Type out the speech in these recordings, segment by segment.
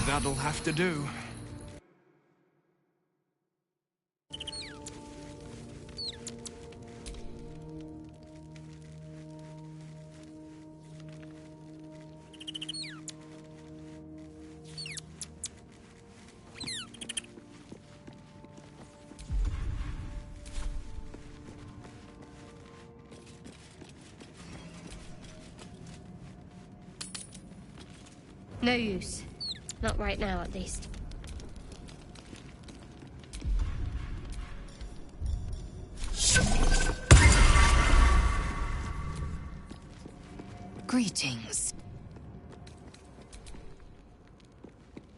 That'll have to do. No use. Not right now, at least. Greetings.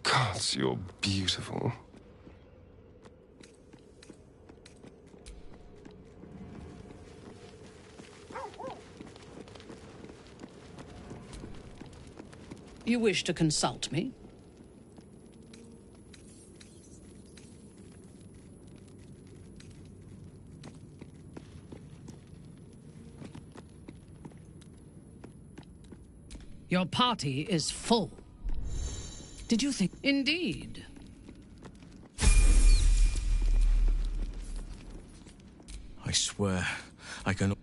Gods, you're beautiful. You wish to consult me? Your party is full. Did you think? Indeed. I swear, I can...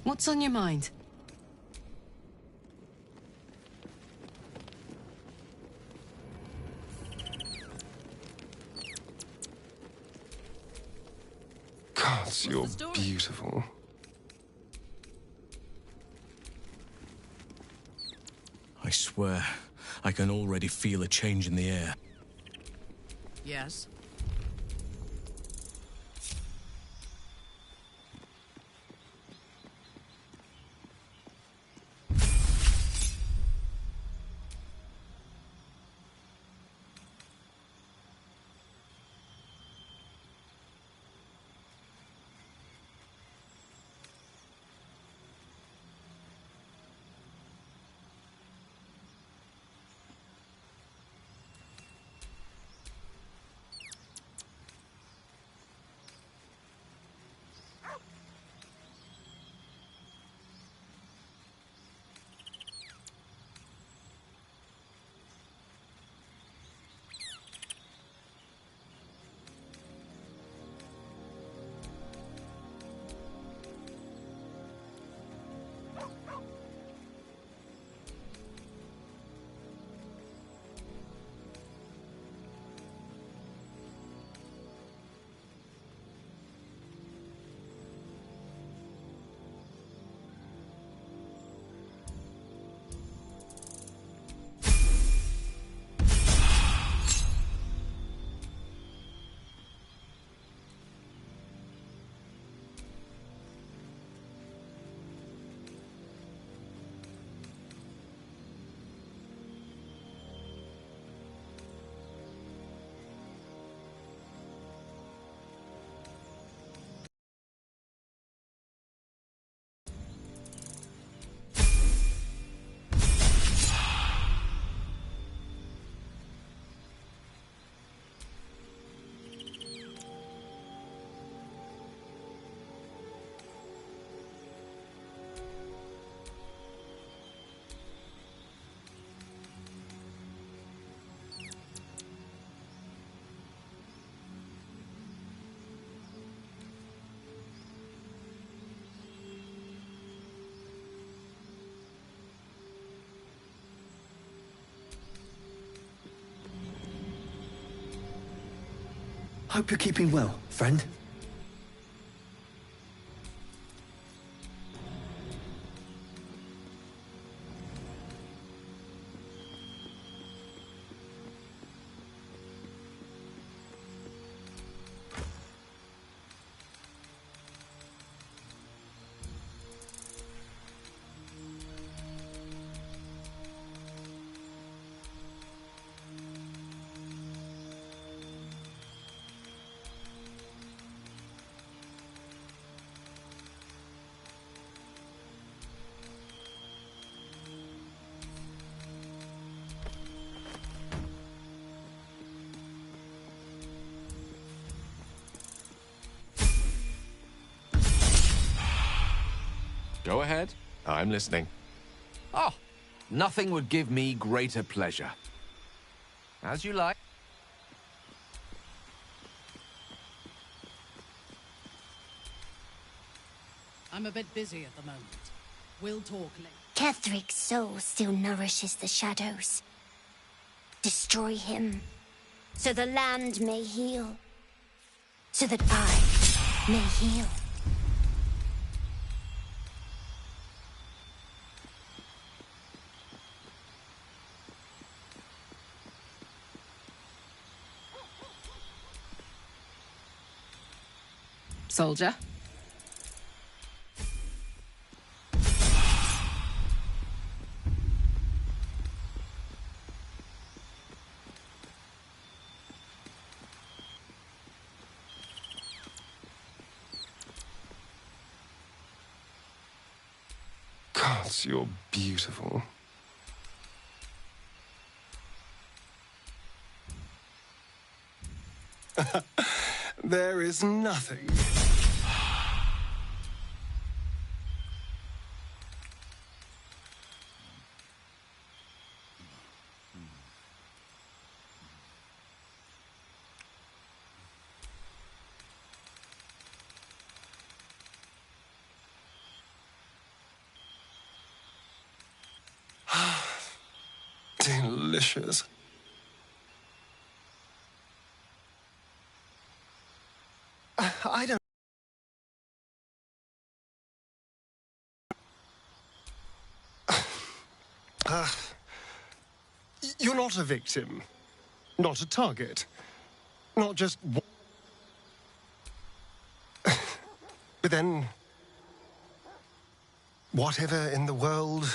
What's on your mind? Gods, you're beautiful. I swear, I can already feel a change in the air. Yes. Hope you're keeping well, friend. Go ahead. I'm listening. Oh, Nothing would give me greater pleasure. As you like. I'm a bit busy at the moment. We'll talk later. Kethric's soul still nourishes the shadows. Destroy him, so the land may heal. So that I may heal. Soldier. Gods, you're beautiful. There is nothing. Delicious. I don't... You're not a victim. Not a target. Not just... But then... Whatever in the world...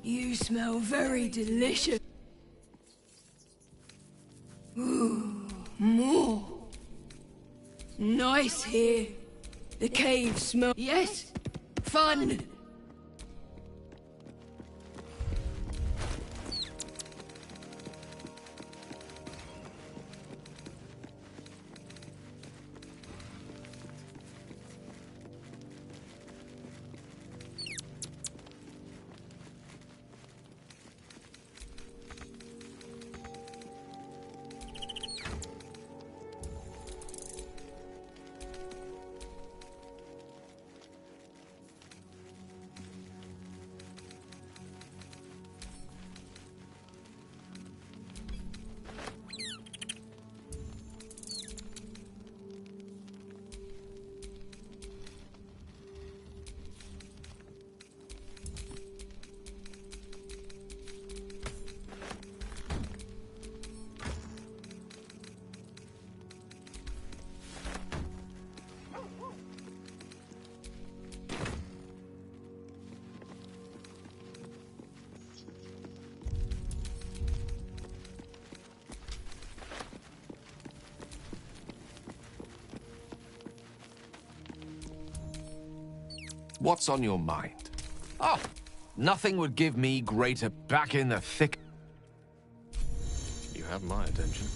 You smell very delicious. Ooh, more. Nice here. The cave smell. Yes, fun. What's on your mind? Oh, nothing would give me greater back in the thick. You have my attention.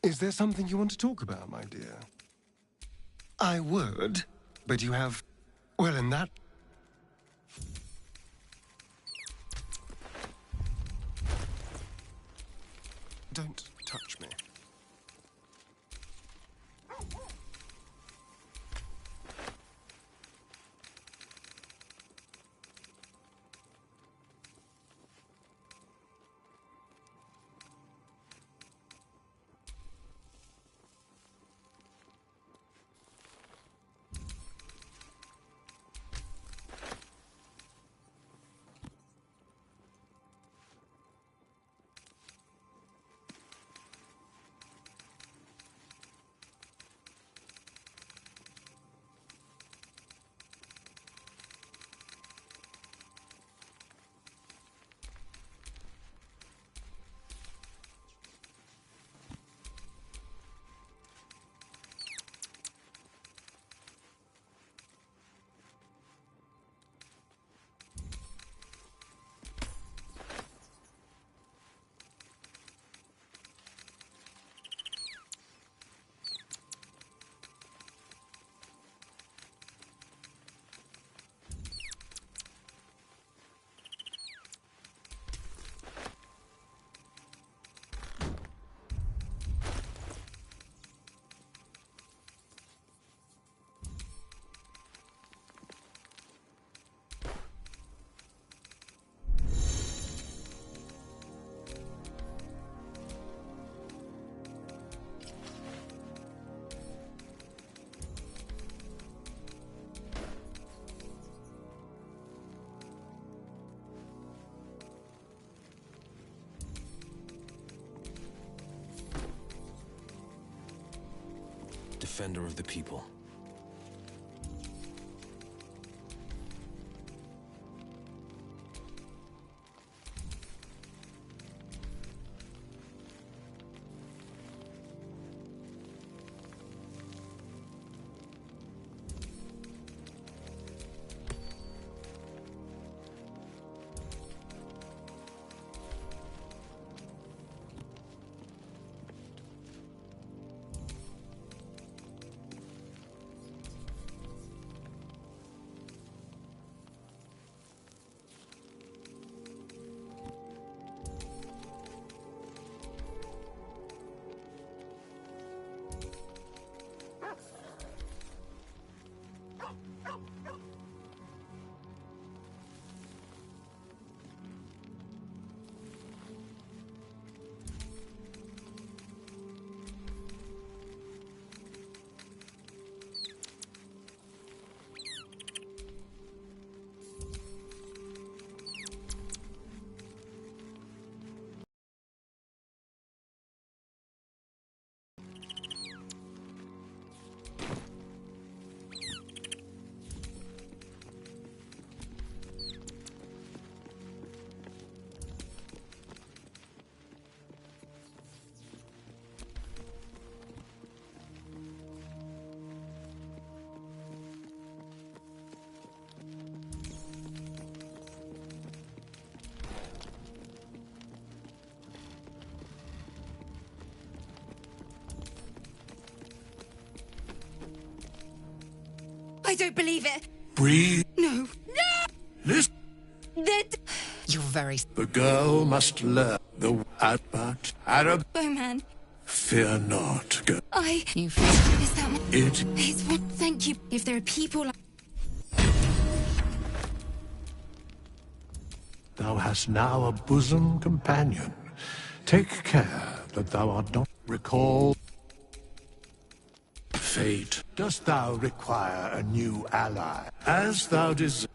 Is there something you want to talk about, my dear? I would, but you have... Well, in that... Don't touch me. Defender of the people. I don't believe it. Breathe. No. Listen. You're very... The girl must learn the but Arab. Bowman. Fear not, girl. You feel... Is that... It. It's what... Thank you. If there are people like... Thou hast now a bosom companion. Take care that thou art not recall. Fate, dost thou require a new ally, as thou desires?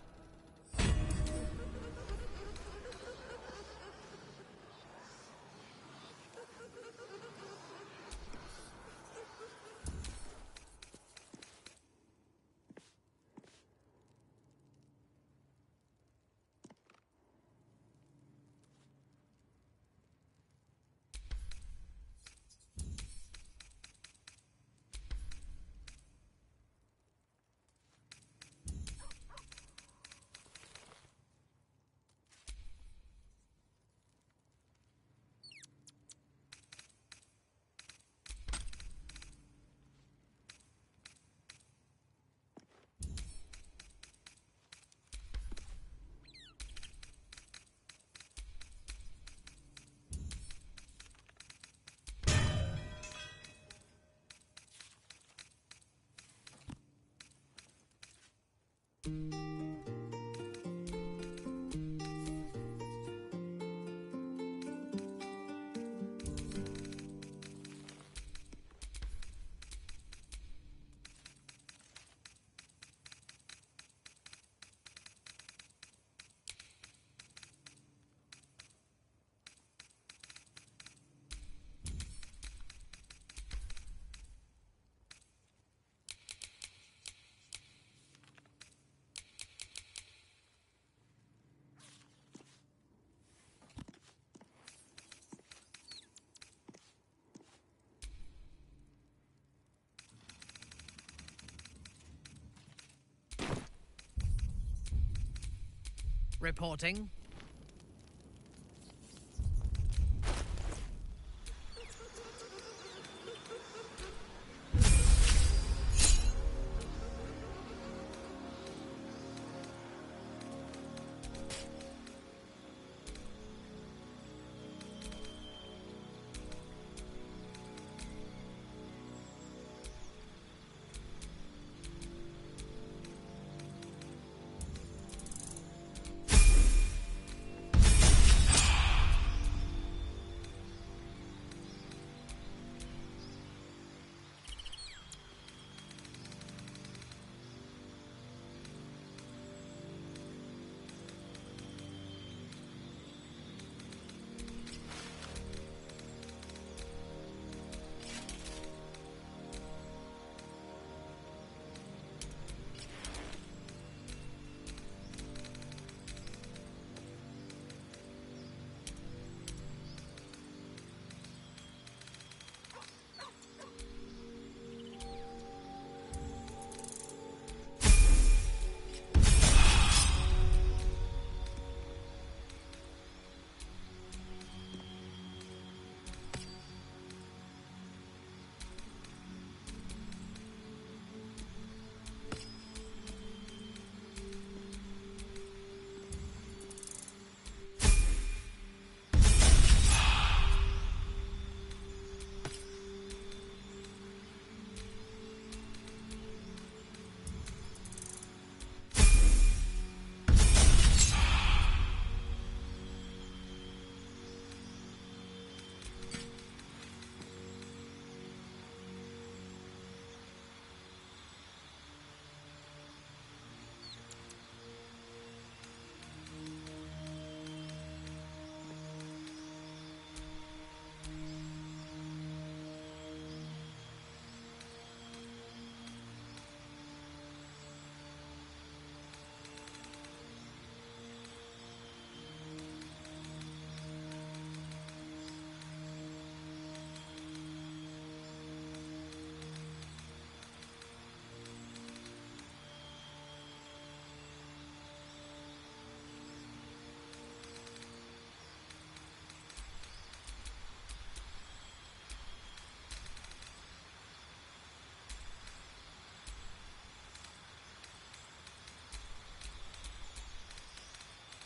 Reporting.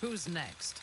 Who's next?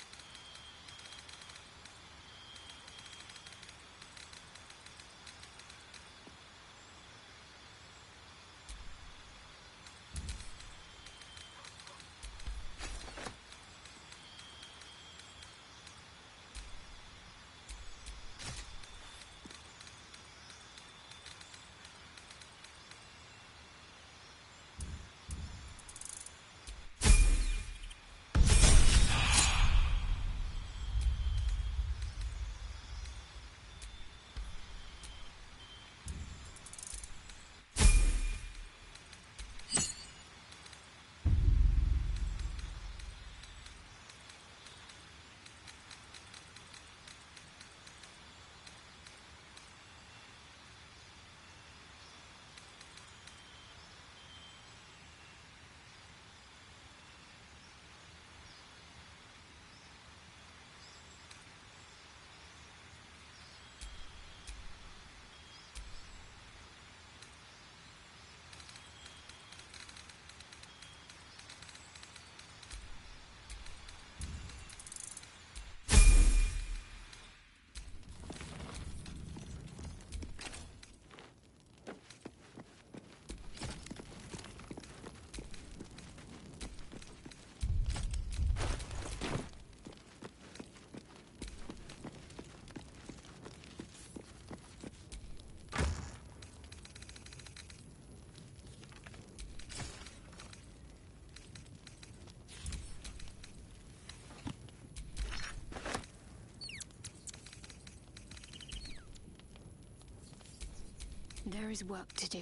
There is work to do.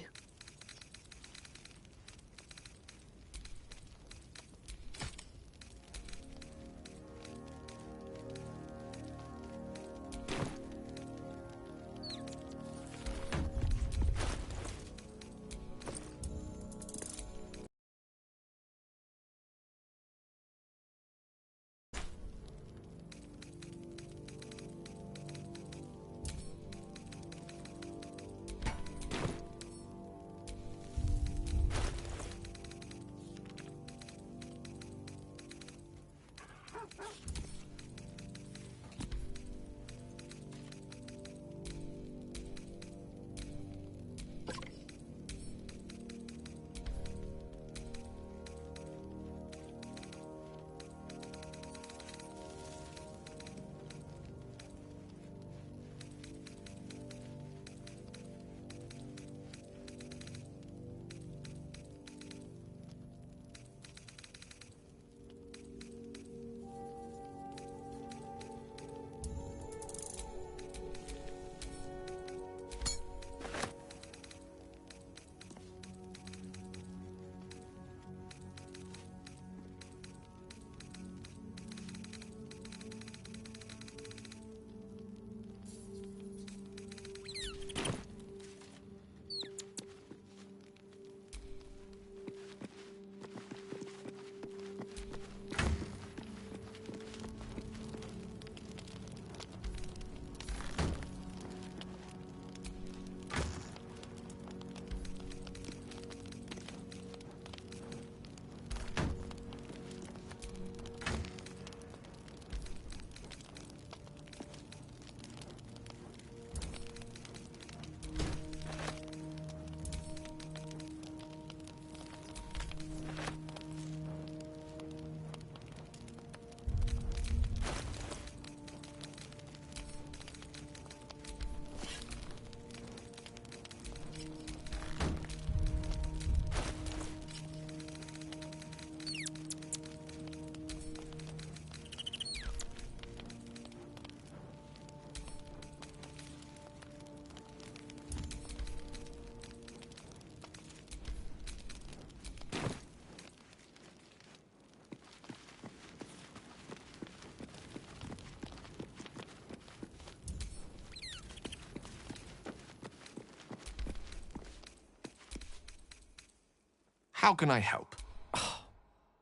How can I help?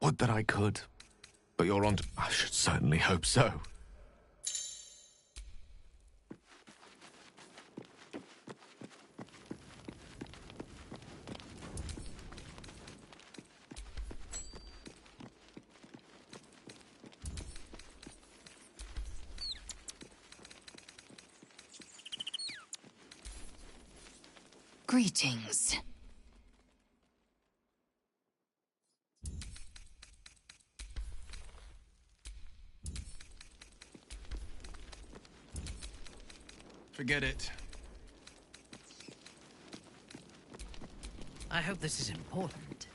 Would that I could. But you're on to... I should certainly hope so. Greetings. Forget it. I hope this is important.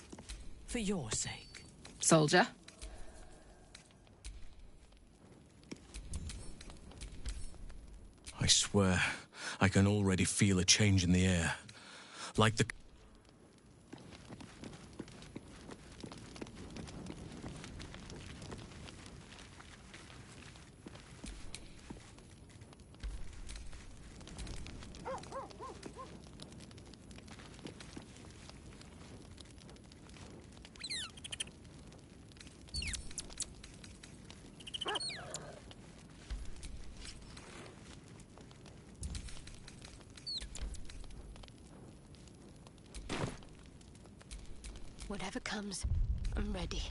For your sake. Soldier? I swear, I can already feel a change in the air. Like the... Whatever comes, I'm ready.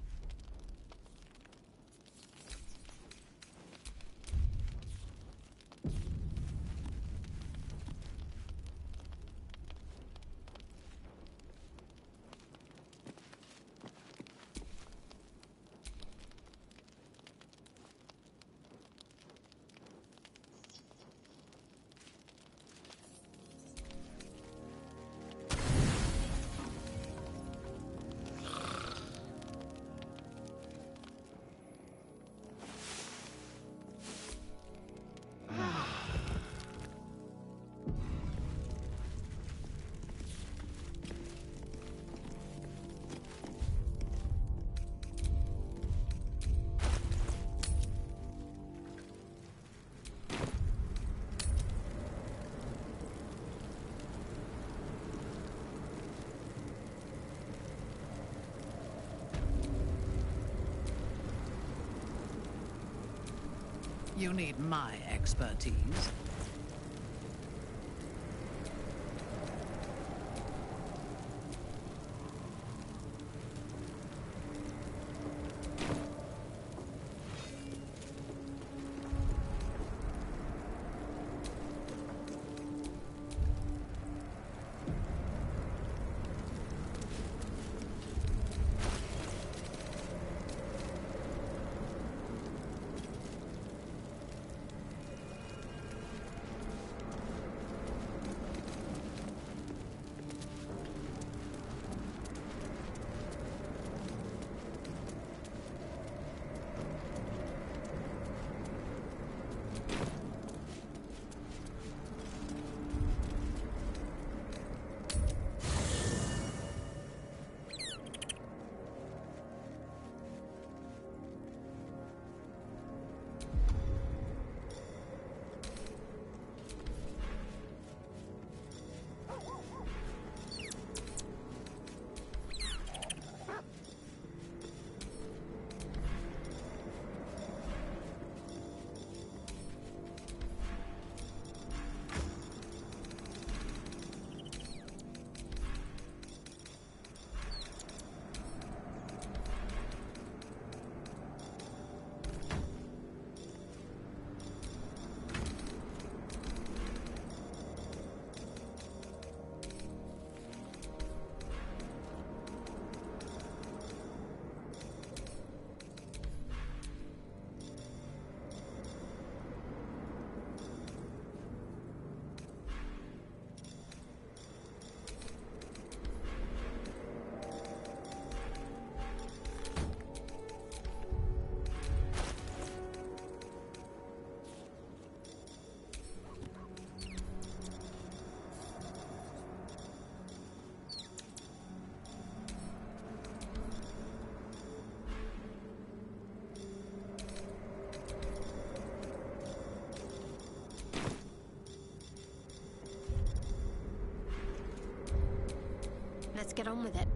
You need my expertise. Let's get on with it.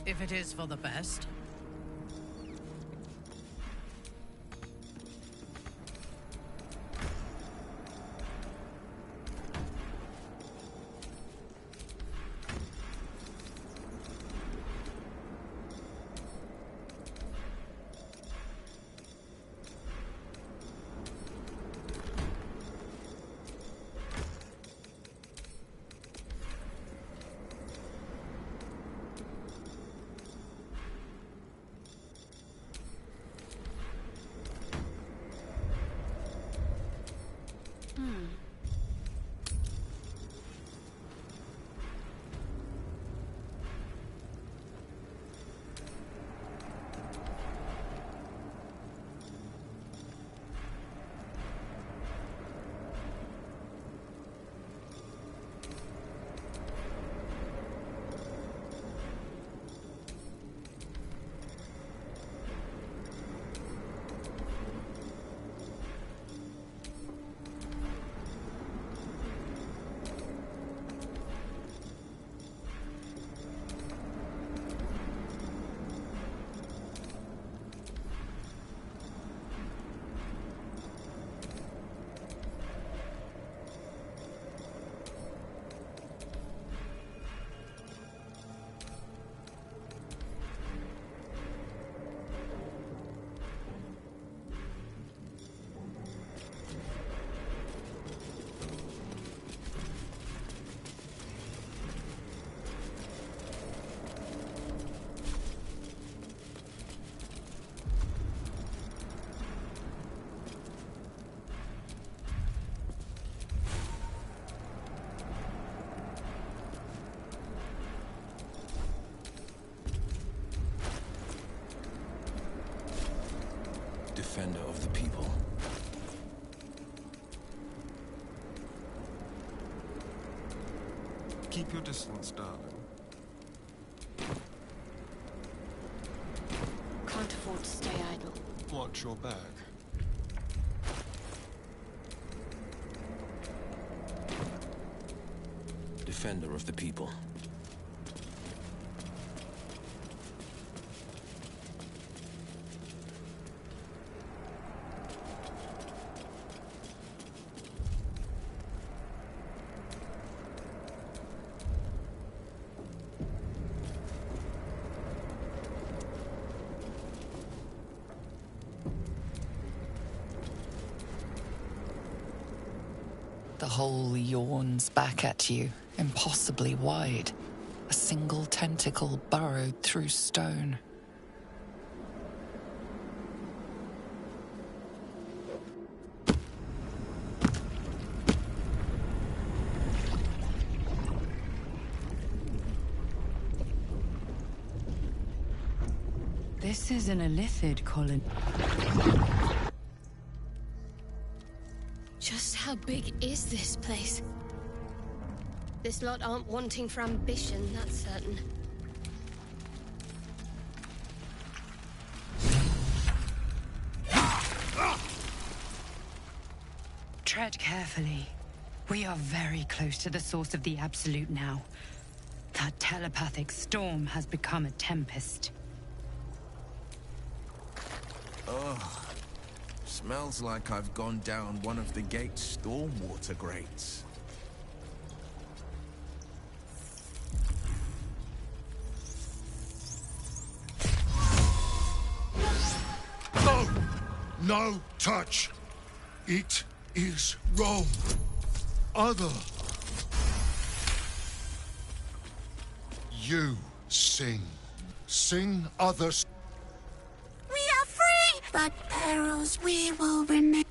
If it is for the best. Defender of the people. Keep your distance, darling. Can't afford to stay idle. Watch your back. Defender of the people. The hole yawns back at you, impossibly wide. A single tentacle burrowed through stone. This is an illithid colony. Just how big is this place? This lot aren't wanting for ambition, that's certain. Tread carefully. We are very close to the source of the Absolute now. That telepathic storm has become a tempest. Ugh. Smells like I've gone down one of the gate's stormwater grates. No! No touch! It is wrong. Other. You sing. Sing others. We are free! But perils we will remain.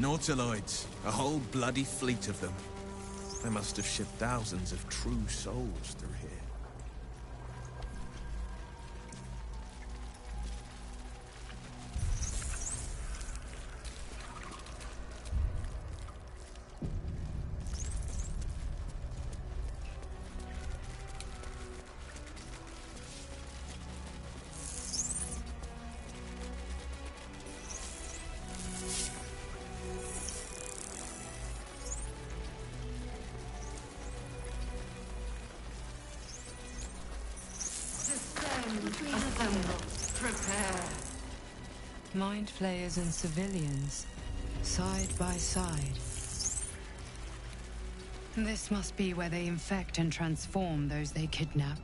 Nautiloids. A whole bloody fleet of them. They must have shipped thousands of true souls through here. Prepare. Mind flayers and civilians, side by side. This must be where they infect and transform those they kidnap.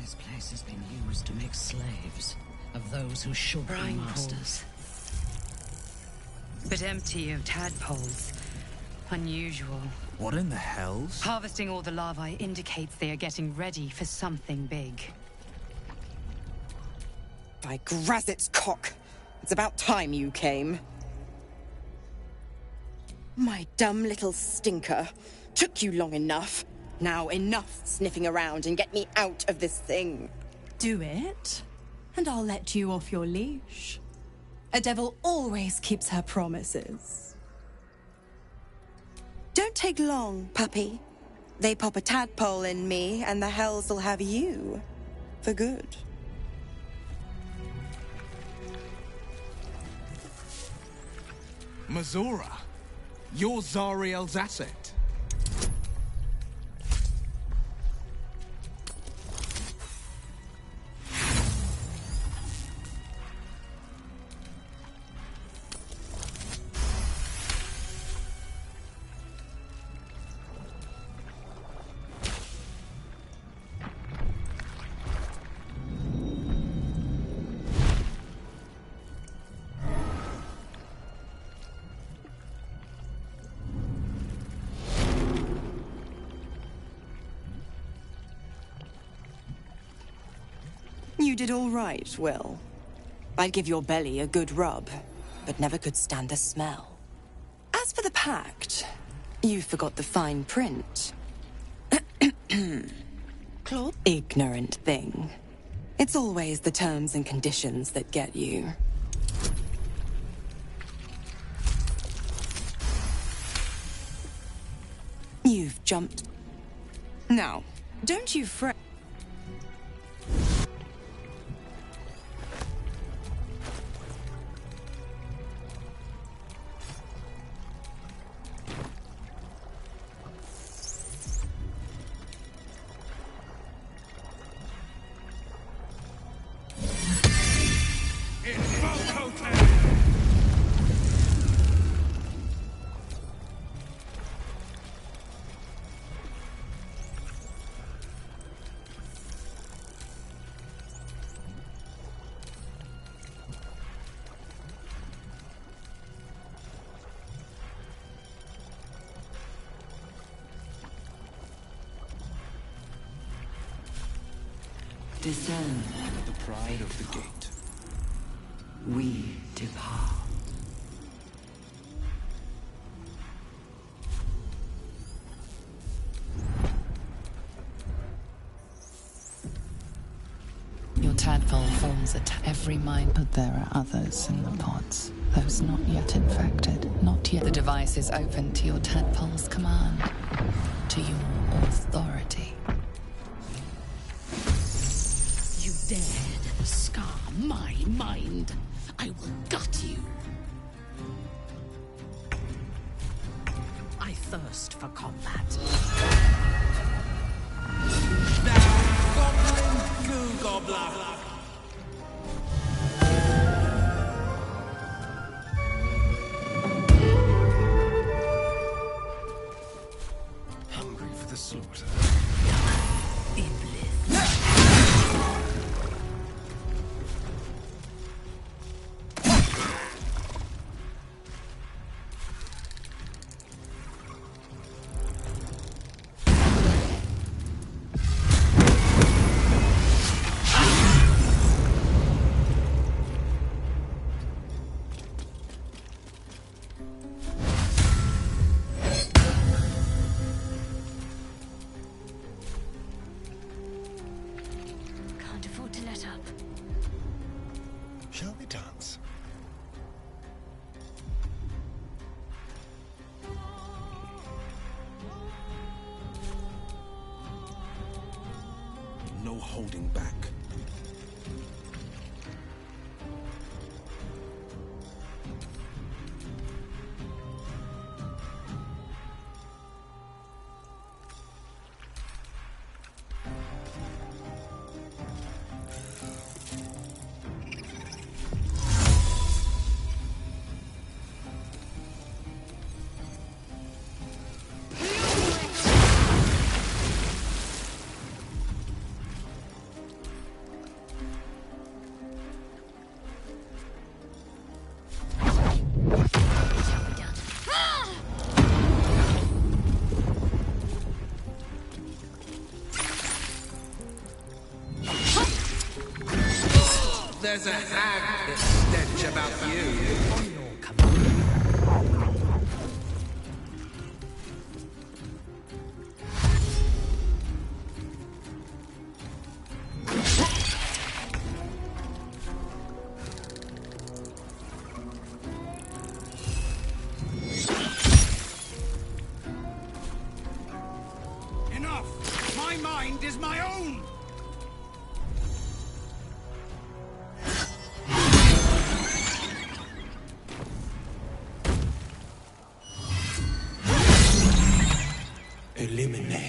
This place has been used to make slaves of those who should be Brine masters. But empty of tadpoles. Unusual. What in the hells? Harvesting all the larvae indicates they are getting ready for something big. By Grazit's cock! It's about time you came. My dumb little stinker. Took you long enough. Now enough sniffing around and get me out of this thing. Do it, and I'll let you off your leash. A devil always keeps her promises. Don't take long, puppy. They pop a tadpole in me, and the hells will have you. For good. Mazora, you're Zariel's asset. You did all right, Will. I'd give your belly a good rub, but never could stand the smell. As for the pact, you forgot the fine print. Claude? Ignorant thing. It's always the terms and conditions that get you. You've jumped. Now, don't you fret. Discern The pride of the gate. we depart. Your tadpole forms every mind, but there are others in the pods. Those not yet infected, not yet. The device is open to your tadpole's command, to your authority. You dared scar my mind. I will gut you. I thirst for combat. Goo gobbler. Hungry for the slaughter. No holding back. There's a hag that stench about you. Enough! My mind is my own! Eliminate.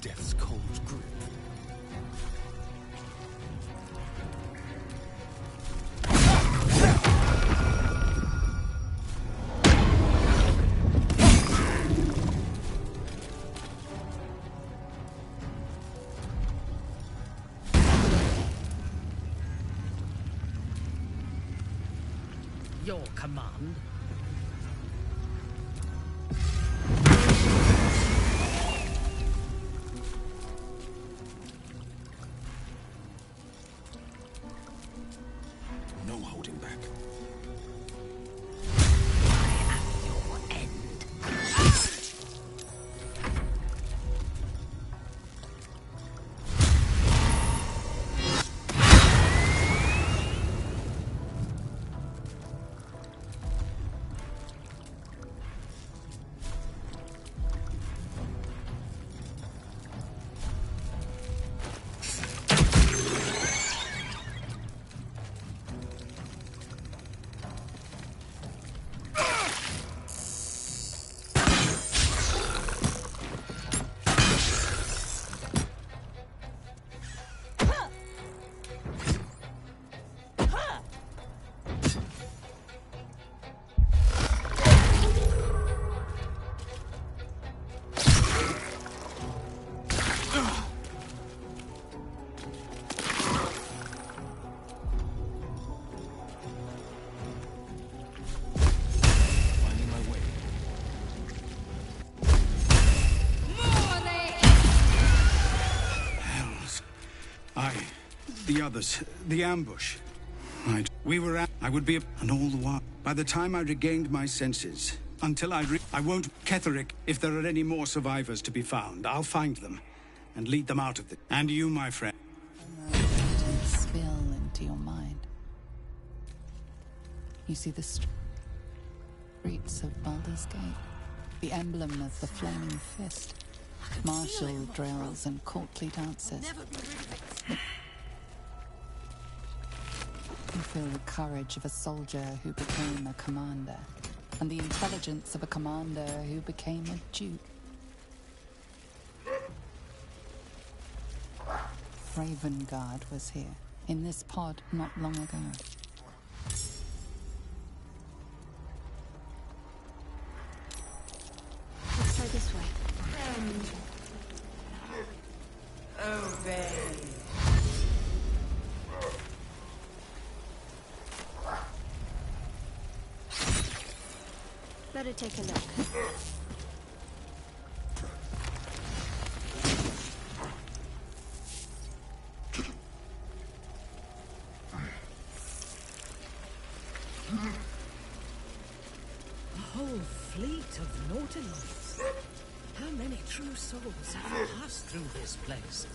Death's cold grip. Your command. No holding back. The others, the ambush. We were at, I would be, and all the while, by the time I regained my senses, until I won't, Ketheric, if there are any more survivors to be found, I'll find them, and lead them out of the, and you, my friend. Spill into your mind. You see the streets of Baldur's Gate, the emblem of the flaming fist, martial drills and courtly dances. You feel the courage of a soldier who became a commander, and the intelligence of a commander who became a duke. Raven Guard was here, in this pod not long ago. Let's try this way. Obey. Better take a look. A whole fleet of Nautilus. How many true souls have passed through this place?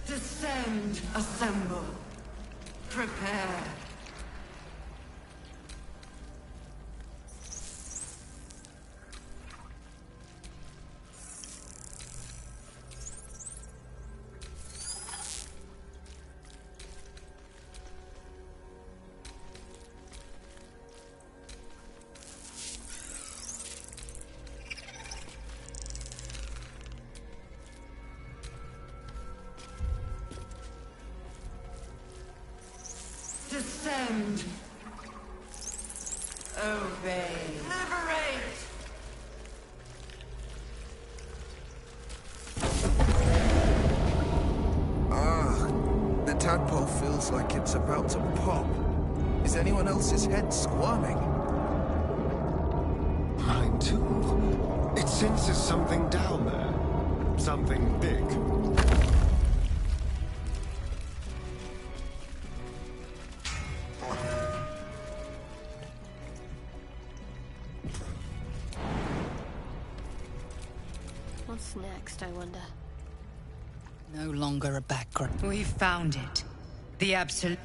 Descend, assemble, prepare. Descend. Obey. Liberate. The tadpole feels like it's about to pop. Is anyone else's head squirming? Mine too. It senses something down there. Something big. What's next, I wonder? No longer a background. We found it. The absolute...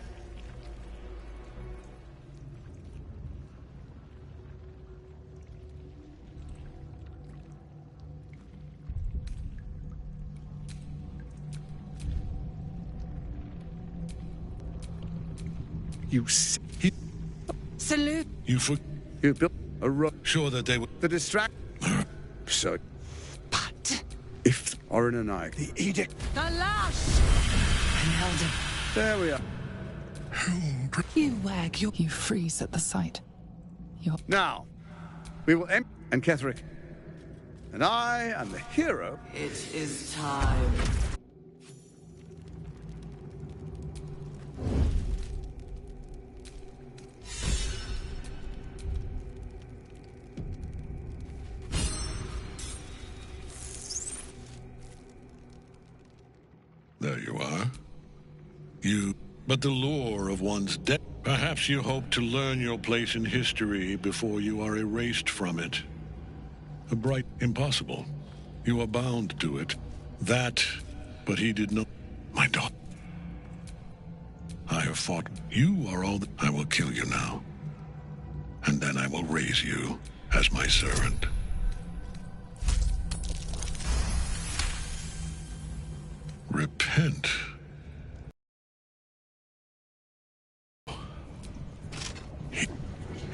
Salute! You built a rock. Sure that they were the distract. So, But... if Orin and I, the edict. Alas! An elder. There we are. You wag your... You freeze at the sight. Now, we will end. And Ketherick. And I am the hero. It is time. There you are. But the lore of one's death. Perhaps you hope to learn your place in history before you are erased from it. Impossible. You are bound to it. But he did not. My daughter. I have fought. You are all that. I will kill you now. And then I will raise you as my servant. Repent.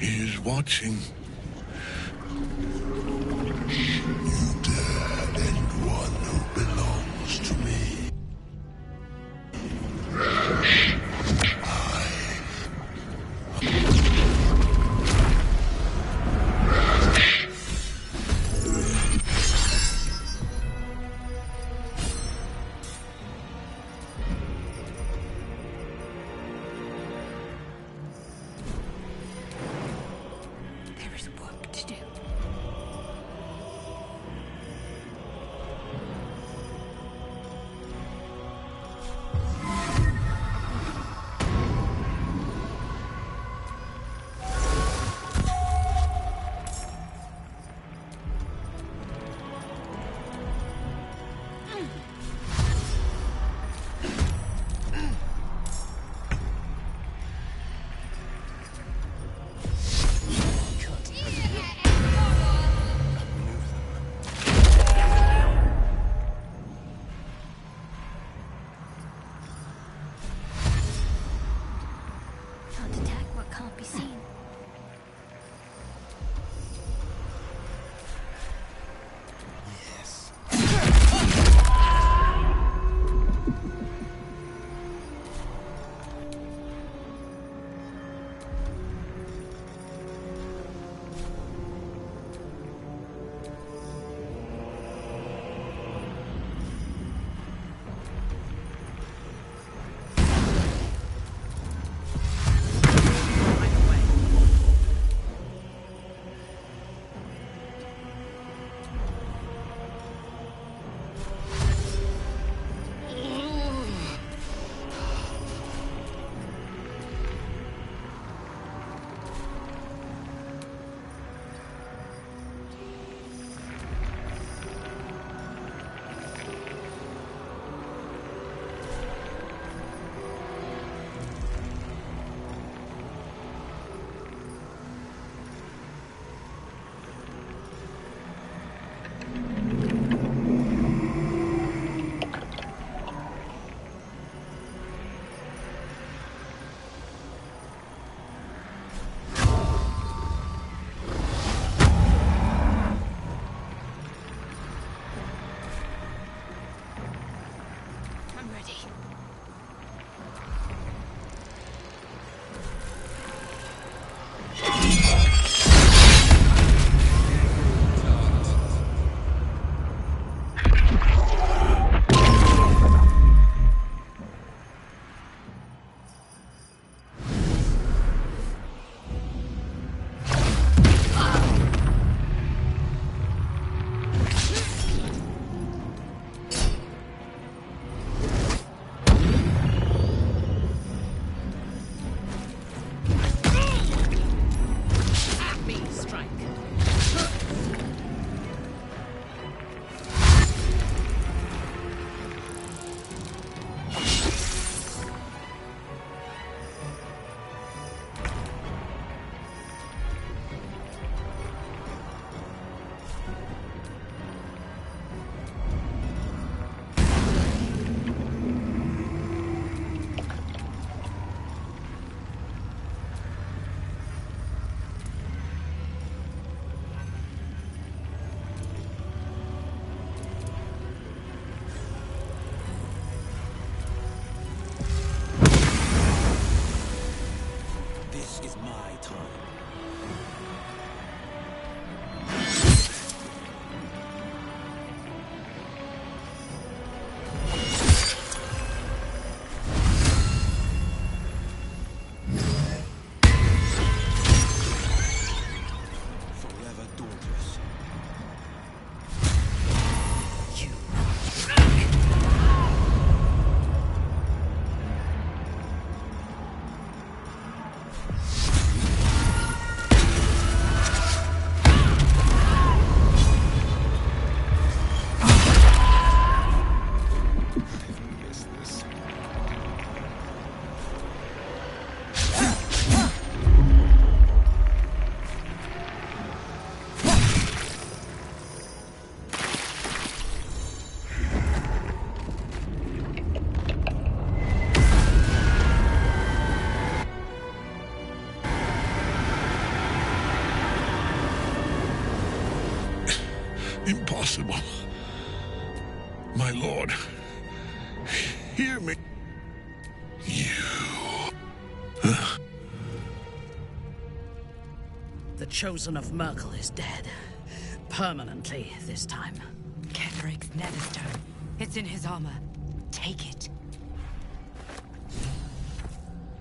He is watching. You dare end one who belongs to me. There is work to do. strike. This is my time. Forever dauntless. Impossible. My lord, hear me. The Chosen of Merkel is dead. Permanently, this time. Ketheric's netherstone. It's in his armor. Take it.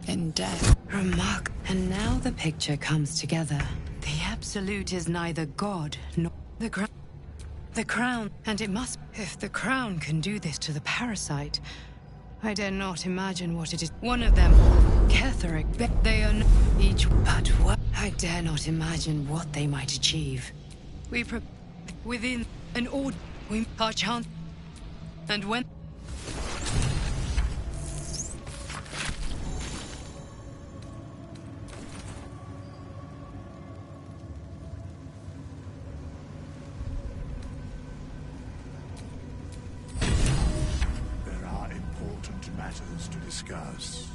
In death. Remark. And now the picture comes together. The Absolute is neither God nor the crown. The crown. And it must. If the crown can do this to the parasite, I dare not imagine what it is. One of them, Ketheric, they are each. But what? I dare not imagine what they might achieve. Within an order, we our chance. And when. There are important matters to discuss.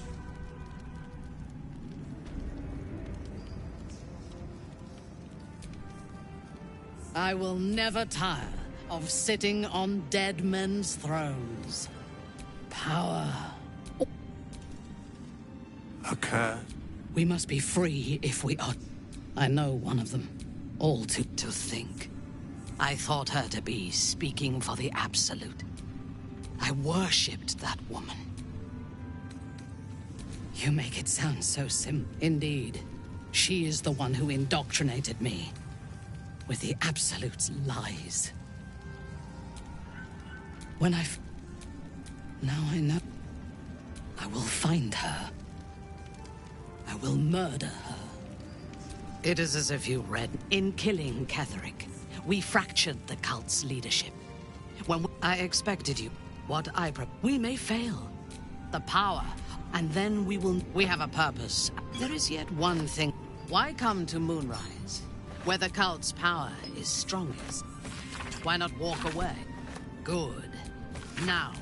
I will never tire of sitting on dead men's thrones. Power. A curse? We must be free if we are. I know one of them. All to think. I thought her to be speaking for the Absolute. I worshipped that woman. You make it sound so simple. Indeed. She is the one who indoctrinated me with the Absolute's lies. When now I know. I will find her. I will murder her. It is as if you read. In killing Ketheric, we fractured the cult's leadership. When I expected you, we may fail. The power, and then we have a purpose. There is yet one thing. Why come to Moonrise, where the cult's power is strongest? Why not walk away? Good. Now.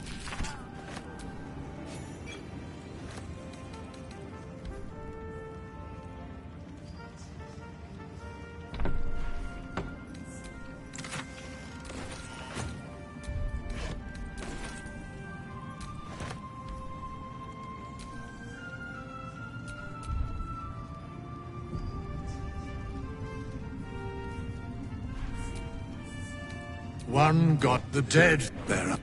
One got the dead bearer.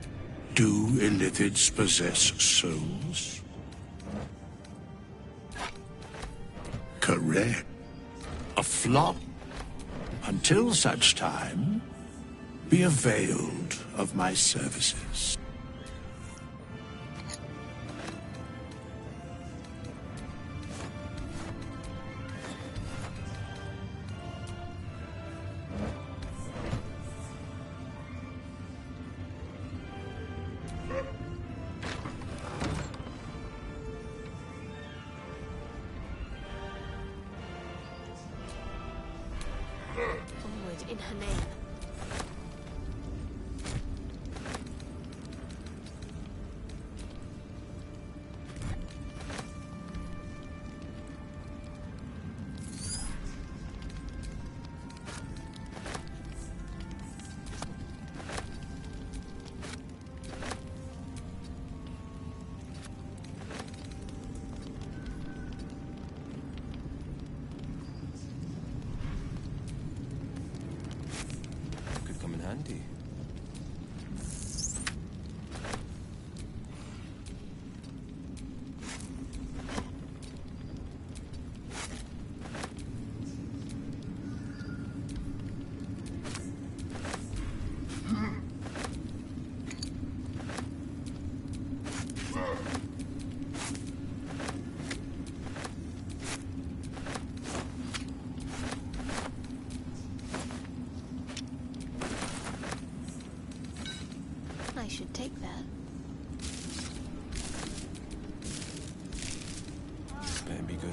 Do illithids possess souls? Correct. A flop. Until such time, be availed of my services. in her name. Could come in handy. I should take that. Better be good.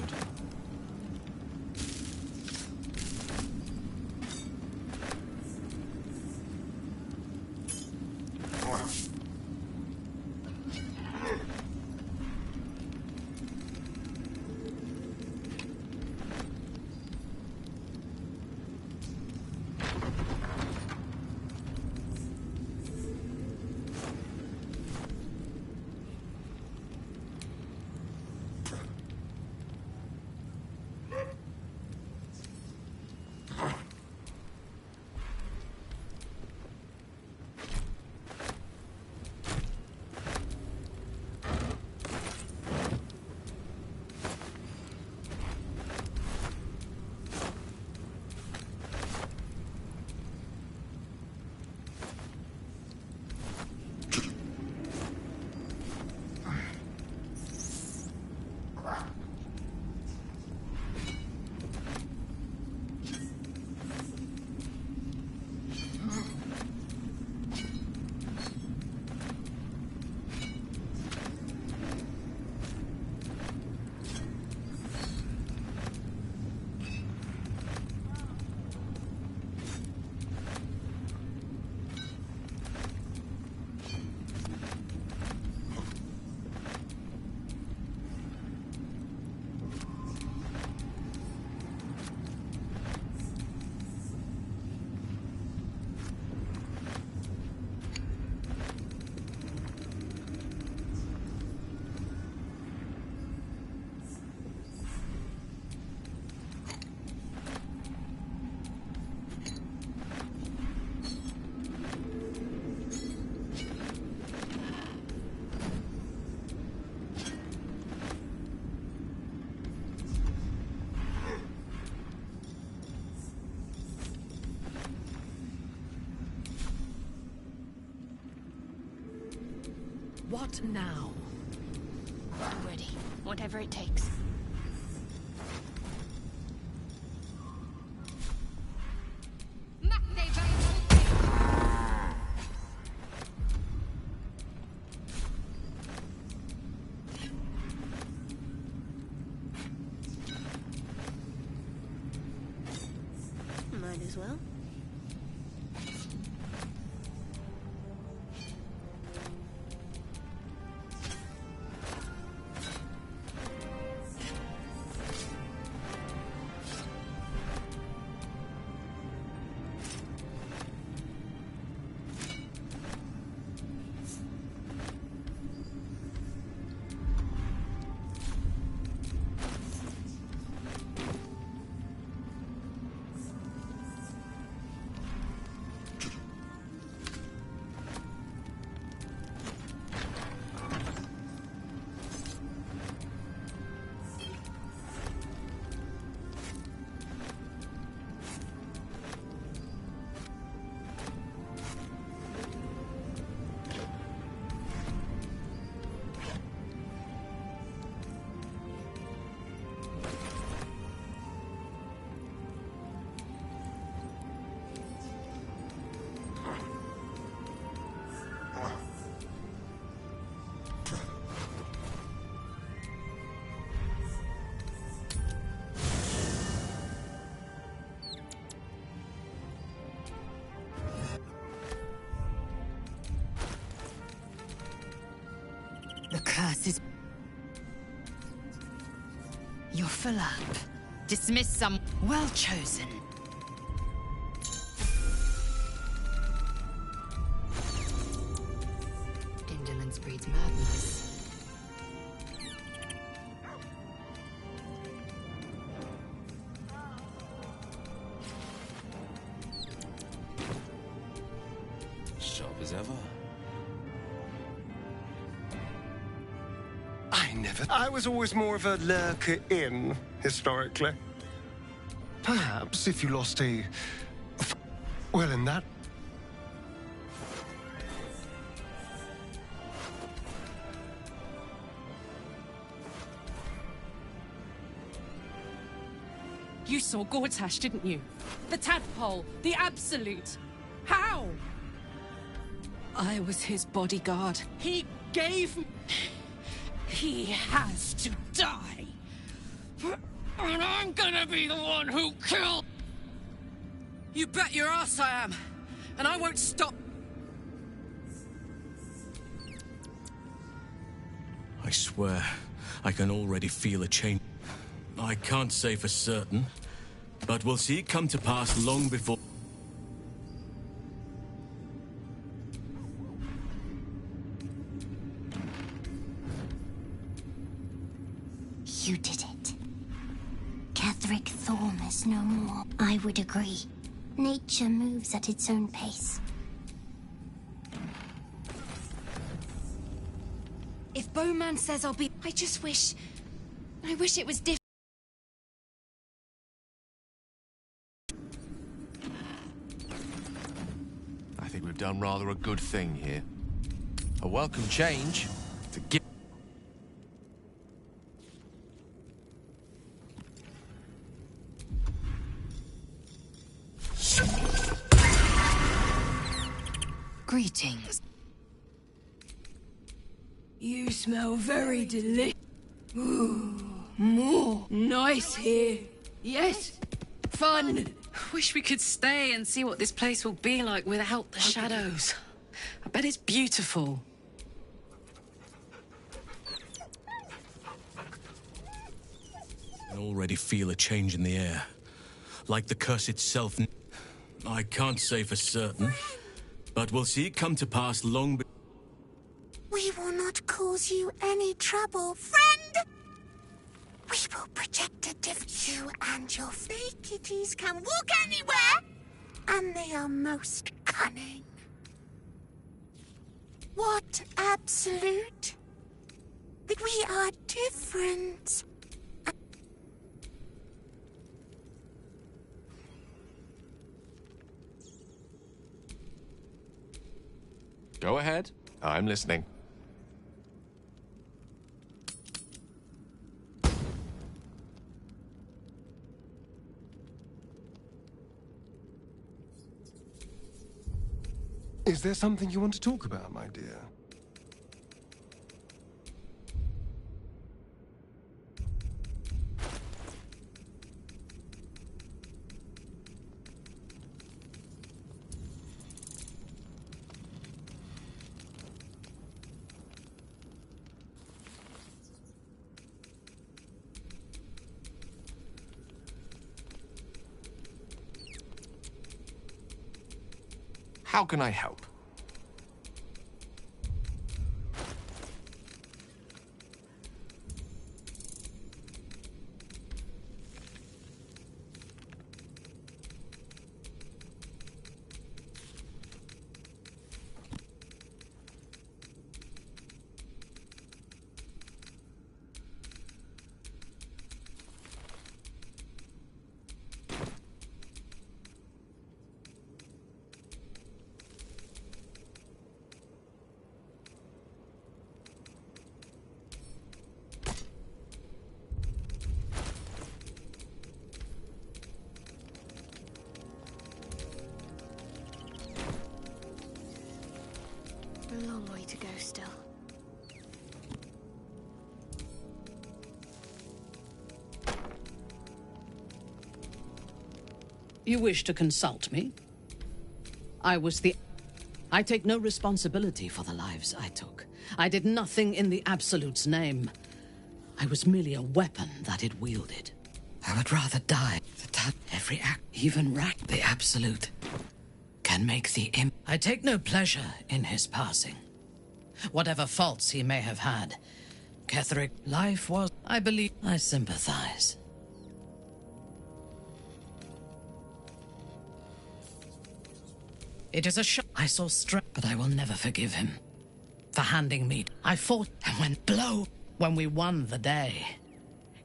What now? I'm ready. Whatever it takes. Might as well. curse is... You're full up. Dismiss some... Well chosen. Indolence breeds madness. Sharp as ever. I was always more of a lurker in, historically. Perhaps if you lost a... Well, in that... You saw Gortash, didn't you? The tadpole, the absolute. How? I was his bodyguard. He gave me... He has to die. And I'm gonna be the one who killed... You bet your ass I am. And I won't stop. I swear, I can already feel a change. I can't say for certain, but we'll see it come to pass long before... You did it. Ketheric Thorm is no more. I would agree. Nature moves at its own pace. If Bowman says I'll be... I wish it was different. I think we've done rather a good thing here. A welcome change to give... Greetings. You smell very delicious. Ooh, more nice here. Yes, fun. Wish we could stay and see what this place will be like without the shadows. I bet it's beautiful. I already feel a change in the air. Like the curse itself. I can't say for certain, but we'll see it come to pass long before... We will not cause you any trouble, friend! We will project a You and your fake kitties can walk anywhere, and they are most cunning. What absolute? That we are different. Go ahead. I'm listening. Is there something you want to talk about, my dear? How can I help? A long way to go still. You wish to consult me? I was the... I take no responsibility for the lives I took. I did nothing in the Absolute's name. I was merely a weapon that it wielded. I would rather die than every act, even the Absolute, can make the I take no pleasure in his passing. Whatever faults he may have had, Ketheric, life was, I believe, I sympathize. It is a shock. I saw strength, but I will never forgive him for handing me. I fought and went blow when we won the day.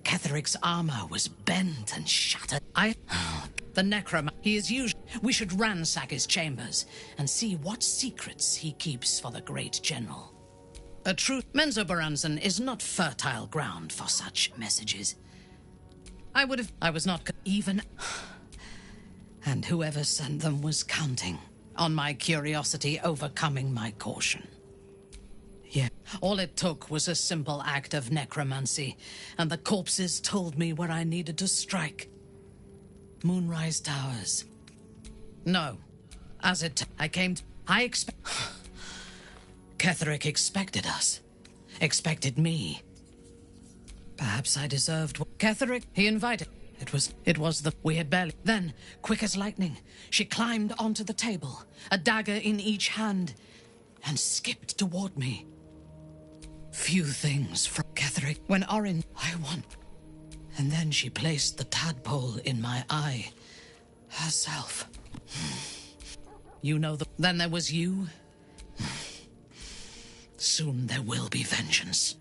Ketheric's armor was bent and shattered. The necromancer, he is usually. We should ransack his chambers and see what secrets he keeps for the great general. A true Menzoberranzan is not fertile ground for such messages. I was not even. And whoever sent them was counting on my curiosity overcoming my caution. Yeah, all it took was a simple act of necromancy, and the corpses told me where I needed to strike. Moonrise Towers. No, Ketheric expected us. Expected me. Perhaps I deserved what Ketheric, he invited. We had barely. Then, quick as lightning, she climbed onto the table, a dagger in each hand, and skipped toward me. Few things from Ketheric when Orin, I won. And then she placed the tadpole in my eye. Herself. You know then there was you. Soon there will be vengeance.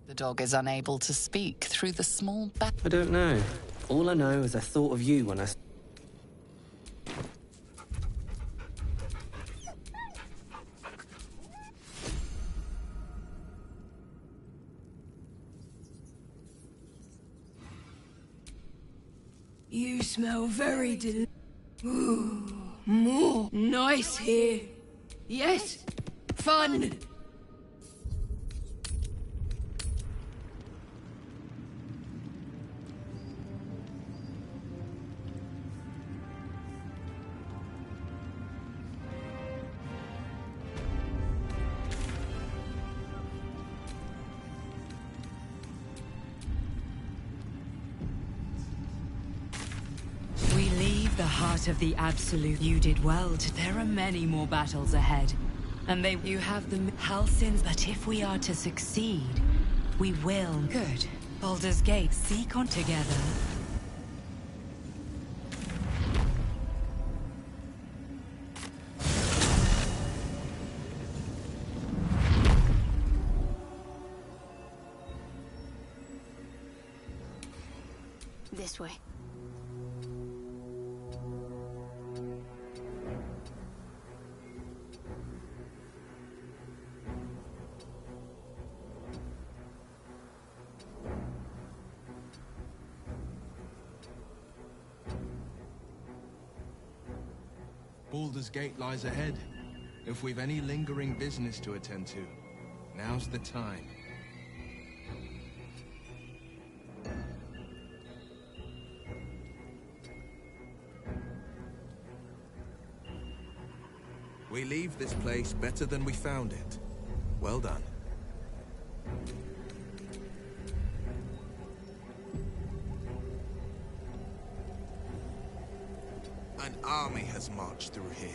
The dog is unable to speak through the small back. I don't know. All I know is I thought of you when I... You smell very Ooh, more nice here. Yes, fun. The heart of the Absolute. You did well. There are many more battles ahead. And you have the Halcyons, but if we are to succeed, we will. Good. Baldur's Gate, seek on together. This way. Baldur's Gate lies ahead. If we've any lingering business to attend to, now's the time. We leave this place better than we found it. Well done. An army has marched through here,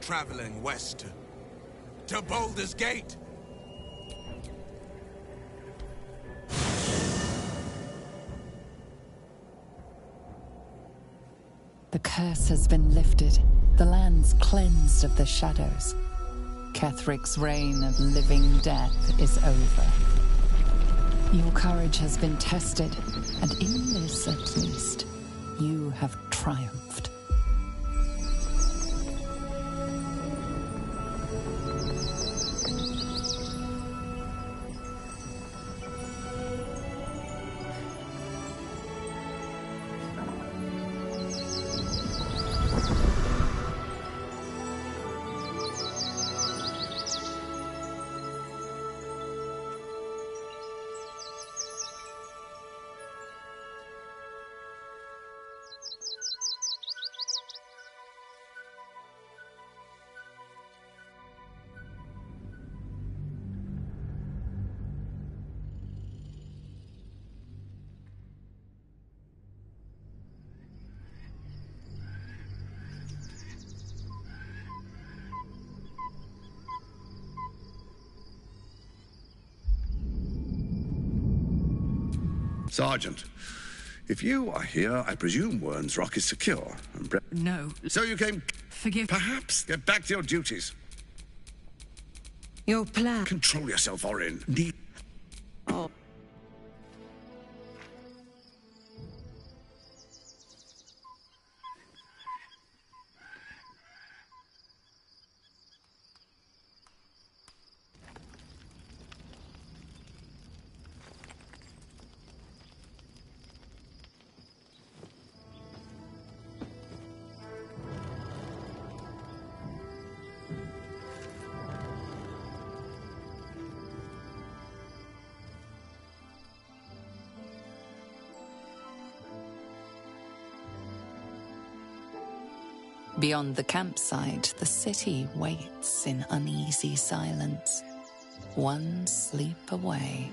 traveling west to Baldur's Gate. The curse has been lifted. The land's cleansed of the shadows. Ketheric's reign of living death is over. Your courage has been tested, and in this at least, you have triumphed. Sergeant, if you are here, I presume Wern's Rock is secure. No. So you came... Forgive... Perhaps get back to your duties. Your plan... Control yourself, Orin. Oh. Beyond the campsite, the city waits in uneasy silence, one sleep away.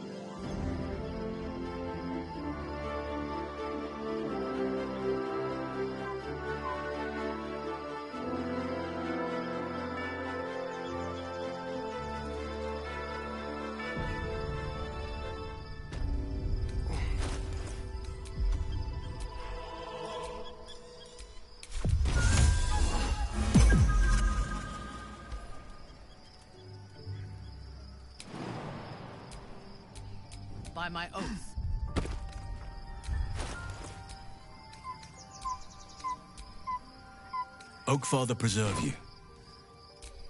By my oath. Oakfather preserve you.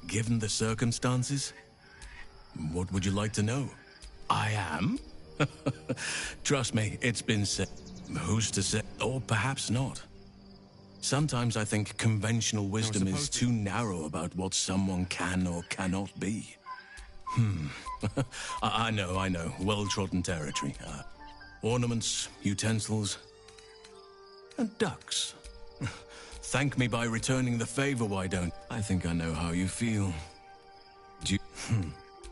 Given the circumstances, what would you like to know? I am? Trust me, it's been said. Who's to say? Or perhaps not. Sometimes I think conventional wisdom is too narrow about what someone can or cannot be. I know. Well-trodden territory. Ornaments, utensils, and ducks. Thank me by returning the favor, why don't? I think I know how you feel.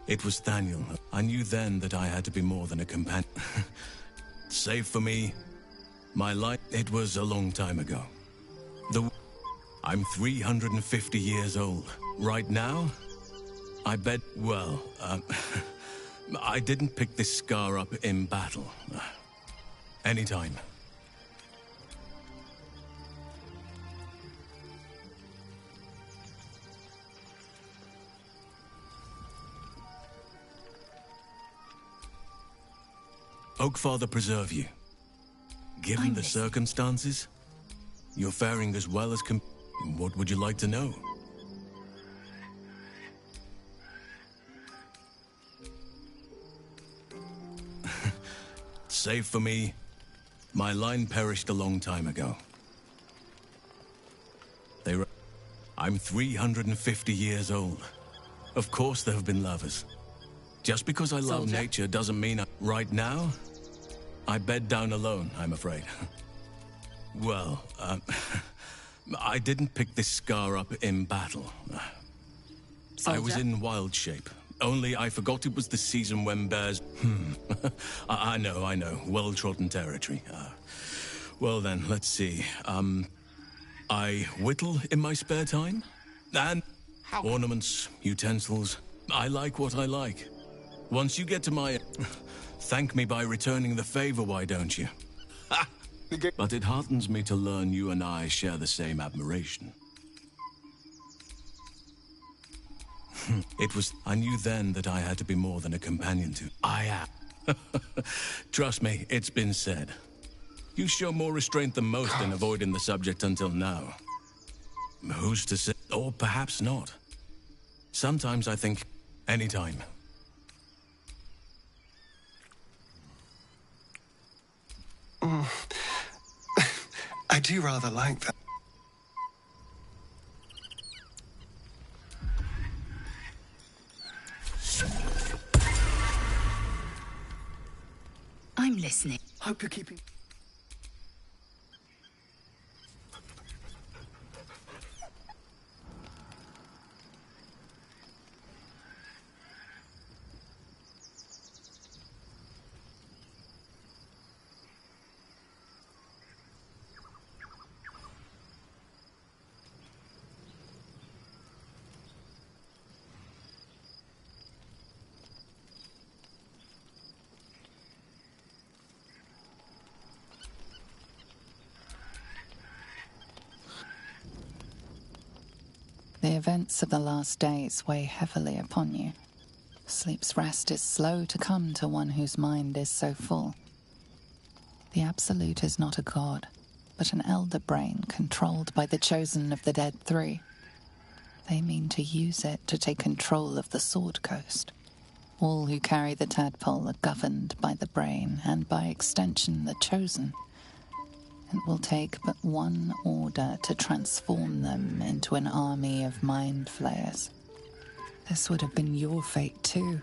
It was Thaniel. I knew then that I had to be more than a companion. Save for me, my life, it was a long time ago. I'm 350 years old. Right now, I bet, well, I didn't pick this scar up in battle. Anytime. Oakfather preserve you. Given the circumstances, you're faring as well as what would you like to know? Save for me, my line perished a long time ago. I'm 350 years old. Of course there have been lovers. Just because I love nature doesn't mean right now, I bed down alone, I'm afraid. Well, I didn't pick this scar up in battle. I was in wild shape. Only I forgot it was the season when bears... I know. Well-trodden territory. Well then, let's see. I whittle in my spare time. And ornaments, utensils. I like what I like. Once you get to my... Thank me by returning the favor, why don't you? But it heartens me to learn you and I share the same admiration. I knew then that I had to be more than a companion to. I am. Trust me, it's been said. You show more restraint than most in avoiding the subject until now. Who's to say? Or perhaps not. Sometimes I think anytime. I do rather like that. I'm listening. Hope you're keeping... The events of the last days weigh heavily upon you. Sleep's rest is slow to come to one whose mind is so full. The Absolute is not a god, but an elder brain controlled by the chosen of the Dead Three. They mean to use it to take control of the Sword Coast. All who carry the tadpole are governed by the brain, and by extension the chosen. It will take but one order to transform them into an army of mind flayers. This would have been your fate too,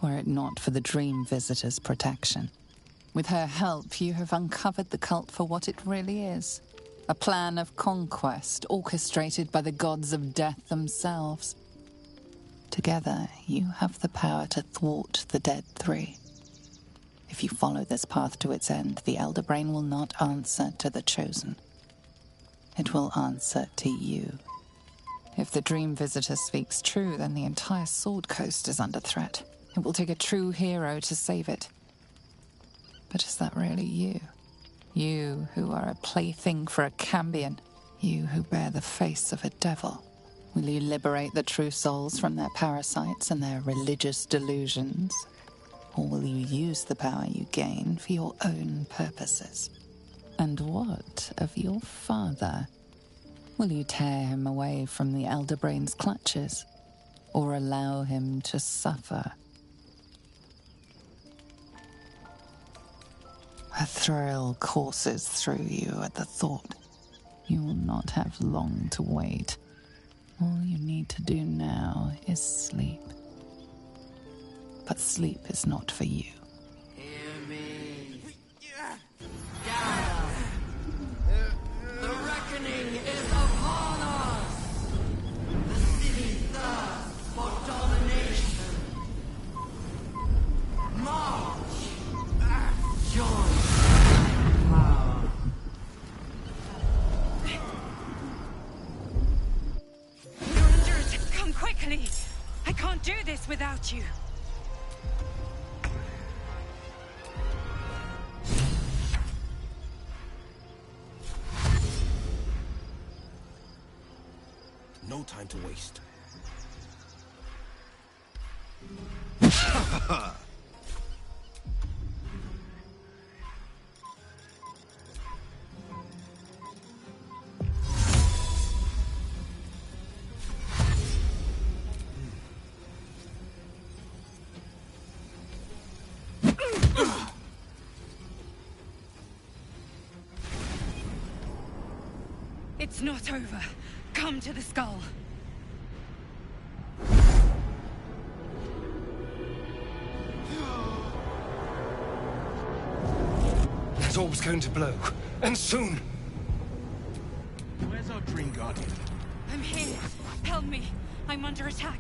were it not for the Dream Visitor's protection. With her help, you have uncovered the cult for what it really is. A plan of conquest orchestrated by the gods of death themselves. Together, you have the power to thwart the Dead Three. If you follow this path to its end, the Elder Brain will not answer to the Chosen. It will answer to you. If the Dream Visitor speaks true, then the entire Sword Coast is under threat. It will take a true hero to save it. But is that really you? You who are a plaything for a Cambion. You who bear the face of a devil. Will you liberate the true souls from their parasites and their religious delusions? Or will you use the power you gain for your own purposes? And what of your father? Will you tear him away from the Elder Brain's clutches? Or allow him to suffer? A thrill courses through you at the thought. You will not have long to wait. All you need to do now is sleep. But sleep is not for you. Hear me. The reckoning is upon us. The city thirsts for domination. March. Join power. You're under attack. Come quickly. I can't do this without you. No time to waste. It's not over. Come to the skull. That orb's going to blow. And soon. Where's our Dream Guardian? I'm here. Help me. I'm under attack.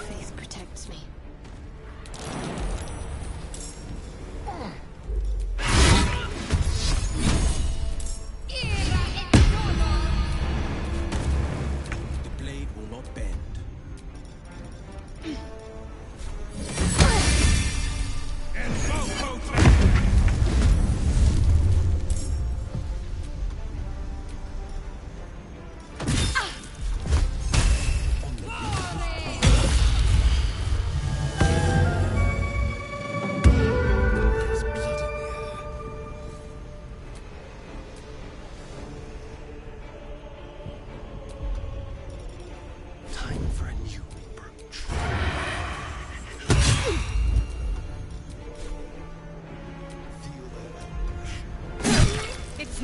Faith protects me. The blade will not bend. And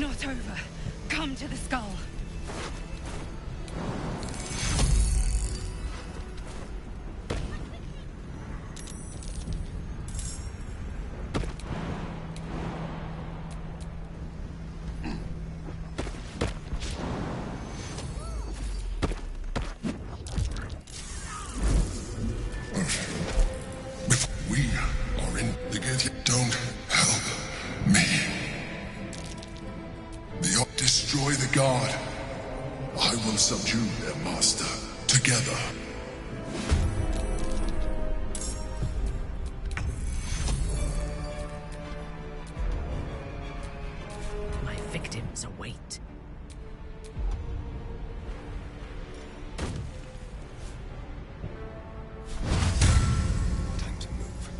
not over. Come to the skull. Destroy the god. I will subdue their master. Together. My victims await. Time to move.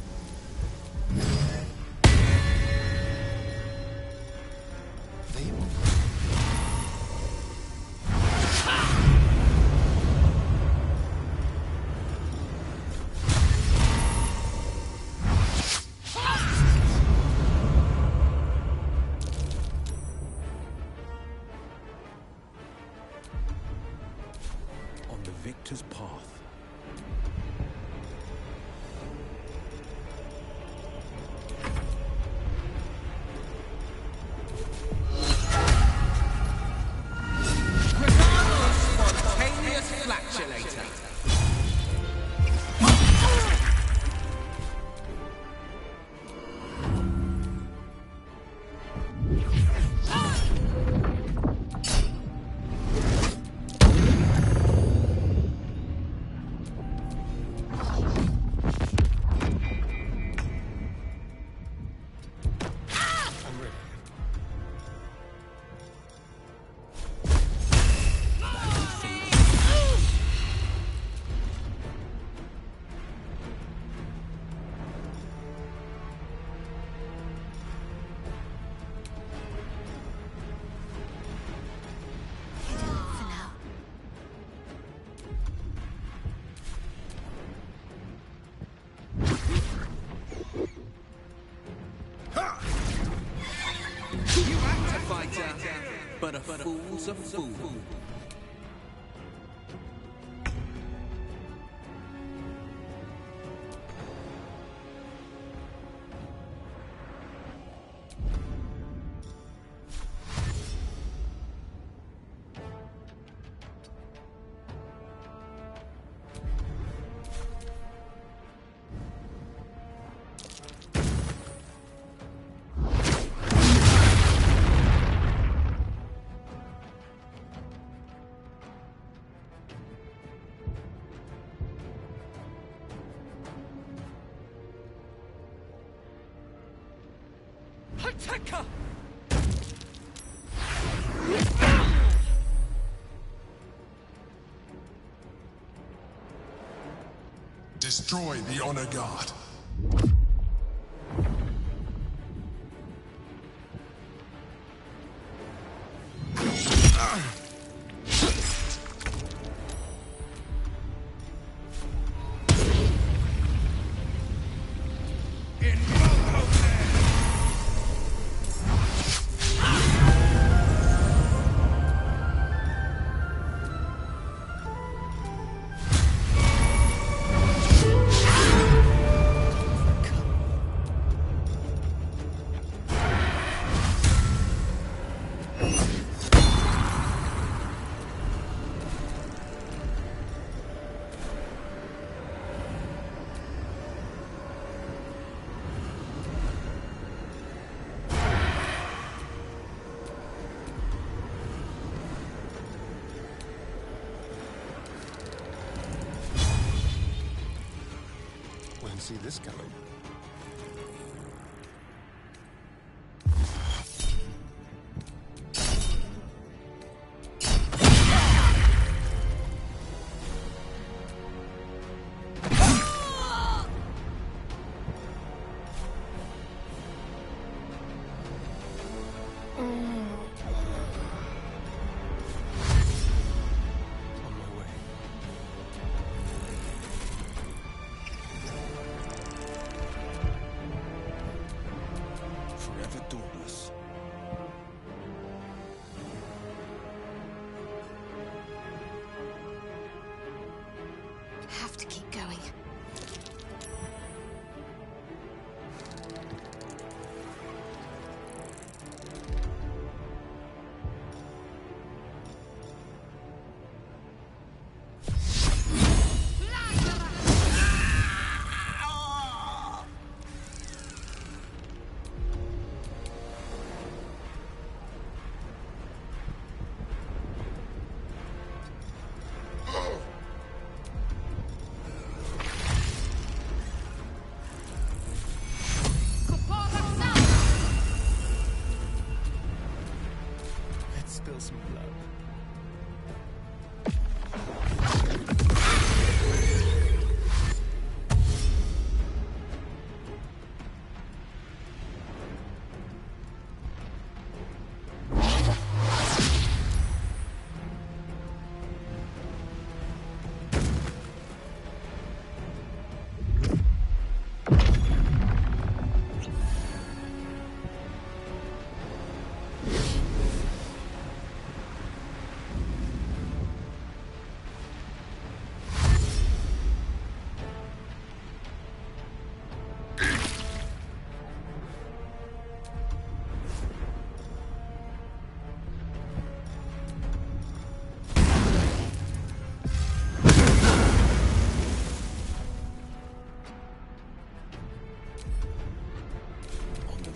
Victor's path. Spontaneous flatulator. But a fool's a fool. Attacker! Destroy the Honor God. See this coming. spill some blood.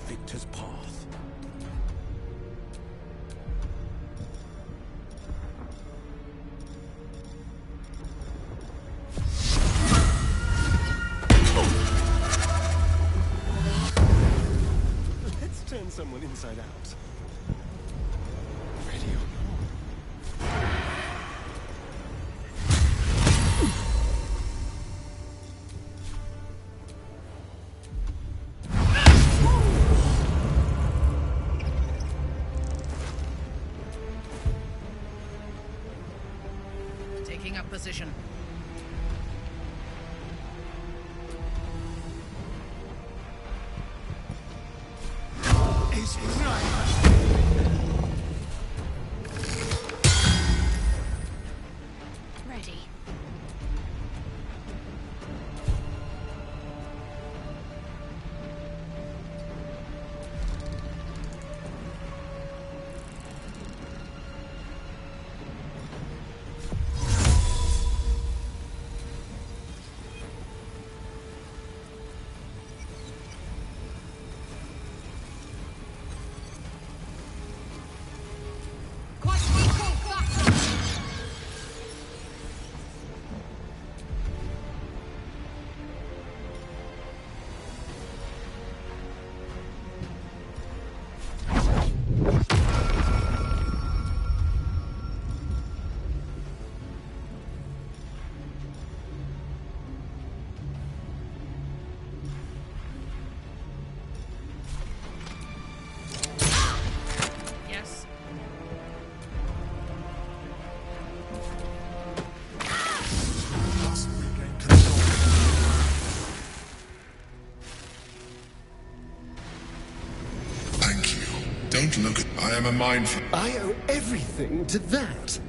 Victor's path. Let's turn someone inside out. Ready or not. Taking up position. Ready. Yes. Thank you. Don't look at... I am a mindful... I owe everything to that.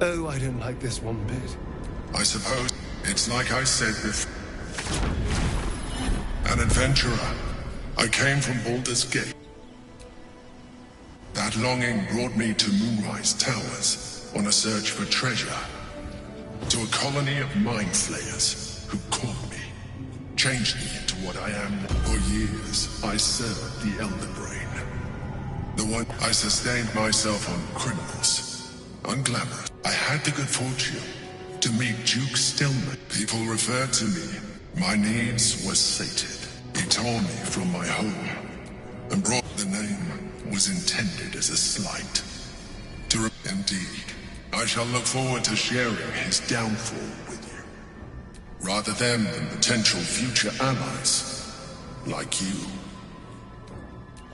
Oh, I don't like this one bit. I suppose it's like I said before. An adventurer. I came from Baldur's Gate. That longing brought me to Moonrise Towers on a search for treasure. To a colony of mind flayers who caught me, changed me into what I am. For years, I served the Elder Brain. The one I sustained myself on criminals. Unglamorous. I had the good fortune to meet Duke Stillman. People referred to me. My needs were sated. He tore me from my home and brought the name was intended as a slight. Indeed, I shall look forward to sharing his downfall with you. Rather them than potential future allies like you.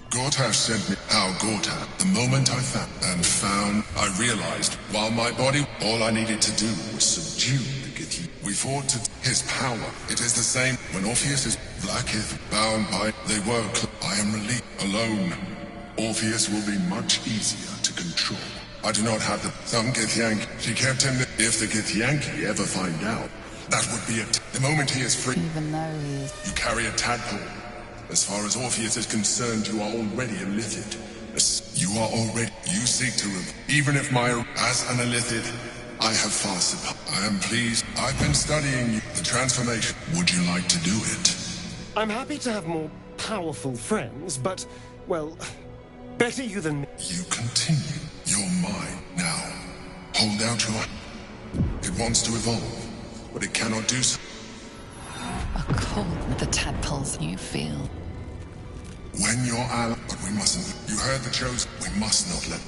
Gortash sent me how Gortash. The moment I found, I realized while my body, all I needed to do was subdue the Githyanki. We fought to his power. It is the same when Orpheus is Blackith bound by. They were. I am relieved. Alone, Orpheus will be much easier to control. I do not have some Githyanki. She kept him. If the Githyanki ever find out, that would be it. The moment he is free. Even though he is... You carry a tadpole. As far as Orpheus is concerned, you are already a Lithid. You are already... You seek to... Even if my... As an Lithid, I have far surpassed. I am pleased. I've been studying you. The transformation. Would you like to do it? I'm happy to have more powerful friends, but, well, better you than me. You continue. You're mine now. Hold out your... It wants to evolve, but it cannot do so. A call with the tadpoles you feel. When your ally... But we mustn't... You heard the chosen. We must not let...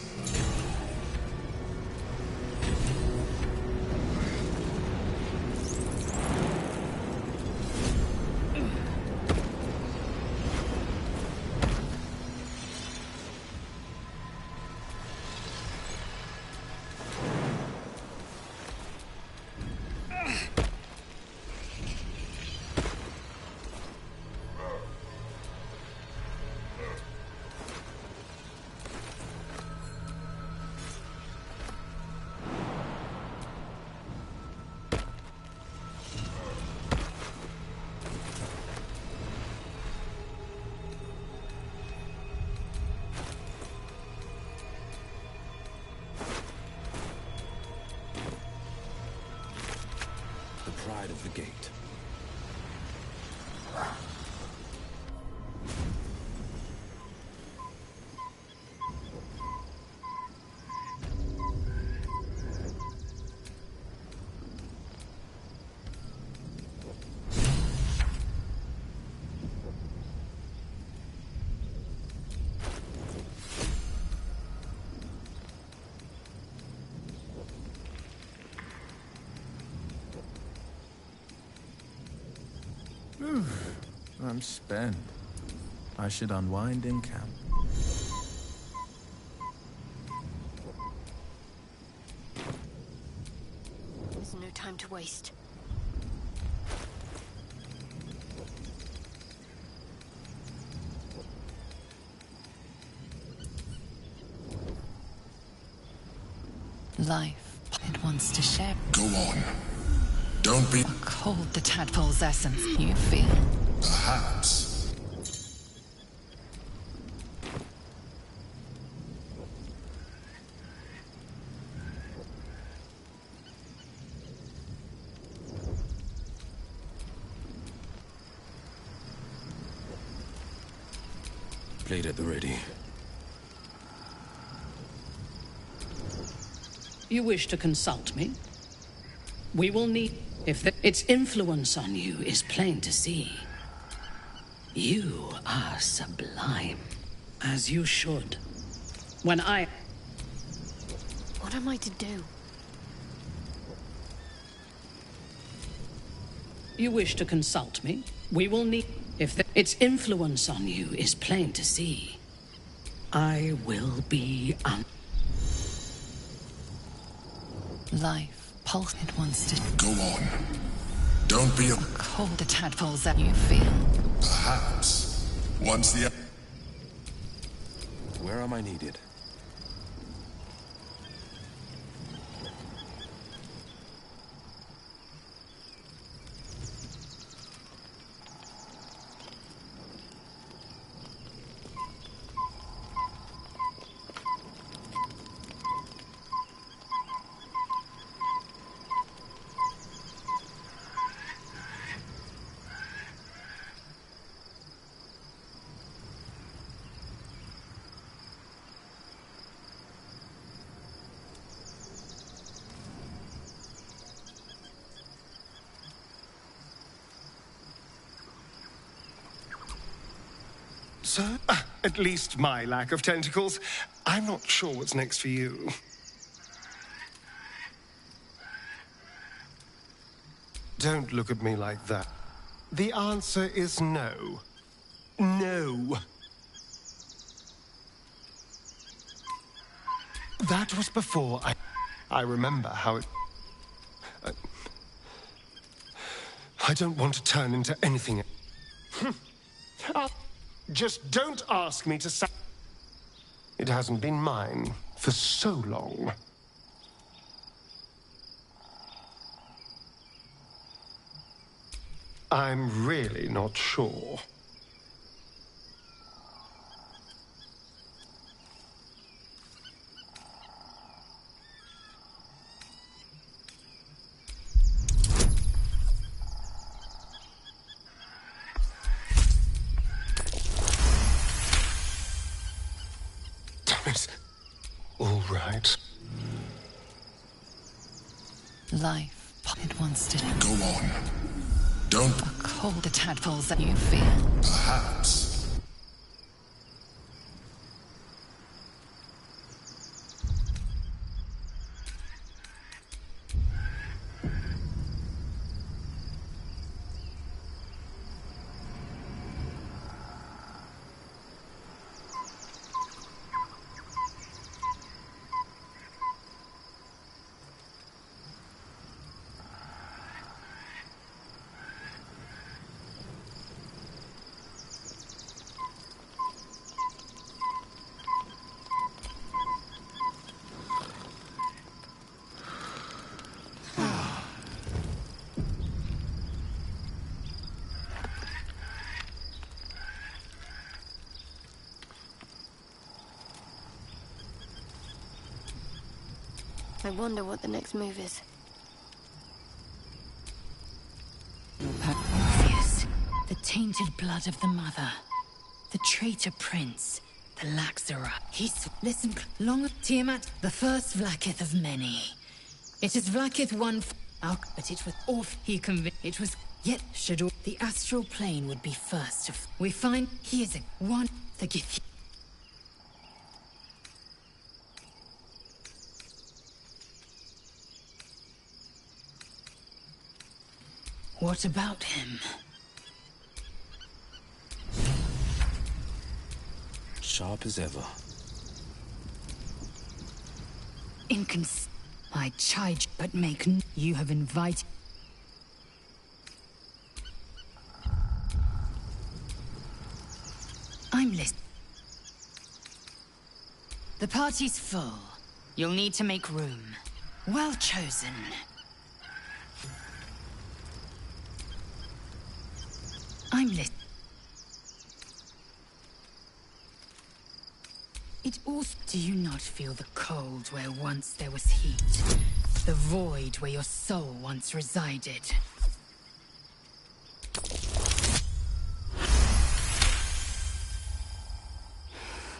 Pride of the gate. I'm spent. I should unwind in camp. There's no time to waste. Life, it wants to share. Go on. Don't be... Hold the tadpole's essence you feel. Perhaps. Blade at the ready. You wish to consult me? We will need... Its influence on you is plain to see. You are sublime, as you should. When I... What am I to do? You wish to consult me? We will need... Its influence on you is plain to see. I will be Life, pulse, it wants to... Go on. Don't be a... Hold the tadpoles that you feel. Perhaps. Once the... Where am I needed? Sir? At least my lack of tentacles. I'm not sure what's next for you. Don't look at me like that. The answer is no. No. That was before I remember how it... I don't want to turn into anything. Just don't ask me to say... It hasn't been mine for so long. I'm really not sure. All right. Life, it wants to... Go on. Don't... Hold the tadpoles that you feel. Perhaps. I wonder what the next move is. Obvious. The tainted blood of the mother. The traitor prince. The Laxera. Listen, long Tiamat, the first Vlakith of many. It is Vlakith one but it was off he convinced. It was yet should the astral plane would be first. We find he is one the gift. What about him? Sharp as ever. I chide, but you have invited. I'm listening. The party's full. You'll need to make room. Well chosen. I'm listening. It also... Do you not feel the cold where once there was heat? The void where your soul once resided?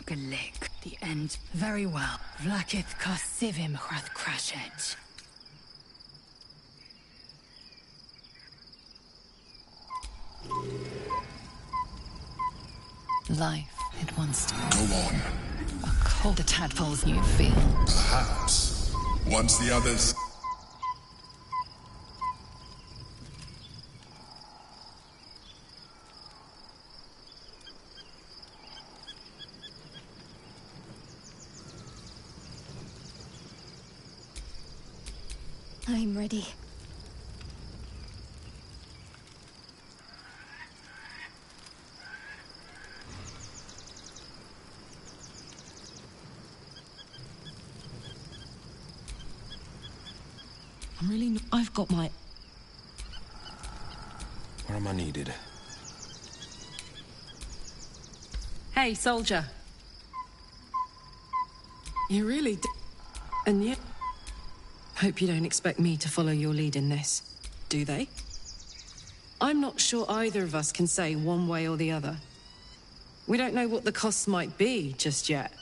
Galik, the end. Very well. Vlakith Karsivim Hrath Krashet. Life, it wants to go on. A cold, the tadpoles you feel. Perhaps. Once the others... I'm ready. I'm really not... I've got my... Where am I needed? Hey, soldier. You really d... And yet... Hope you don't expect me to follow your lead in this, do they? I'm not sure either of us can say one way or the other. We don't know what the costs might be just yet.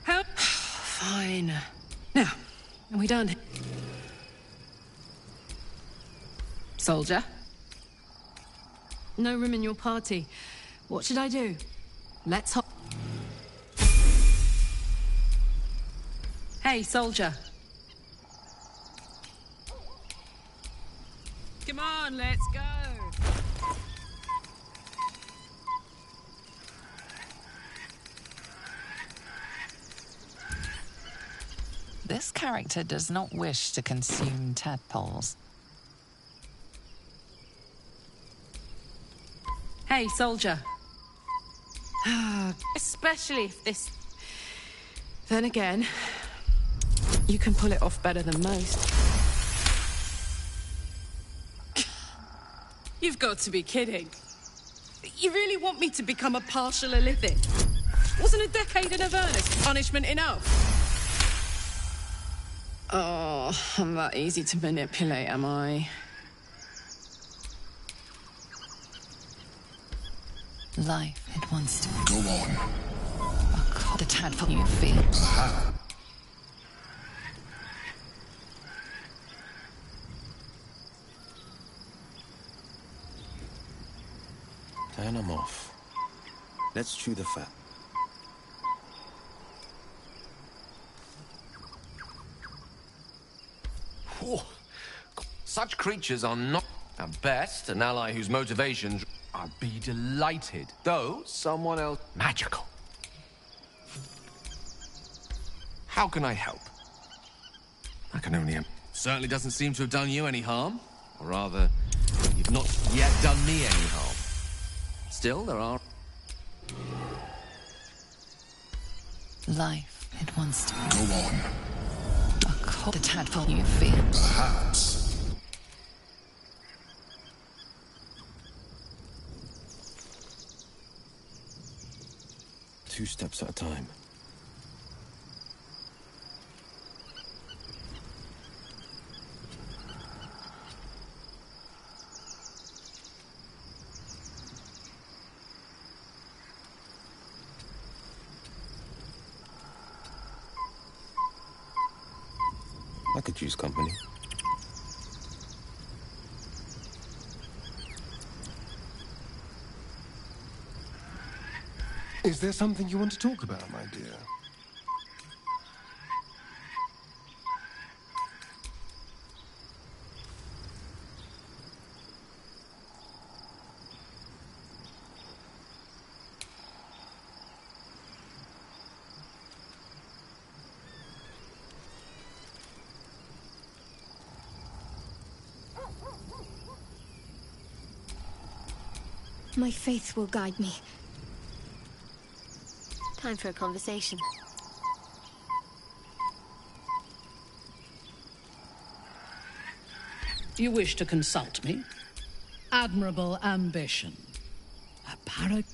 How? Fine. Now, are we done? Soldier? No room in your party. What should I do? Let's hop. Hey, soldier. Come on, let's go. This character does not wish to consume tadpoles. Hey, soldier. Especially if this... Then again, you can pull it off better than most. You've got to be kidding. You really want me to become a partial Illithid? Wasn't a decade in Avernus punishment enough? Oh, I'm that easy to manipulate, am I? Life, it wants to go on. The tadpole you feel. And I'm off. Let's chew the fat. Whew. Such creatures are not, at best, an ally whose motivations... I'd be delighted, though someone else... Magical. How can I help? I can only... Certainly doesn't seem to have done you any harm. Or rather, you've not yet done me any harm. Still, there are... Life, it wants to go on. the tadpole you fear. Perhaps. Two steps at a time. I could use company. Is there something you want to talk about, my dear? My faith will guide me. Time for a conversation. You wish to consult me? Admirable ambition. A parrot.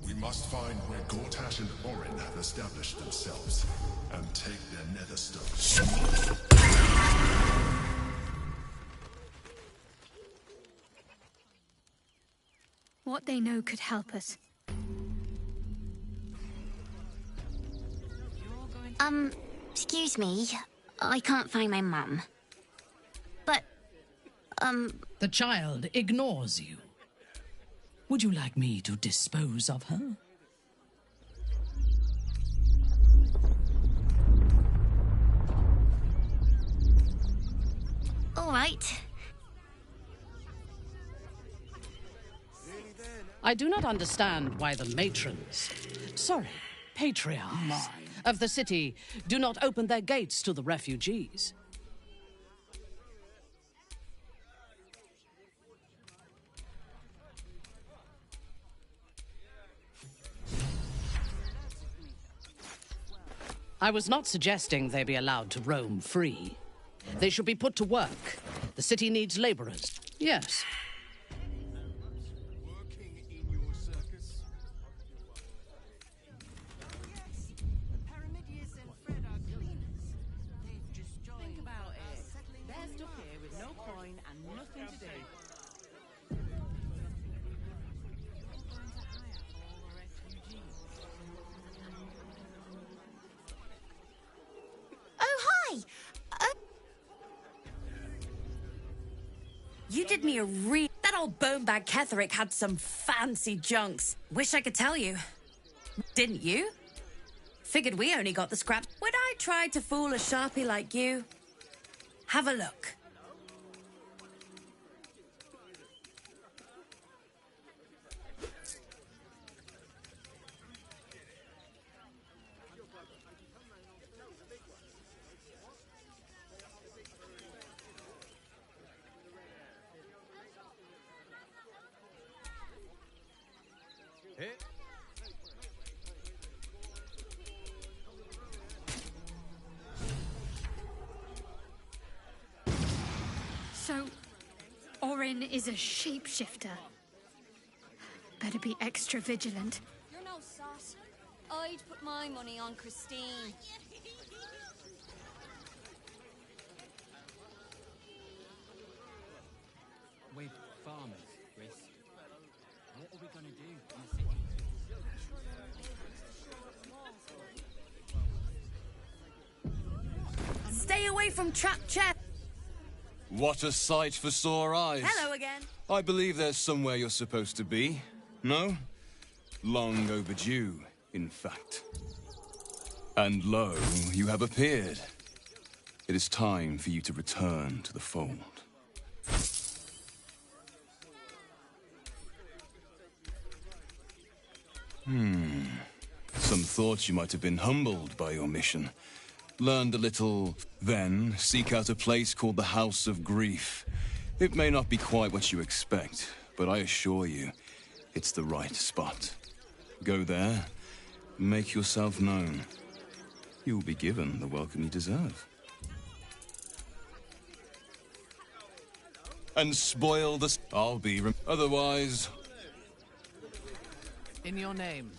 We must find where Gortash and Orin have established themselves, and take their nether stones. What they know could help us. Excuse me. I can't find my mum. But, The child ignores you. Would you like me to dispose of her? all right. I do not understand why the matrons, patriarchs of the city do not open their gates to the refugees. I was not suggesting they be allowed to roam free. They should be put to work. The city needs laborers. Yes. You did me a That old bonebag Ketherick had some fancy junks. Wish I could tell you. Didn't you? Figured we only got the scraps. Would I try to fool a sharpie like you? Have a look. So, Orin is a shapeshifter. Better be extra vigilant. You're no sauce. I'd put my money on Christine. We're farmers, Chris. What are we gonna do in the city? Stay away from trapped chest. What a sight for sore eyes. Hello again. I believe there's somewhere you're supposed to be. No? Long overdue, in fact. And lo, you have appeared. It is time for you to return to the fold. Some thought you might have been humbled by your mission. Learned a little, then seek out a place called the House of Grief. It may not be quite what you expect, but I assure you, it's the right spot. Go there, make yourself known. You will be given the welcome you deserve. And spoil the... I'll be... Otherwise... In your name.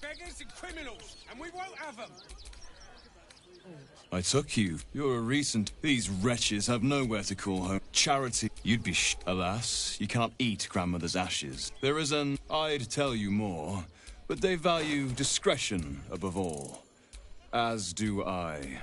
Beggars and criminals, and we won't have them. I took you. You're a recent... These wretches have nowhere to call home. Charity. You'd be Alas, you can't eat grandmother's ashes. There is an... I'd tell you more, but they value discretion above all. As do I.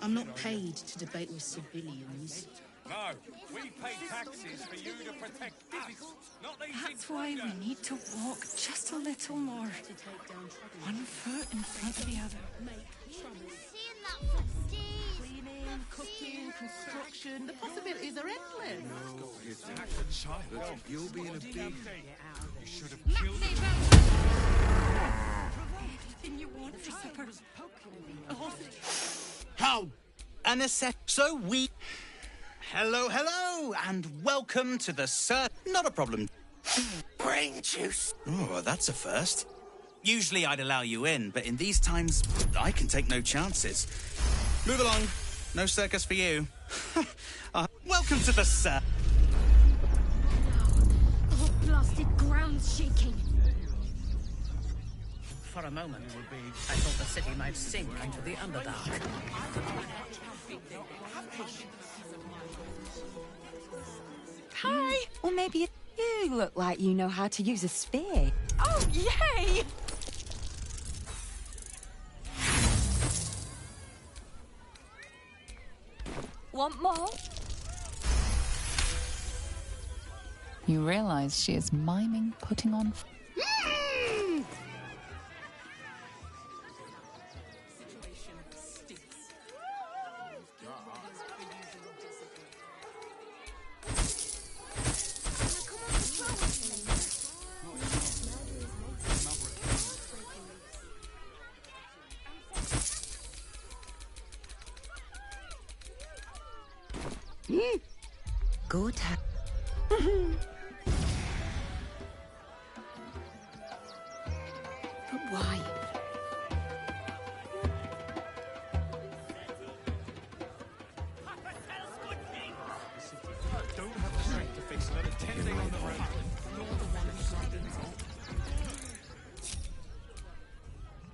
I'm not paid to debate with civilians. No, we pay taxes for you to protect us, not these That's why we need to walk just a little more. One foot in front of the other. Cleaning, cooking, construction. The possibilities are endless. You attack a child. You'll be in a big... You should have killed him. Anything you want Oh, an asset. So we... Hello, hello, and welcome to the Not a problem. Brain juice. Oh, that's a first. Usually I'd allow you in, but in these times, I can take no chances. Move along. No circus for you. Welcome to the Oh, blasted ground's shaking. For a moment, I thought the city might sink into the Underdark. Hi! Or maybe you look like you know how to use a spear. Oh, yay! Want more? You realize she is miming putting on... Good. But why?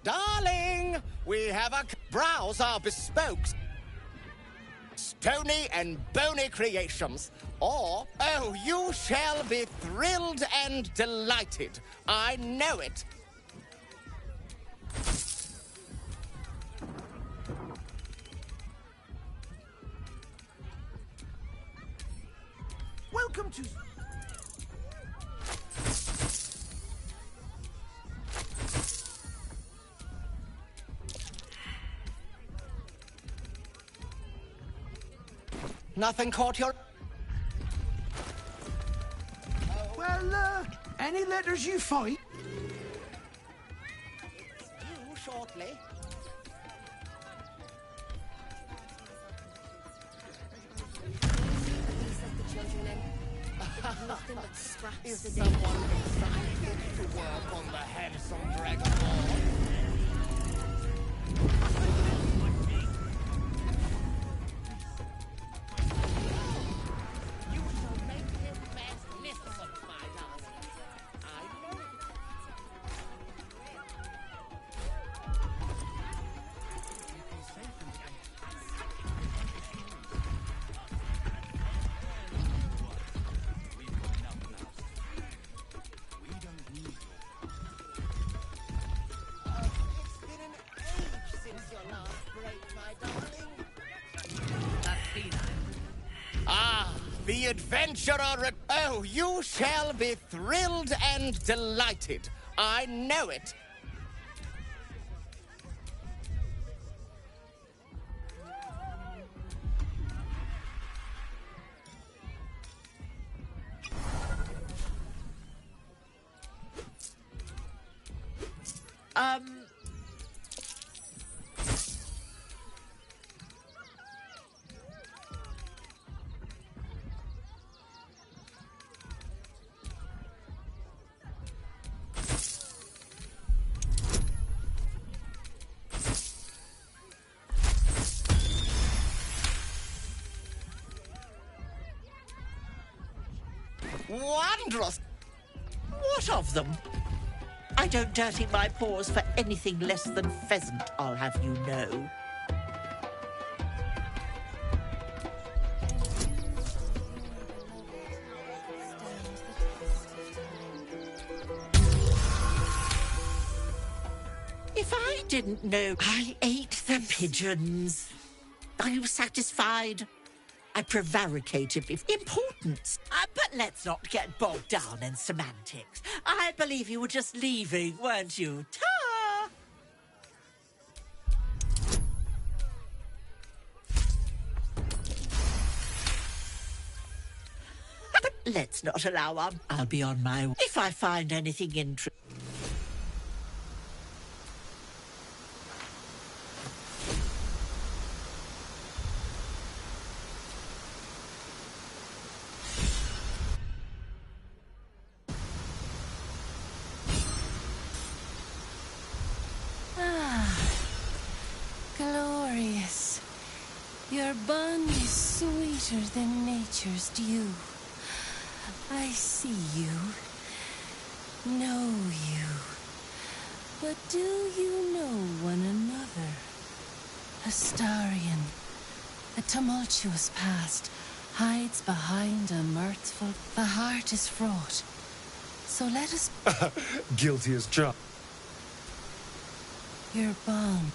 Darling, we have a browse our bespoke stony and bony creations. Or, oh, you shall be thrilled and delighted. I know it. Welcome to... Nothing caught your... Well, any letters you find? You shortly. Is someone excited to work on the handsome dragonborn? You shall make him magnificent, my darling. I know it. The adventurer... Oh, you shall be thrilled and delighted. I know it. Wondrous! What of them? I don't dirty my paws for anything less than pheasant, I'll have you know. If I didn't know I ate the pigeons. Are you satisfied? I prevaricated with importance. But let's not get bogged down in semantics. I believe you were just leaving, weren't you? Ta! But let's not allow I'll be on my way. If I find anything interesting. bun is sweeter than nature's dew. I see you, know you. But do you know one another? Astarion, the tumultuous past hides behind a mirthful... The heart is fraught. So let us... Guilty as charged. Your balm.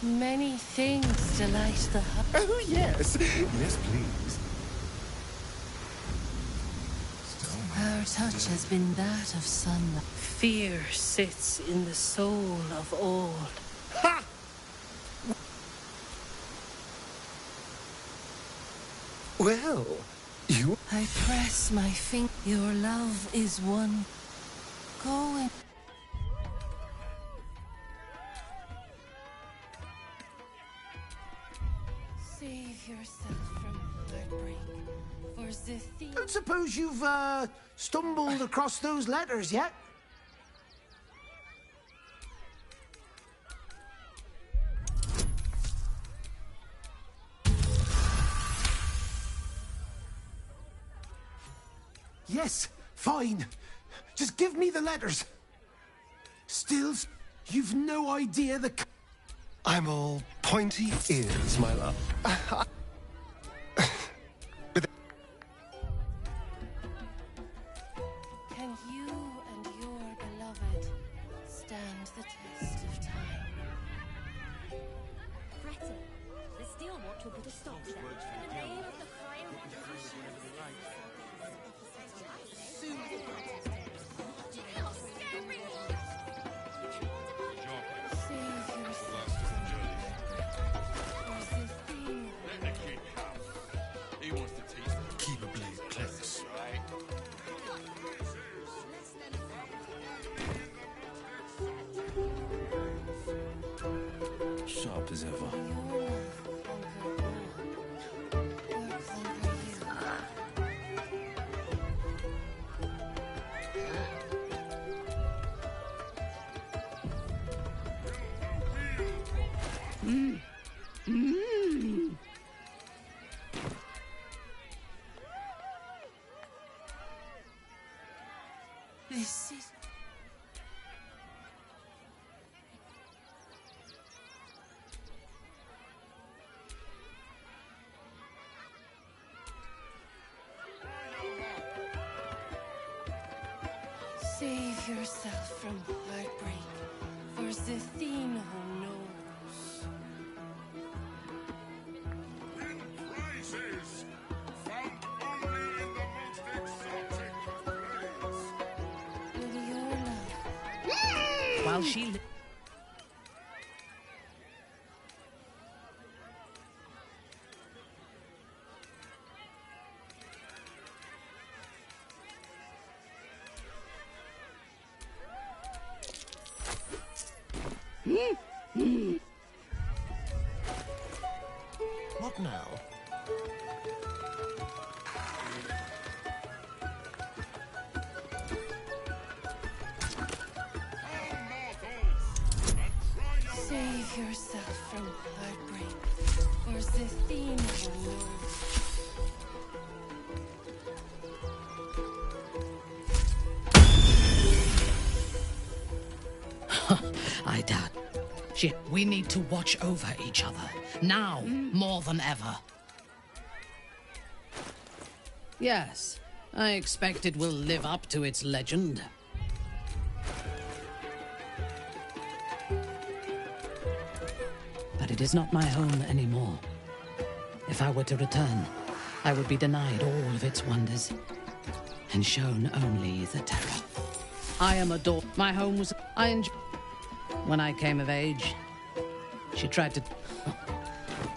Many things delight the heart. Oh, yes. Yes, please. Our touch has been that of sunlight. Fear sits in the soul of all. Ha! Well, you... I press my finger. Your love is one. Go and... Save yourself from heartbreak. For the thing... Don't suppose you've, stumbled across those letters yet? Yes, fine. Just give me the letters. Still, you've no idea the... I'm all pointy ears, my love. Can you and your beloved stand the test of time? Pretty. The steel watch will put a stop to them. In the name of the crown... Keep a blade close. Sharp as ever. This is... Save yourself from heartbreak, for the thing who knows. Praises, found only in the most exotic of places. With your love. While she... What now? Save yourself from heartbreak, for the thing who knows. I doubt. Shit, we need to watch over each other. Now, more than ever. Yes, I expect it will live up to its legend. But it is not my home anymore. If I were to return, I would be denied all of its wonders, and shown only the terror. I am a daughter. My home was... I enjoyed... When I came of age, she tried to...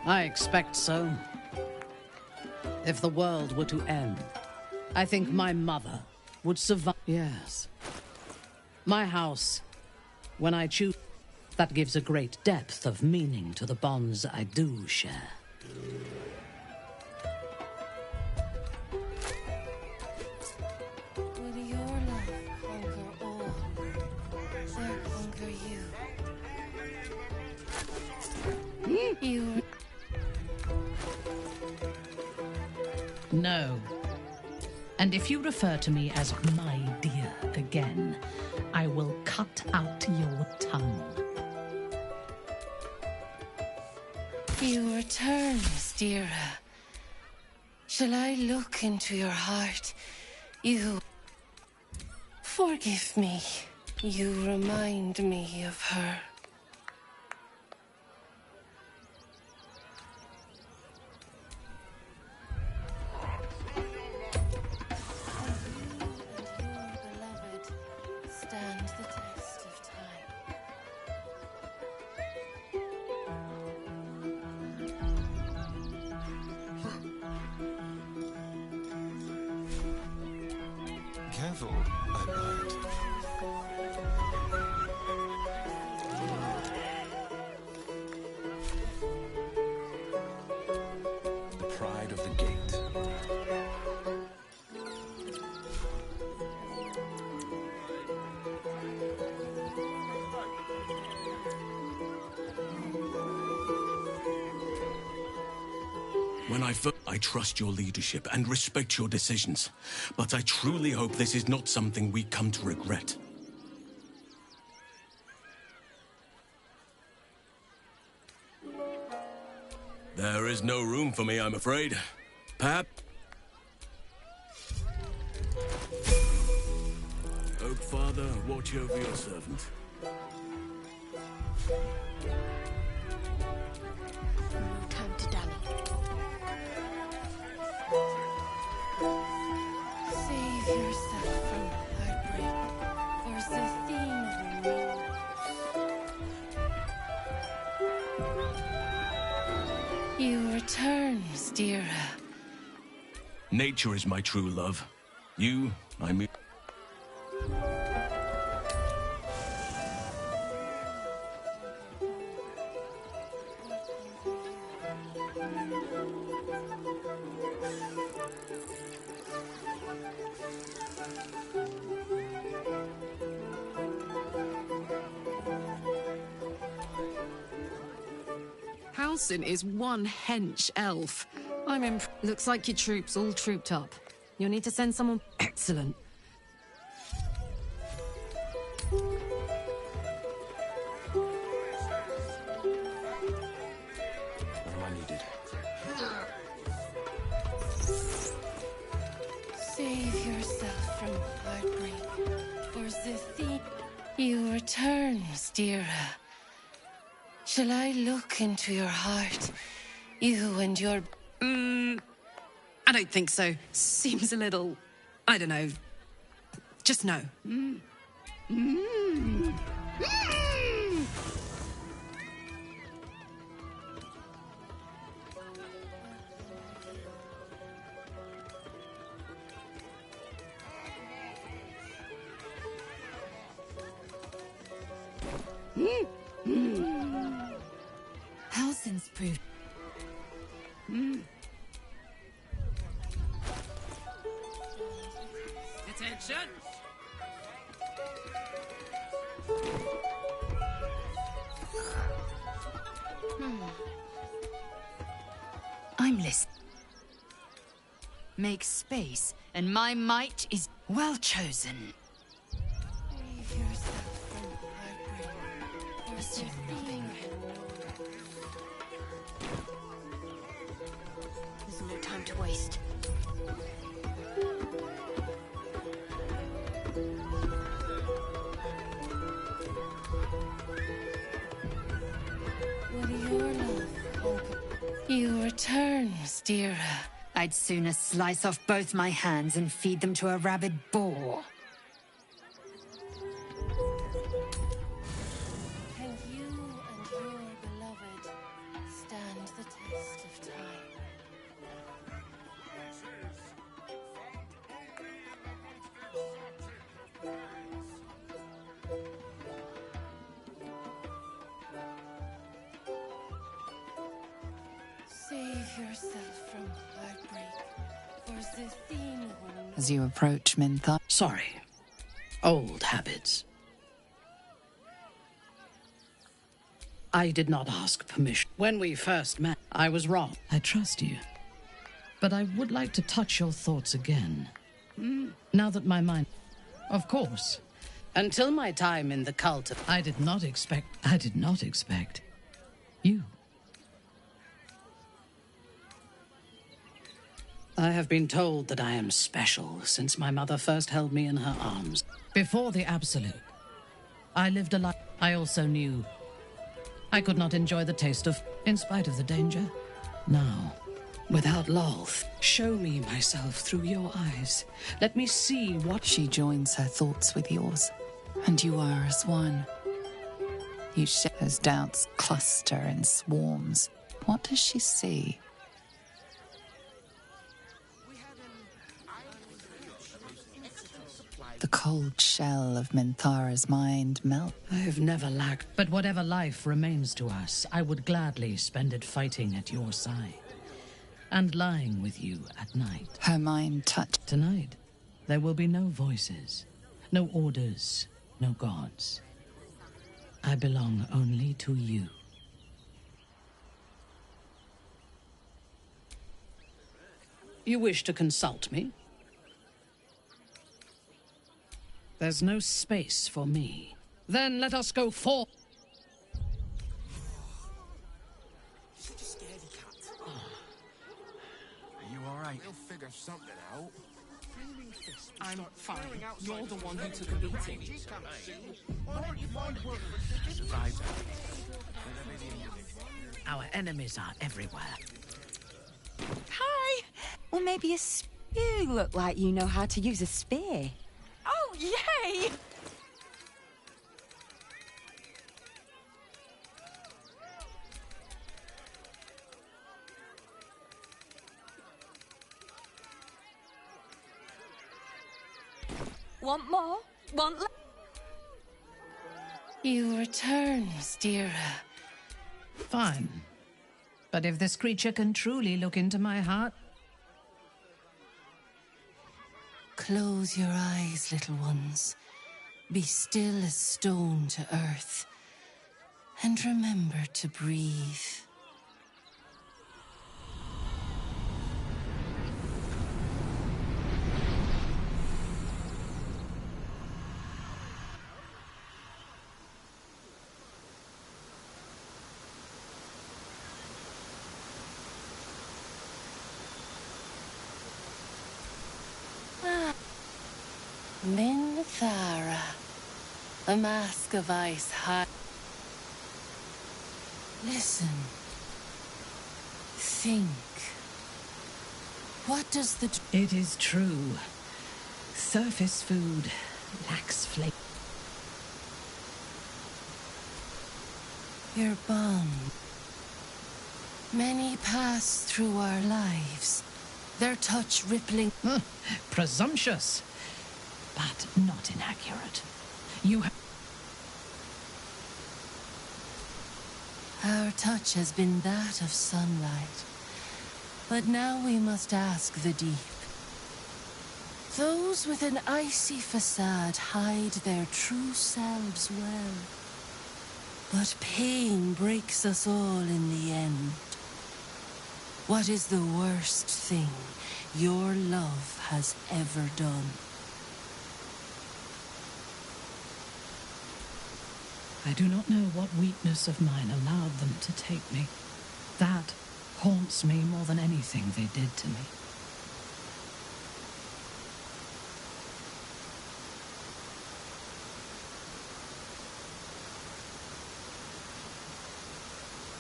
I expect so. If the world were to end, I think my mother would survive. Yes. My house, when I choose, that gives a great depth of meaning to the bonds I do share. Would your love conquer all, or conquer you? You... No. And if you refer to me as my dear again, I will cut out your tongue. You return, Stira. Shall I look into your heart? You... Forgive me. You remind me of her. Stand the test of time. Careful, I lied. The pride of the gate. When I trust your leadership and respect your decisions, but I truly hope this is not something we come to regret. There is no room for me, I'm afraid. Pap? Oak Father, watch over your servant. No time to dally. Save yourself from heartbreak, for the theme of you return, Stira. Nature is my true love. You, I mean... Halsin is one hench elf. Looks like your troops all trooped up. You'll need to send someone... Excellent. What am I needed? Save yourself from heartbreak, for the theme... You return, Stira. Shall I look into your heart? You and your... I don't think so. Seems a little... I don't know. Just no. Halsin's proved... Attention! I'm listening. Make space, and my might is well chosen. Save yourself from heartbreak, for the theme... There's no time to waste. What do your love, Uncle? You return, Stira. I'd sooner slice off both my hands and feed them to a rabid boar. Can you and your beloved stand the test of time? Save yourself from heartbreak, for the theme of... As you approach Mintha... Sorry. Old habits. I did not ask permission. When we first met, I was wrong. I trust you. But I would like to touch your thoughts again. Now that my mind... Of course. Until my time in the cult, I did not expect you. I have been told that I am special since my mother first held me in her arms. Before the Absolute, I lived a life. I also knew I could not enjoy the taste of, in spite of the danger. Now, without Lolth, show me myself through your eyes. Let me see what... She joins her thoughts with yours, and you are as one. You share as doubts cluster in swarms. What does she see? The cold shell of Minthara's mind melt. I have never lacked, but whatever life remains to us, I would gladly spend it fighting at your side and lying with you at night. Her mind touched. Tonight, there will be no voices, no orders, no gods. I belong only to you. You wish to consult me? There's no space for me. Then let us go forth. Are you alright? We'll figure something out. I'm fine. You're the one who took a beating. Our enemies are everywhere. Hi! Or maybe you look like you know how to use a spear. Oh, yay! Want more? Want less? You return, Stira. Fine. But if this creature can truly look into my heart... Close your eyes, little ones. Be still as stone to earth. And remember to breathe. Minthara, a mask of ice high. Listen. Think. What does the... It is true. Surface food lacks flavor. Your bond. Many pass through our lives, their touch rippling... Presumptuous, but not inaccurate. You have... Our touch has been that of sunlight, but now we must ask the deep. Those with an icy facade hide their true selves well, but pain breaks us all in the end. What is the worst thing your love has ever done? I do not know what weakness of mine allowed them to take me. That haunts me more than anything they did to me.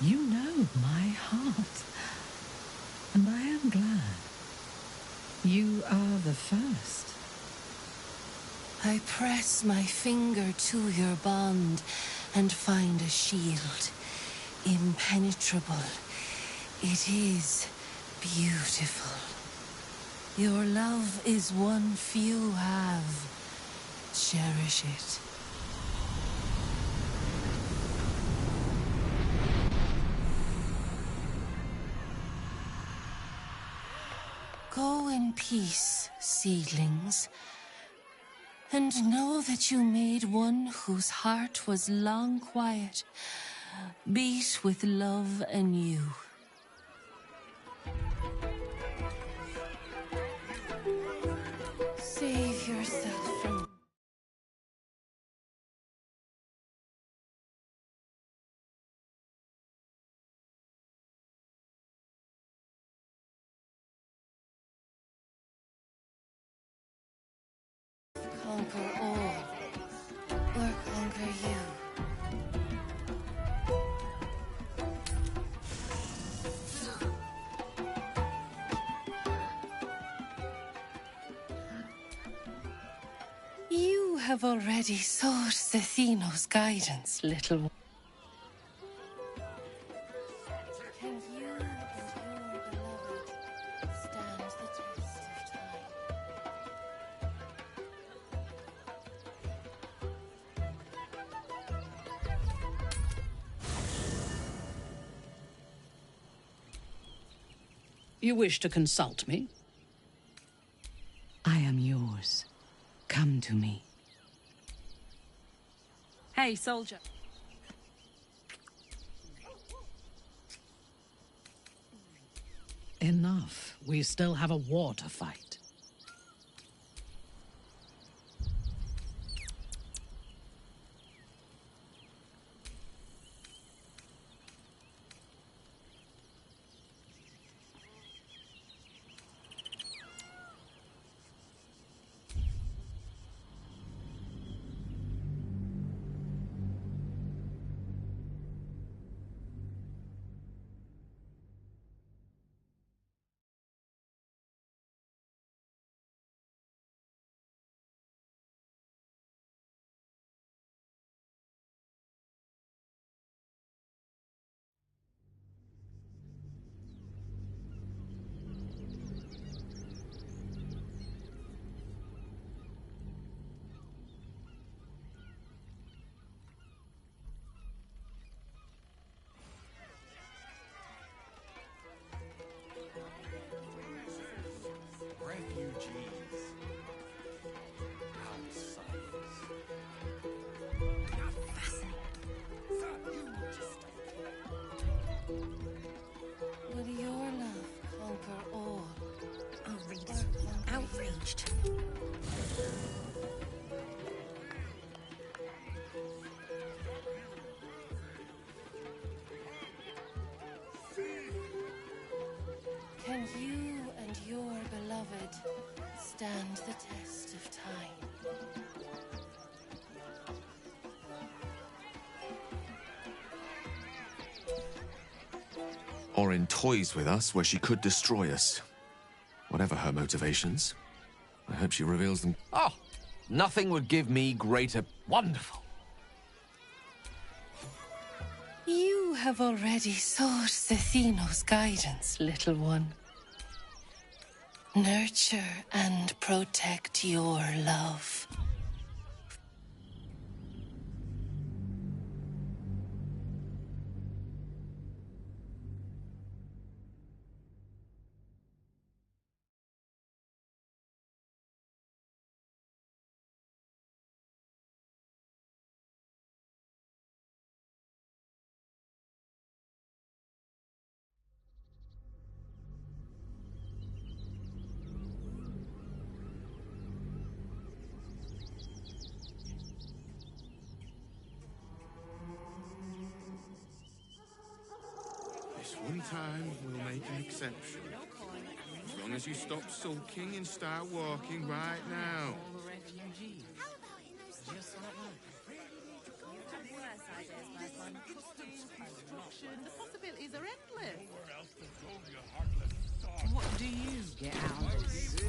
You know my heart, and I am glad. You are the first. I press my finger to your bond and find a shield, impenetrable. It is beautiful. Your love is one few have. Cherish it. Go in peace, seedlings. And know that you made one whose heart was long quiet, beat with love and you. for you. You have already sought Cethino's guidance, little one. Can you and your beloved stand the test of time? You wish to consult me? I am yours. Come to me. Hey, soldier. Enough. We still have a war to fight. Will your love conquer all? I'll read it. Outraged. Can you and your beloved stand the test of time? Orin toys with us where she could destroy us. Whatever her motivations, I hope she reveals them. Oh, nothing would give me greater... Wonderful. You have already sought Cethino's guidance, little one. Nurture and protect your love. This one time, we'll make an exception. As long as you stop sulking and start walking right now. The possibilities are endless. What do you get out of this?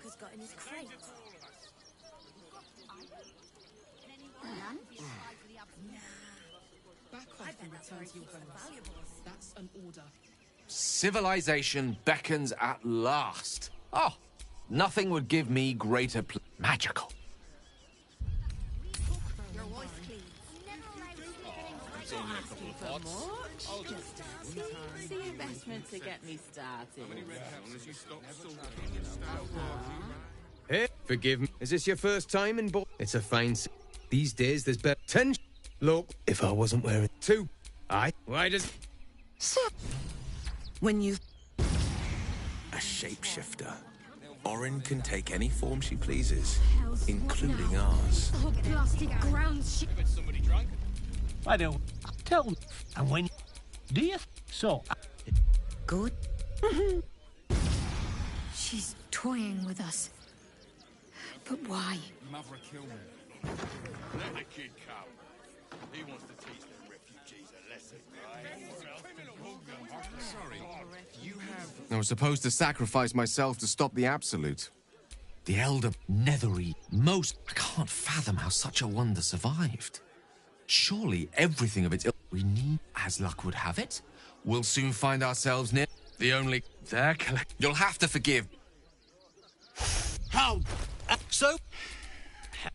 Has got in his crate. Back off and return to your bones. That's an order. Civilization beckons at last. Oh, nothing would give me greater magical. Your voice, please. Not asking for much. Just the investment to get me started. Hey, forgive me. Is this your first time in It's a fine these days there's better 10 Look, if I wasn't wearing 2, why does... When you... A shapeshifter. Orin can take any form she pleases, including ours. Oh, blasted ground shit. Somebody drunk? I don't tell me. And when do you? So good. She's toying with us. But why? Mother kill me. Let the kid come. He wants to teach the refugees a lesson, right? Sorry, you have... I was supposed to sacrifice myself to stop the Absolute. The Elder Nethery. I can't fathom how such a wonder survived. Surely everything of its we need, as luck would have it, we'll soon find ourselves near the only... You'll have to forgive. How? So?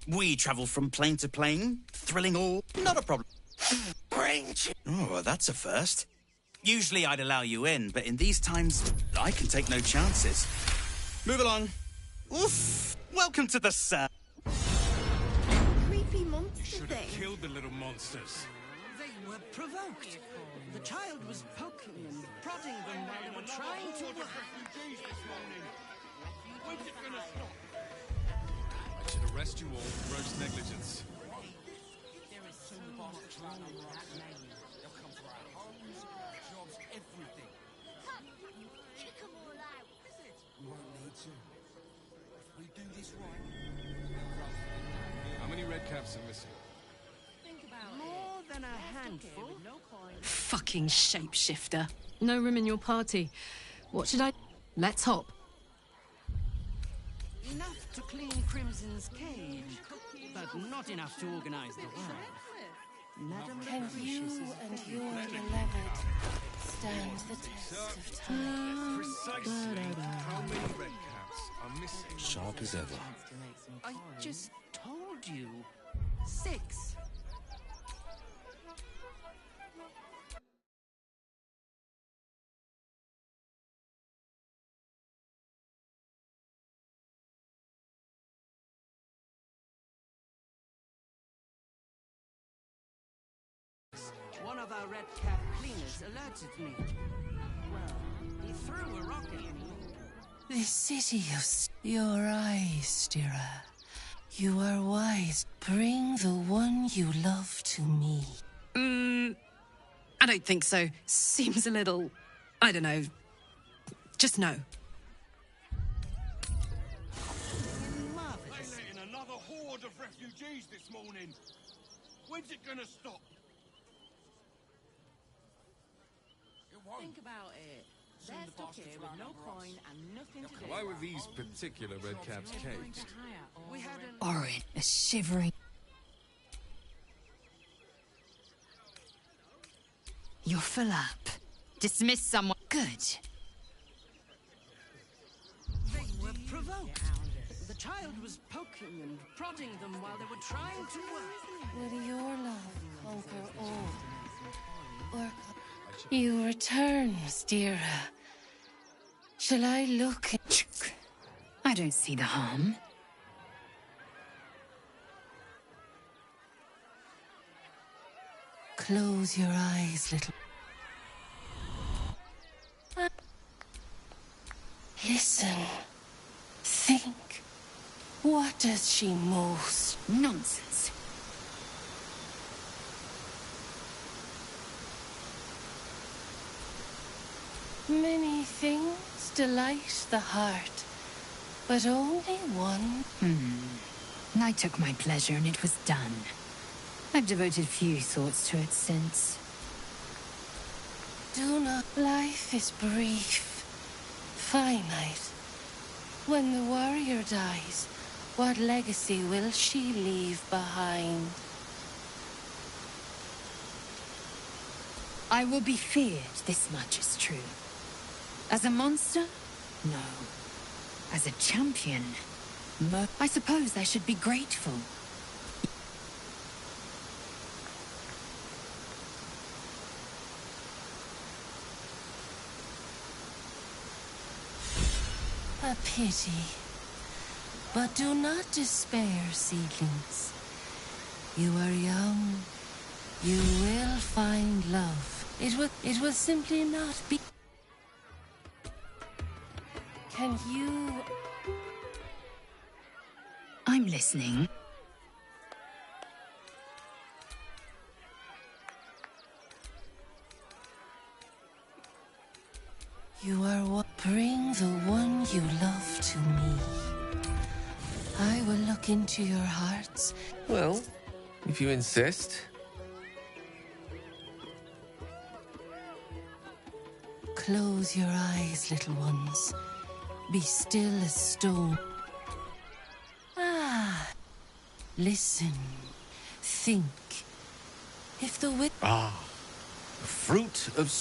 We travel from plane to plane, thrilling all, not a problem. Oh, well, that's a first. Usually I'd allow you in, but in these times, I can take no chances. Move along. Oof! Welcome to the sun. Creepy monster thing. Killed the little monsters. They were provoked. The child was poking and prodding them while they were trying to work. When's it gonna stop? I should arrest you all for gross negligence. There is so much wrong with that name. They'll come for our homes, jobs, everything. Kick 'em all out. We won't need to. If we do this right... How many red caps are missing? More than a handful. Fucking shapeshifter. No room in your party. What should I... Let's hop. Enough to clean Crimson's cage, but not enough to organize the world. Madam, Can you and your beloved stand the test of time? Precisely how many red caps are missing? Sharp as ever. I just told you. 6. One of our red cap cleaners alerted me. Well, he threw a rock at me. The city of your eyes, Stira. You are wise. Bring the one you love to me. I don't think so. Seems a little... I don't know. Just no. They let in another horde of refugees this morning. When's it gonna stop? It won't. Think about it. They're stuck here with no coin and nothing to do. Why were these particular red caps caged? We had an... Orin, a shivering. You're full up. Dismiss someone. Good. They were provoked. The child was poking and prodding them while they were trying to work. Will your love conquer all? Or you return, Stira? Shall I look? I don't see the harm. Close your eyes, little. Listen. Think. What does she most? Nonsense. Many things delight the heart, but only one. I took my pleasure and it was done. I've devoted few thoughts to it since. Do not. Life is brief, finite. When the warrior dies, what legacy will she leave behind? I will be feared, this much is true. As a monster? No. As a champion? I suppose I should be grateful. A pity. But do not despair, seedlings. You are young. You will find love. It will simply not be... Can you... I'm listening. You are what? Bring the one you love to me. I will look into your hearts. Well, if you insist. Close your eyes, little ones. Be still as stone. Ah. Listen. Think. If the wind... Ah. Fruit of...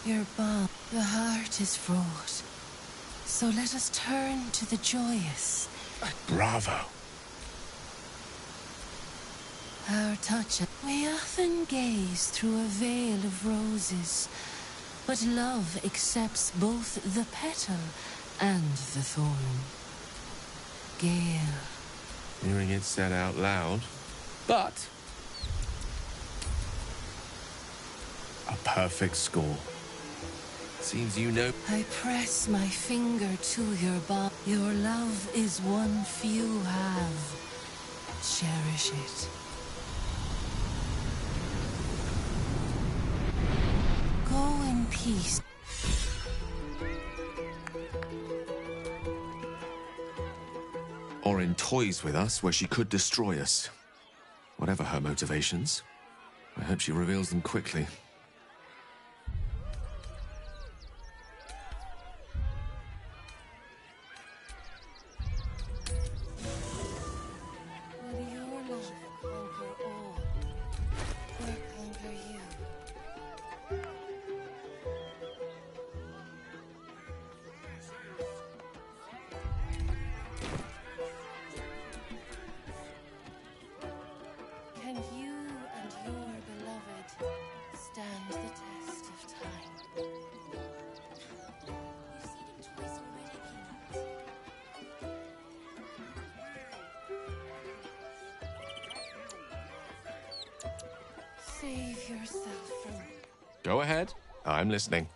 Your balm. The heart is fraught. So let us turn to the joyous. Bravo. Our touch. We often gaze through a veil of roses, but love accepts both the petal and the thorn. Gale. Hearing it said out loud, but a perfect score. Seems you know. I press my finger to your balm. Your love is one few have. Cherish it. Go in peace. Or in toys with us where she could destroy us. Whatever her motivations, I hope she reveals them quickly. Can you and your beloved stand the test of time? You've seen him twice already, Peanuts. Save yourself from... Go ahead. I'm listening.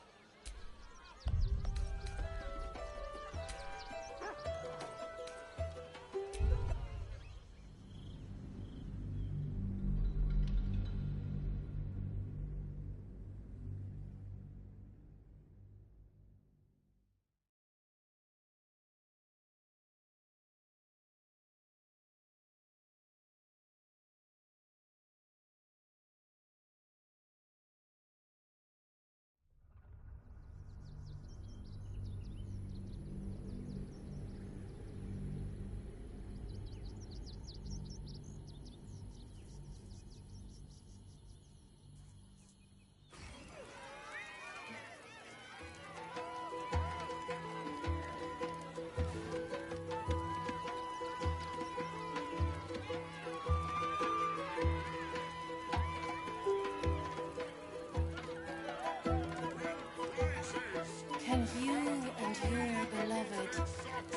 Can you and your beloved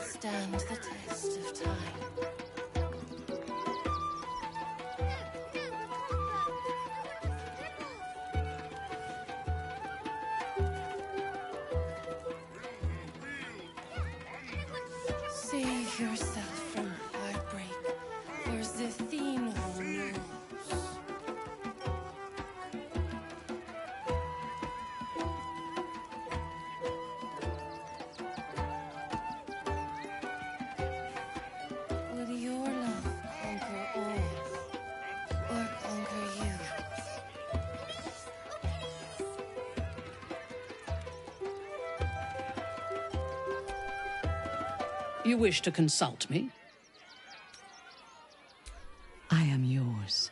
stand the test of time? Save yourself from heartbreak, for the theme who knows. Will your love conquer all, or conquer you? You wish to consult me? I am yours.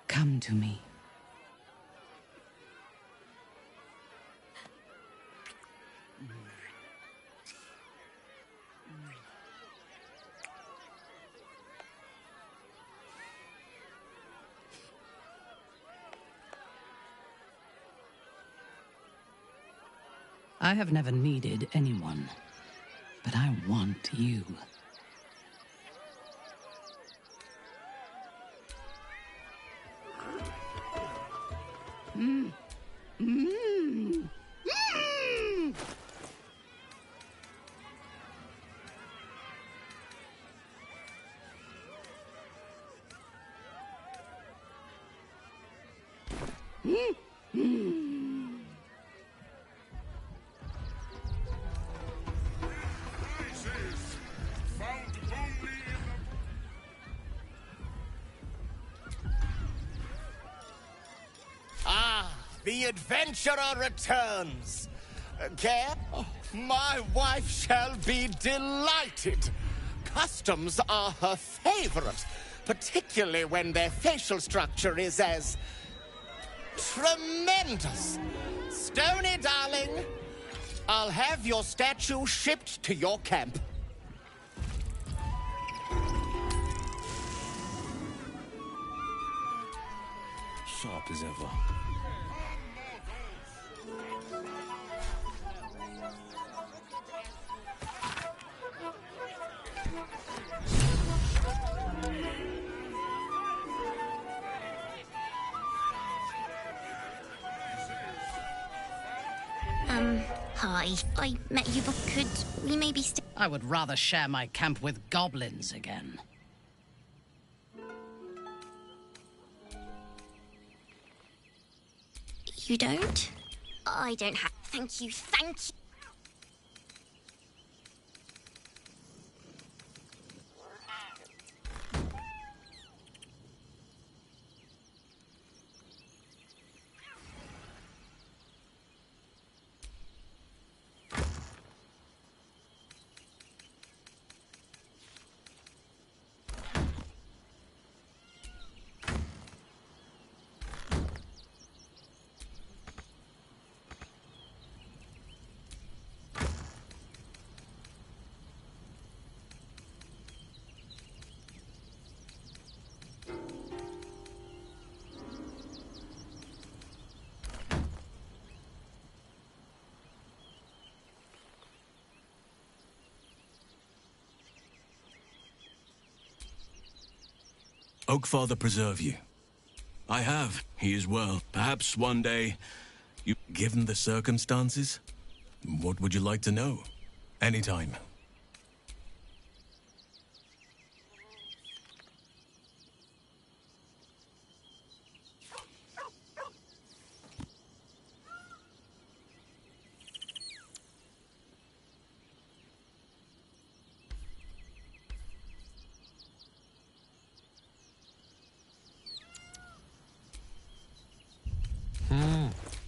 Come to me. I have never needed anyone, but I want you. Mm. Mm. Mm. Mm. Mm. The adventurer returns. Care? Oh, my wife shall be delighted. Customs are her favorite, particularly when their facial structure is as tremendous. Stony, darling, I'll have your statue shipped to your camp. Sharp as ever. Hi. I met you, but could we maybe I would rather share my camp with goblins again. You don't? I don't have. Thank you, thank you. Oakfather preserve you. I have. He is well. Perhaps one day, given the circumstances, what would you like to know? Anytime.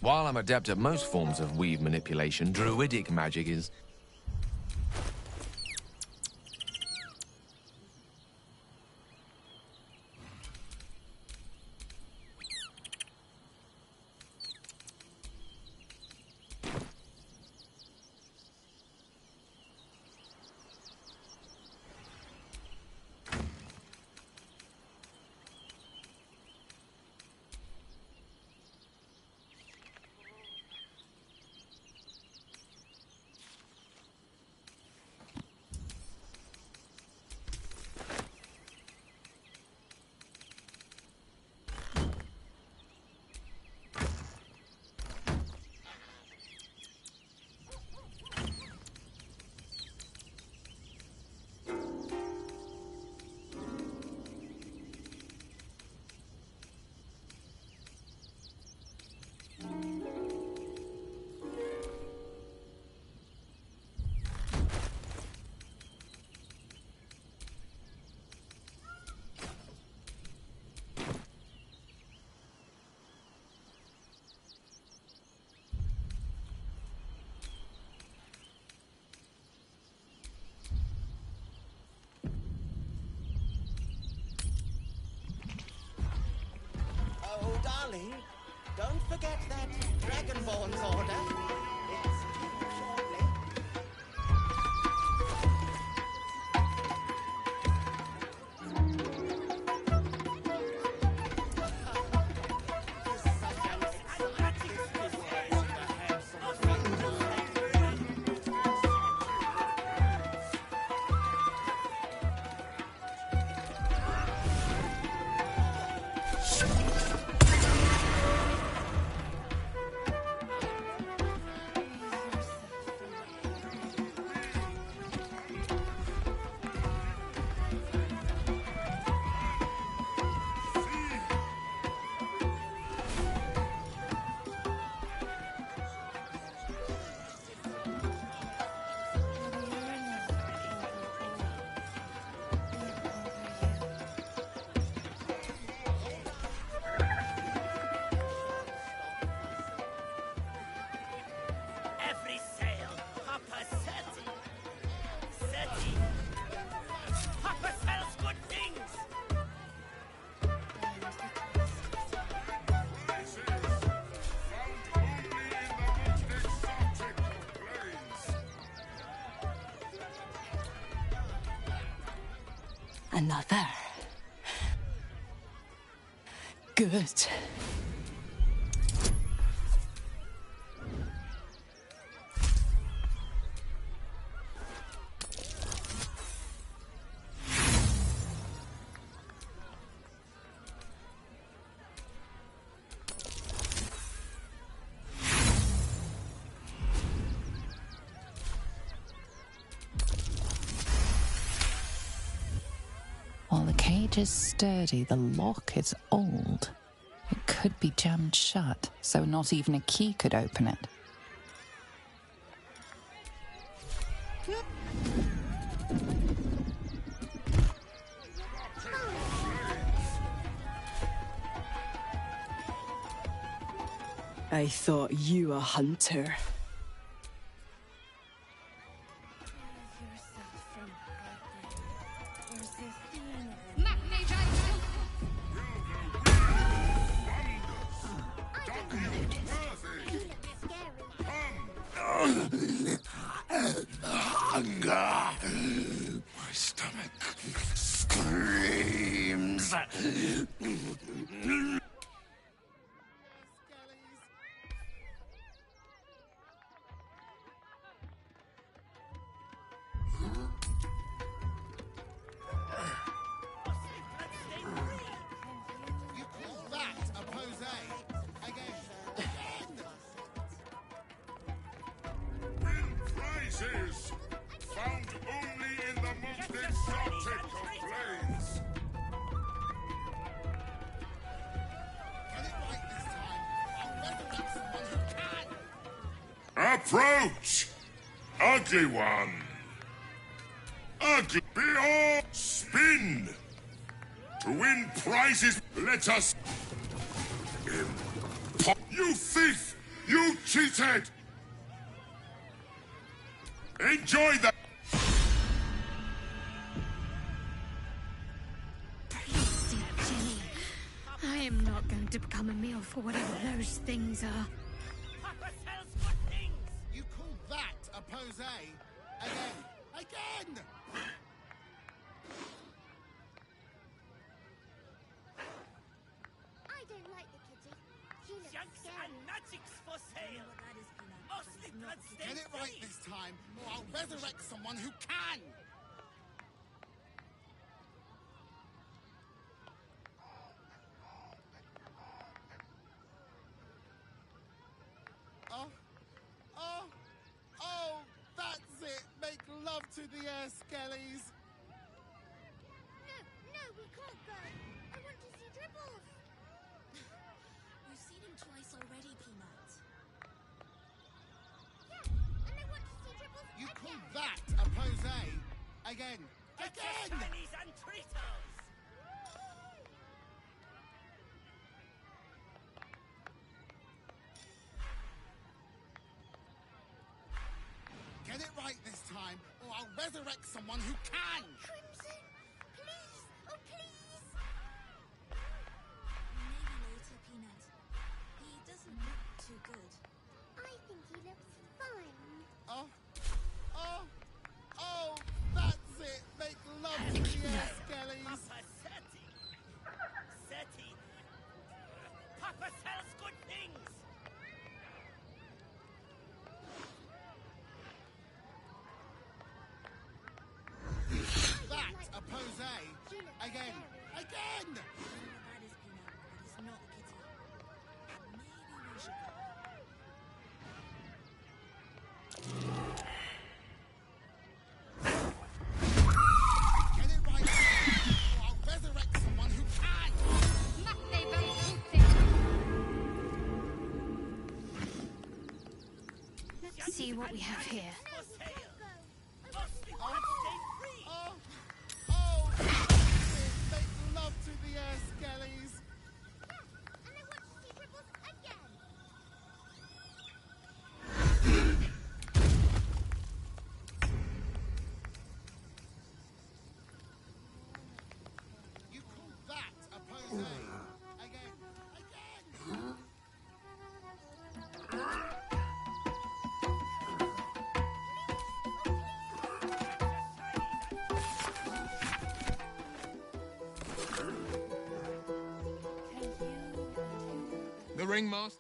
While I'm adept at most forms of weave manipulation, druidic magic is... Oh, darling, don't forget that Dragonborn's order. It's due shortly. Another. Good. While the cage is sturdy, the lock is old. It could be jammed shut, so not even a key could open it. I thought you a hunter. Hunger. My stomach screams. Prizes found only in the most exotic of plains. Approach, ugly one. Ugly, behold, spin. To win prizes, let us. You thief! You cheated! Enjoy that! Beastie Jenny. I am not going to become a meal for whatever those things are. You call that a pose? Again! Again! I don't like the kitty. She looks scary. And magics for sale. Mostly bloodstained. Get it right this time, or I'll resurrect someone who can! Oh, that's it! Make love to the air skellies! No, we can't go. I want to see Dribbles. You've seen him twice already, Peanut. Yeah, and I want to see Dribbles You again. call that a pose? Again! Again! Shinies and treaters. Get it right this time, or I'll resurrect someone who can! Crimson, please, oh please. Maybe later, Peanut. He doesn't look too good. I think he looks fine. Oh, that's it! Make love to the air skellies! Seti. Papa sells good things. That a pose? Again! Again! That is Peanut. That is not Kitty. Maybe we should go. Get it right, or I'll resurrect someone who can! Let's see what we have here. Oh, that's it! Make love to the air skellies! And I want to see Dribbles again. You call that a pose? Again! Again! The ringmaster.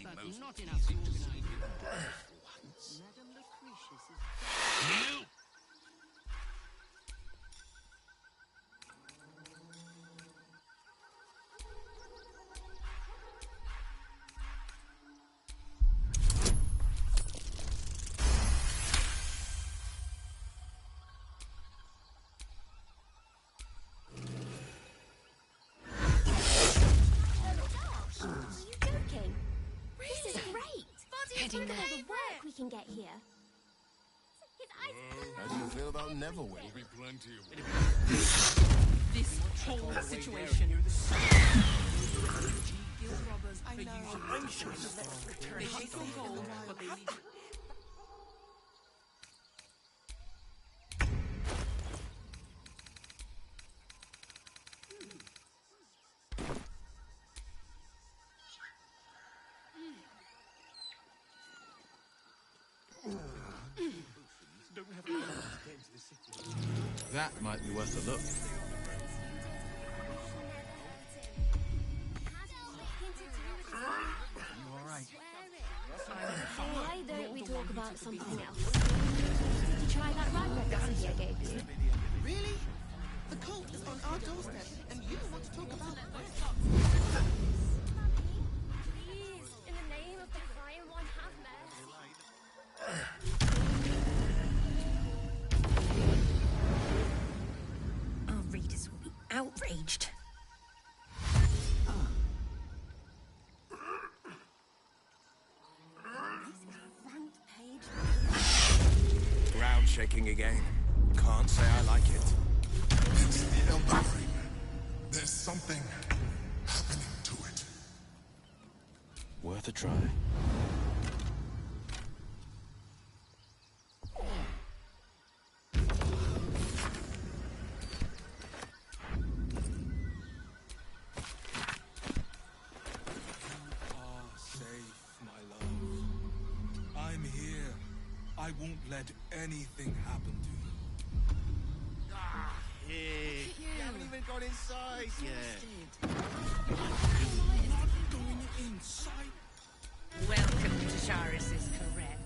But not enough to organize once. Madame Lucretius is... You! Look at all the work we can get here. How do you feel about Neverwell? There'll be plenty of This whole situation. Guild robbers I know. I'm sure they take some gold, but they need... That might be worth a look. Why don't we talk about something else? Did you try that rag recipe I gave you? Really? The cult is on our doorstep, and you want to talk about Please, in the name of the crying one, have mercy. Our readers will be outraged. Ground shaking again. Can't say I like it. It's the Elder Ring. There's something happening to it. Worth a try. I won't let anything happen to you. Here. You haven't even gone inside yet. Going inside? Welcome to Charis's Correct.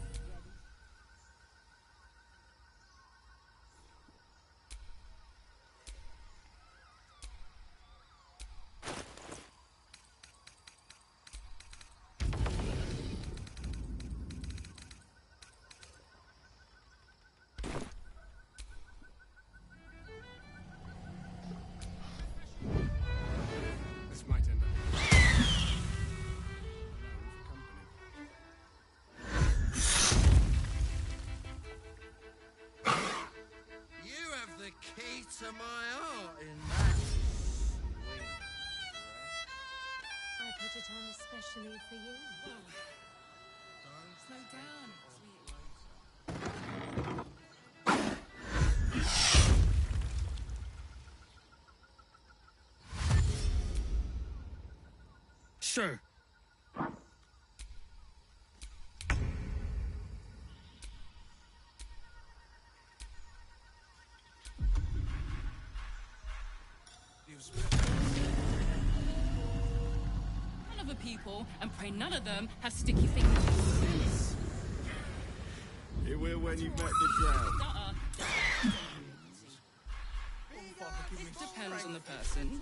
This might end You have the key to my heart in that. I put it on especially for you. Slow down, Sure. None of the people, and pray none of them have sticky fingers. It will when you've met the drought. It depends on the person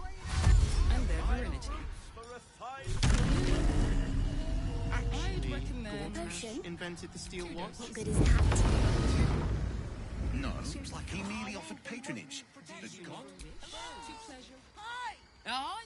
and their virility. I'd recommend... invented the steel watch. What good is that? No, seems like he merely offered patronage. The god? Aye?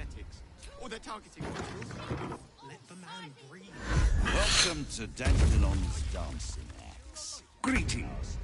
cybernetics. Or they're targeting Let the man breathe. Welcome to Dandelon's dancing axe. Greetings.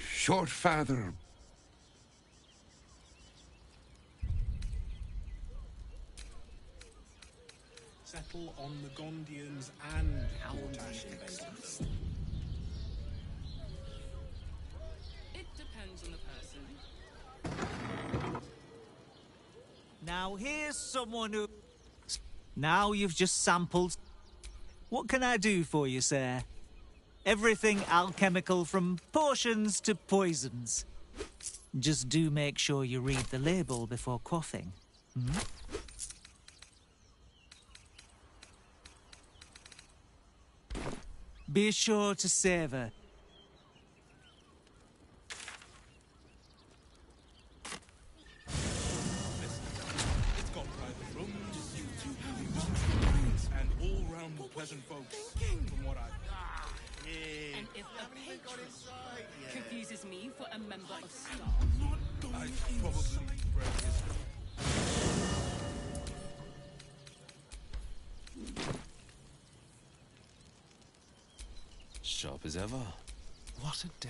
Short father. Settle on the Gondians and Portash invaders. It depends on the person. Now here's someone who... Now you've just sampled. What can I do for you, sir? Everything alchemical from potions to poisons. Just do make sure you read the label before quaffing. Hmm? Be sure to savor. It's got private rooms, and all-round pleasant folks, from what I've... And if a patron confuses me for a member of staff, I probably read Sharp as ever. What a day.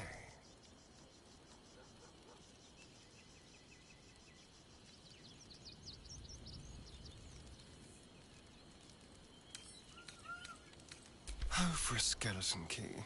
Oh, for a skeleton key.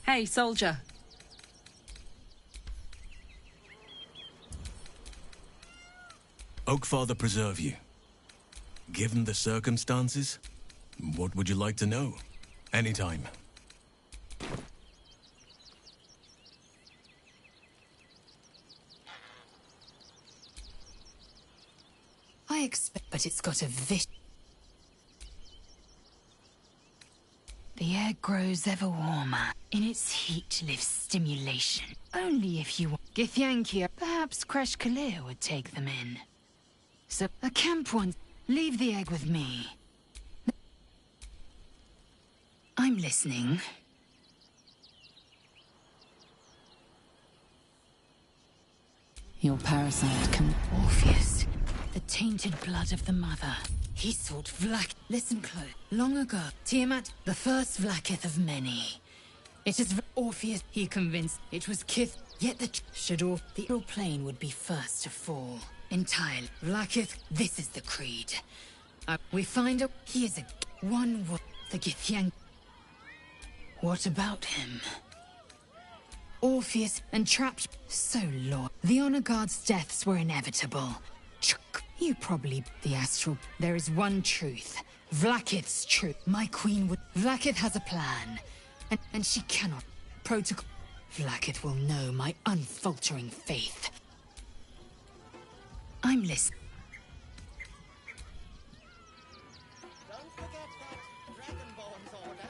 Hey, soldier. Oakfather preserve you. Given the circumstances, what would you like to know? Anytime. I expect, but it's got a The air grows ever warmer. In its heat lives stimulation. Only if you want. Githyankia, perhaps Kresh Kalir would take them in. So, a camp once. Leave the egg with me. I'm listening. Your parasite can... Orpheus. The tainted blood of the mother. He sought Vlak. Listen close. Long ago, Tiamat, the first Vlakith of many. It is Orpheus. He convinced it was Kith. Yet the real plane would be first to fall. Entirely. Vlakith, this is the creed. We find out he is one word. The Githyank. What about him? Orpheus entrapped. So, Lord. The Honor Guard's deaths were inevitable. You probably... The astral... There is one truth. Vlakith's truth. My queen would... Vlakith has a plan. And she cannot... Protocol... Vlaakith will know my unfaltering faith. I'm listening. Don't forget that Dragonborn's order.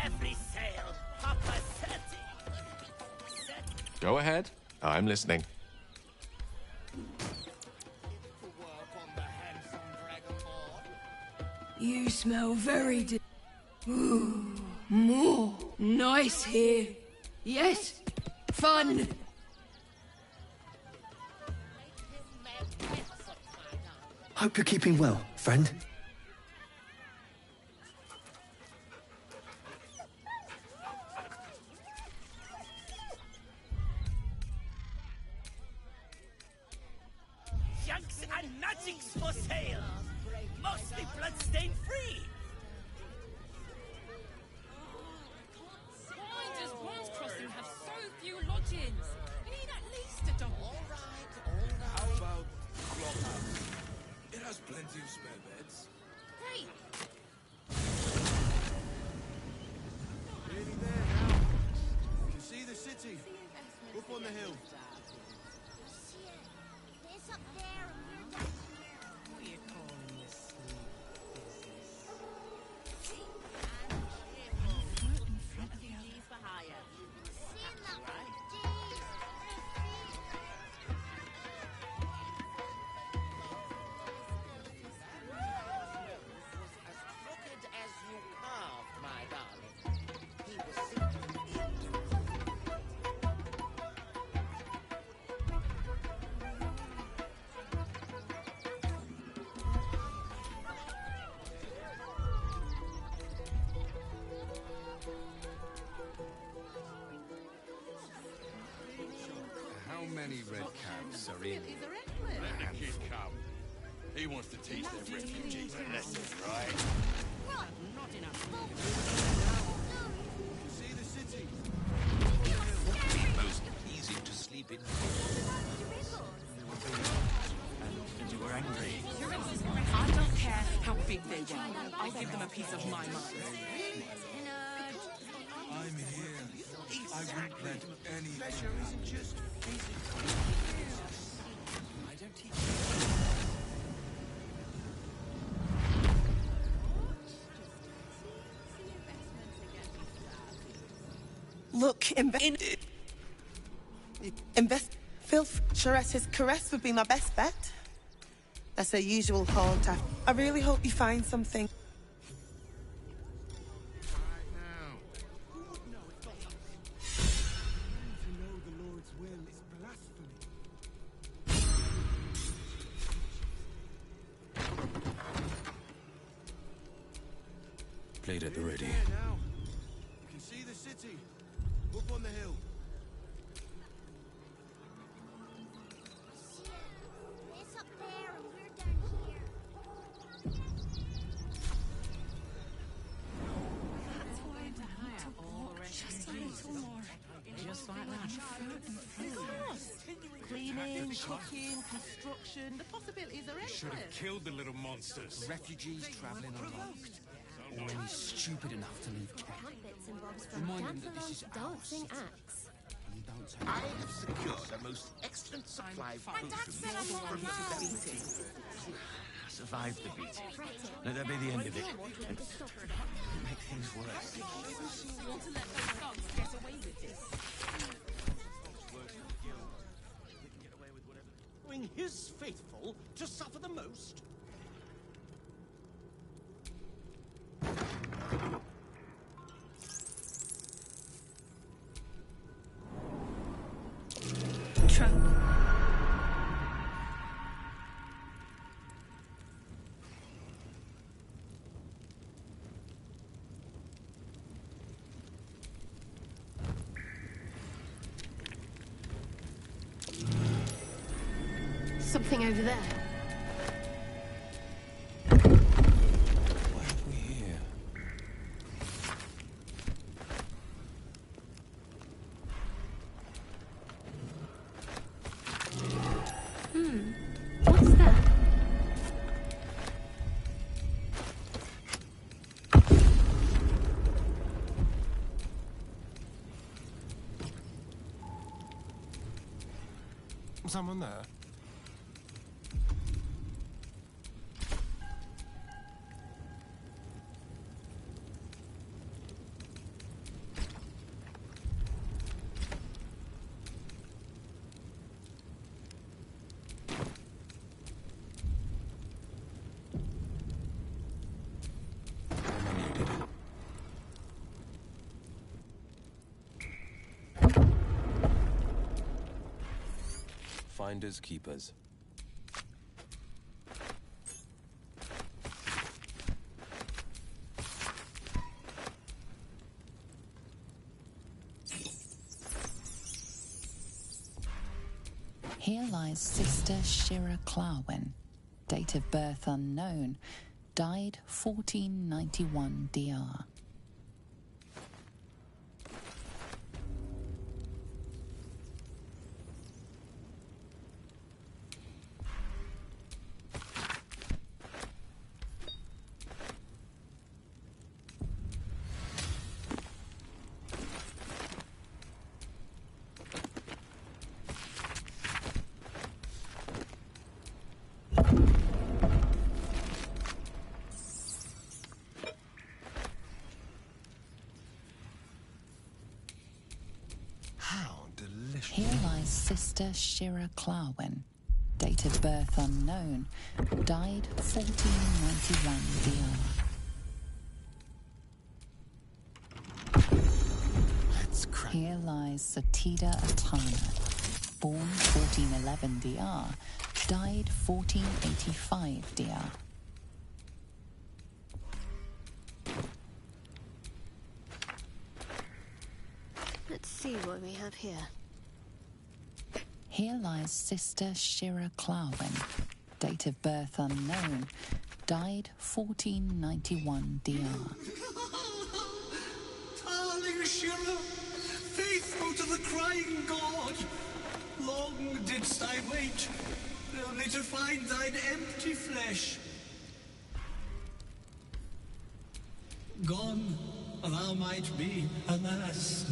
Every sail, Papa Seti. Go ahead. I'm listening. You smell very Ooh, more nice here. Yes, fun. Hope you're keeping well, friend. Junks and magics for sale. Mostly bloodstain free. Why does Bronze Crossing have so few lodgings? We need at least a double. How about Clubhouse? It has plenty of spare beds. Great. Nearly there now. You can see the city. Up on the hill. It's up there and we're down here. What are you calling this sleep Refugees for hire. Right? As crooked as you carved, my darling. He was simply How many red caps are in? Let the kid come. He wants to teach their refugees a lesson, right? not enough. See the city. Most easy to sleep in. And you were angry. I don't care how big they were. I'll give them a piece of my mind. I'm here. I won't let any Pleasure isn't just physical. I don't teach Look, invest. Filth, Charette's caress would be my best bet. That's her usual haunt. I really hope you find something. To know the Lord's will is blasphemy. Played at the ready. There now. You can see the city. Up on the hill. It's up there and we're down here. That's why I'm to walk just a little more. Just like that. Cleaning, cooking, construction. The possibilities are Should have killed the little monsters. Refugees travelling unlocked. Or any stupid enough to leave Kent. Bits and bobs from Remind them that this Dante's is dancing ours. axe. And don't take I have secured a most excellent supply of My dad said I'm not allowed. Survived the beating. Let that be the end of it. And make things worse. Want to let those thugs get away with this? Allowing his faithful to suffer the most. Trap. Something over there. What have we here? What's that? Someone there? Finders keepers. Here lies Sister Shira Clawin, date of birth unknown, died 1491 DR. Here lies Sister Shira Clawin, date of birth unknown, died 1491 DR. Here lies Satida Atana, born 1411 DR, died 1485 DR. Let's see what we have here. Here lies Sister Shira Clawin, date of birth unknown, died 1491 DR. Darling Shira, faithful to the crying god, long didst I wait, only to find thine empty flesh. Gone thou might be, alas.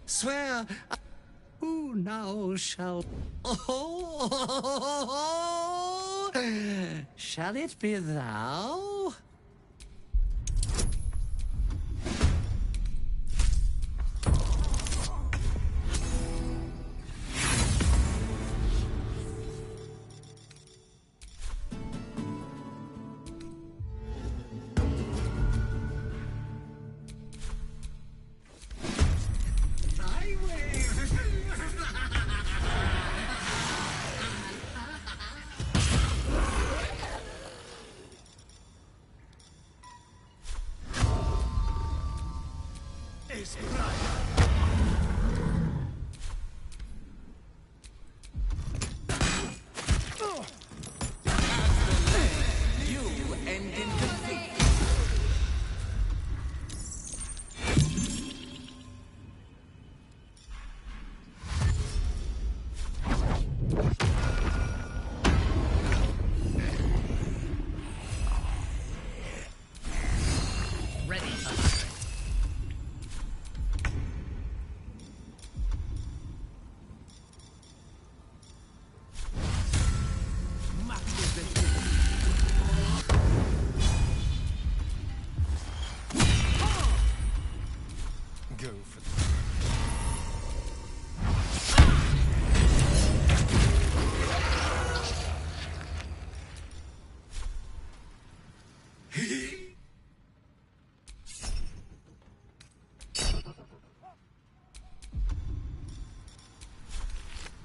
Swear, who now shall... Oh, shall it be thou?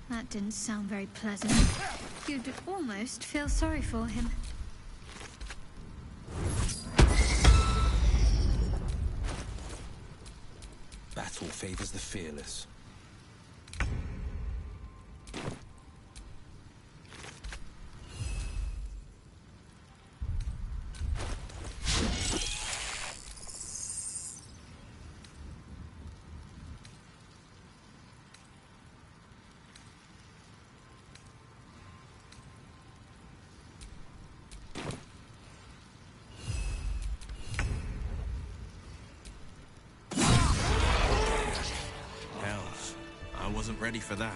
That didn't sound very pleasant. You'd almost feel sorry for him. Battle favors the fearless. ready for that.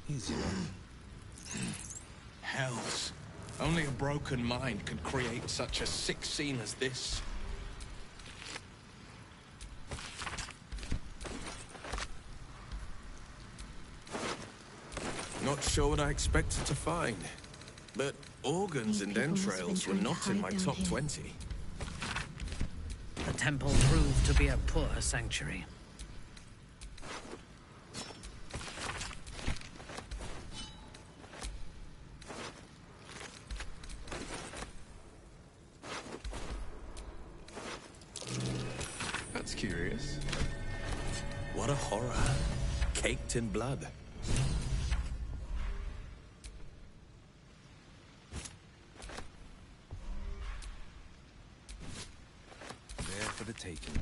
Easy. Hells. Only a broken mind could create such a sick scene as this. Not sure what I expected to find, but organs and entrails were not in my top 20. The temple proved to be a poor sanctuary. That's curious. What a horror. Caked in blood. There for the taking.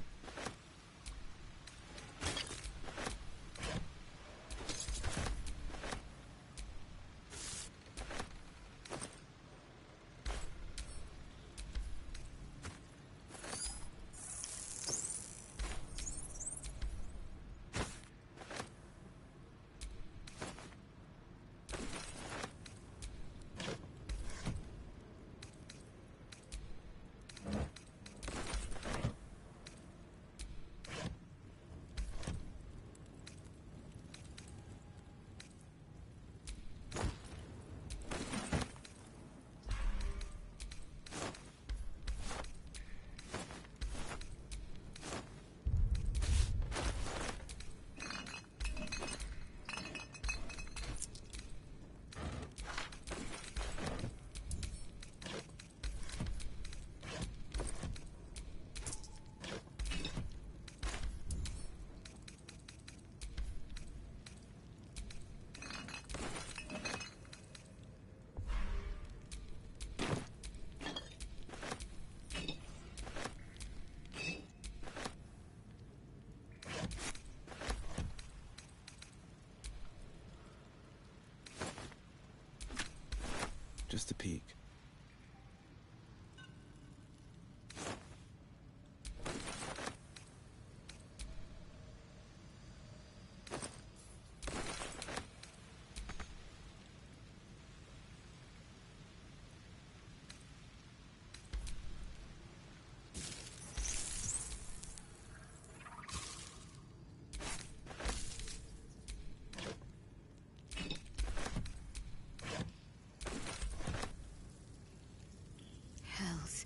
Just a peek. Hells.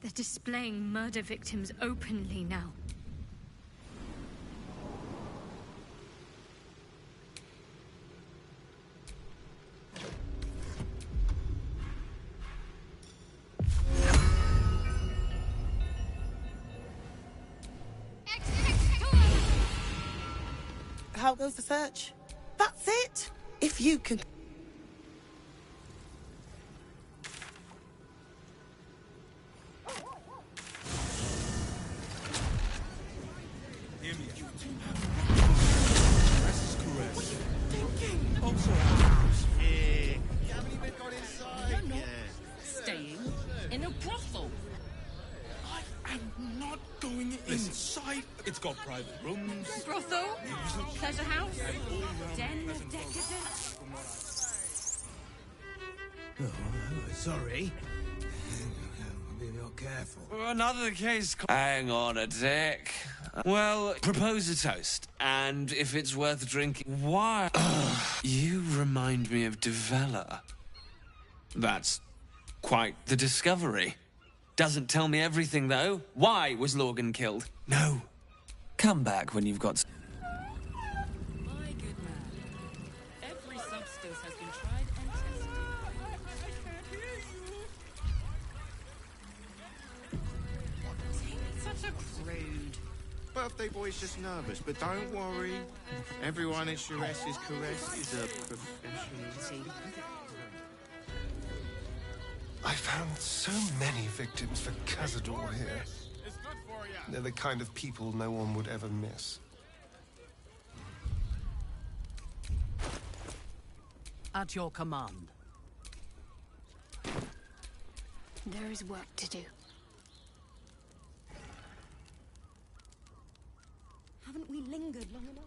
They're displaying murder victims openly now. How goes the search? That's it! If you can... Staying in a brothel. I'm not going inside. It's got private rooms. Brothel? Pleasure house? Den of decadence? Oh, sorry. Be real careful. Another case. Hang on a sec. Well, propose a toast, and if it's worth drinking, why? You remind me of Devella. That's quite the discovery. Doesn't tell me everything, though. Why was Lorgan killed? No. Come back when you've got... My good man. Every substance has been tried and tested. Such a prude. Birthday boy's just nervous, but don't worry. Everyone at Shiraz's caress is a professional. I found so many victims for Cazador here. They're the kind of people no one would ever miss. At your command. There is work to do. Haven't we lingered long enough?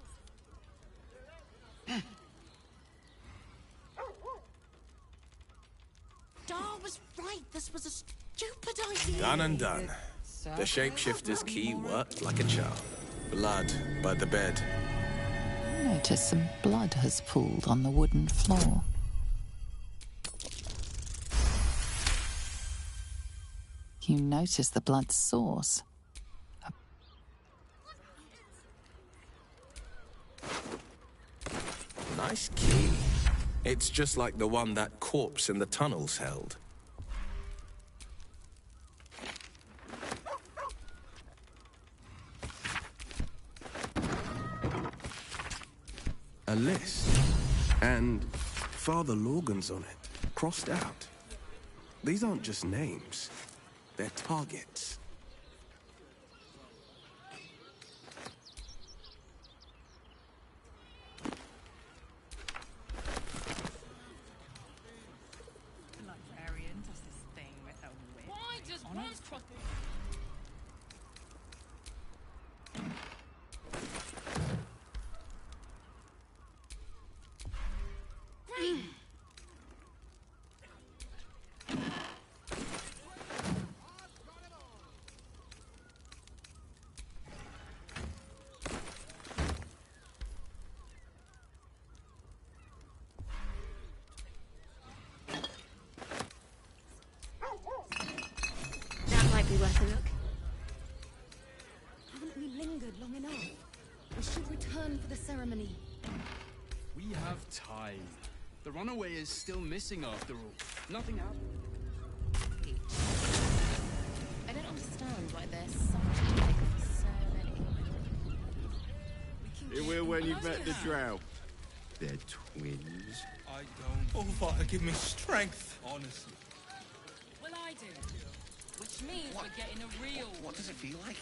Dar was right. This was a stupid idea. Done and done. The shapeshifter's key worked like a charm. Blood by the bed. Notice some blood has pooled on the wooden floor. You notice the blood's source. Nice key. It's just like the one that corpse in the tunnels held. A list. And Father Lorgan's on it, crossed out. These aren't just names. They're targets. Why does one cross... That might be worth a look. Haven't we lingered long enough? We should return for the ceremony. We have time. The runaway is still missing after all. Nothing happened. I don't understand why there's such a like so many. You will when you've met the drow. They're twins. I don't. Oh, Father, give me strength. Honestly. Well, I do. Which means we're getting a real... What does it feel like?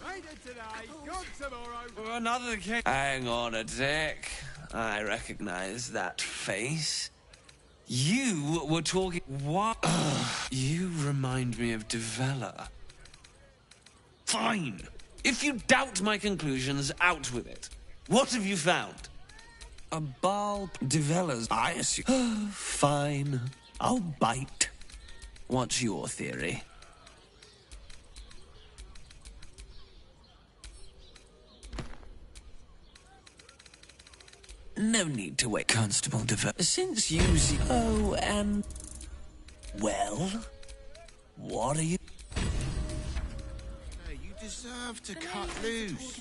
Later today, gone tomorrow. Another case. Hang on a tick. I recognize that face. You were talking... What? You remind me of Devella. Fine. If you doubt my conclusions, out with it. What have you found? A Baal Devella's... I assume... Fine. I'll bite. What's your theory? No need to wait, Constable Devella. Since you see... Oh, and... Well? What are you... Hey, you deserve to cut loose.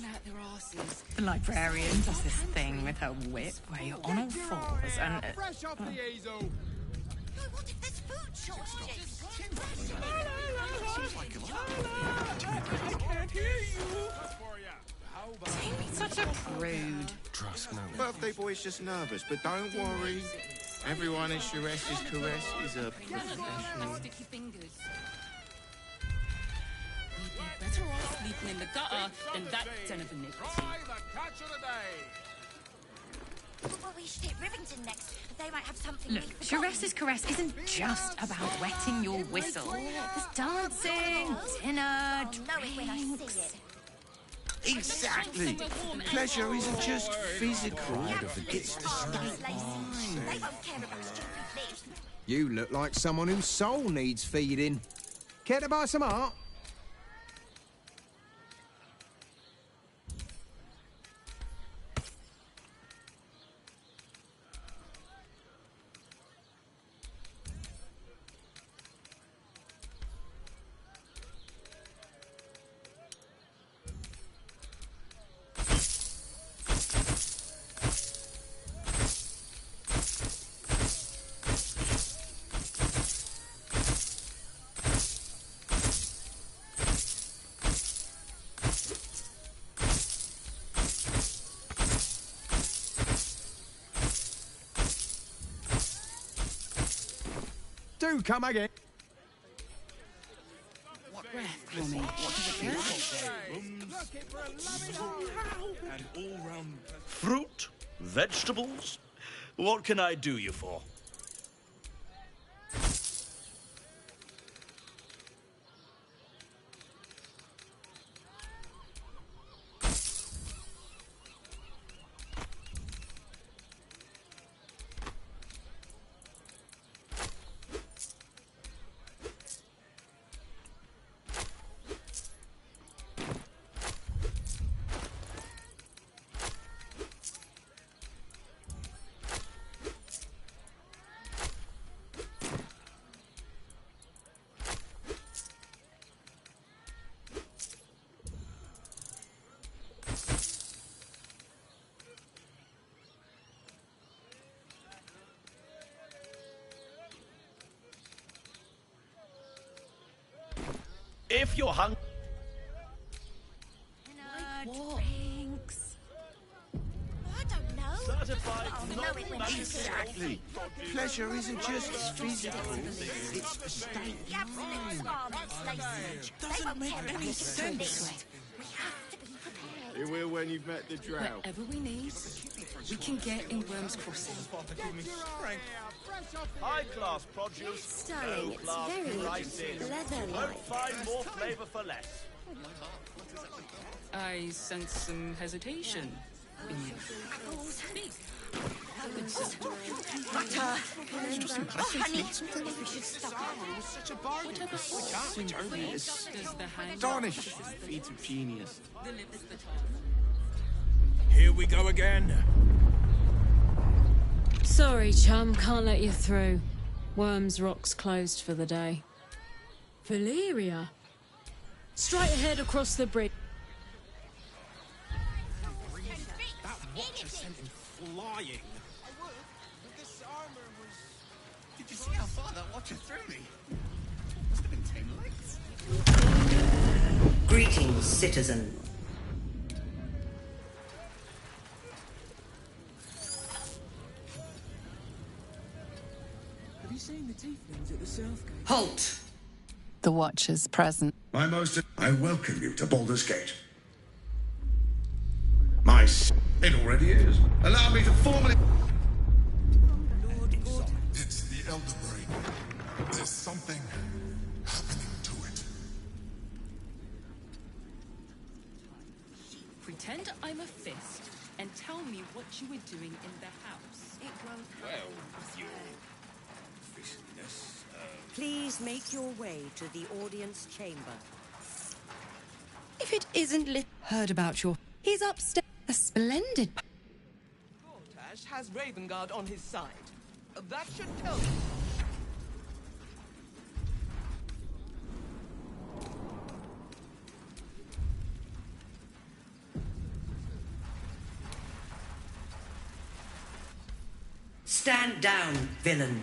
The librarian does this thing with her whip where you're on all fours and... Fresh off the easel. What if there's food shortages? I can't hear you. Don't be such a prude. Trust no one. Birthday boy's just nervous, but don't worry. Everyone in Sharess's caress is a professional. Sticky fingers. You'd be better off sleeping in the gutter than that den of a nigger. Try the catch of the day. Well, we should hit Rivington next. They might have something. Look, Sharess's caress isn't just about wetting your whistle. There's dancing, dinner, drinks. Exactly. Pleasure isn't just physical. It's the state of mind. You look like someone whose soul needs feeding. Care to buy some art? Do come again. And all-round fruit, vegetables, What can I do you for? If you're hungry... Drinks. I don't know. Certified Exactly. Pleasure isn't just physical, it's a state of mind. Doesn't make any sense. You will when you've met the drought. Whatever we need, we can get in Worm's Crossing. High-class produce, Stunning. It's low-class very prices. leather-like. Won't find more flavour for less. I sense some hesitation in you. Speak. Good sir. Honey, we should stop. Whatever suits does the hand... Astonishing Feats of genius. Here we go again. Sorry, chum, can't let you through. Worm's Rock's closed for the day. Valeria? Straight ahead across the bridge. That watcher sent him flying. This armor was... Did you see how far that watcher threw me? Must have been 10 legs. Greetings, citizen. Have you seen the tieflings at the south gate? Halt! The Watcher's present. I welcome you to Baldur's Gate. It already is. Allow me to formally... It's the Elder Brain. There's something happening to it. Pretend I'm a fist and tell me what you were doing in the house. Well, your fishness. Please make your way to the audience chamber. If it isn't lit... Heard about your... He's upstairs. A splendid... Tash has Ravengard on his side. That should tell you. Stand down, villain.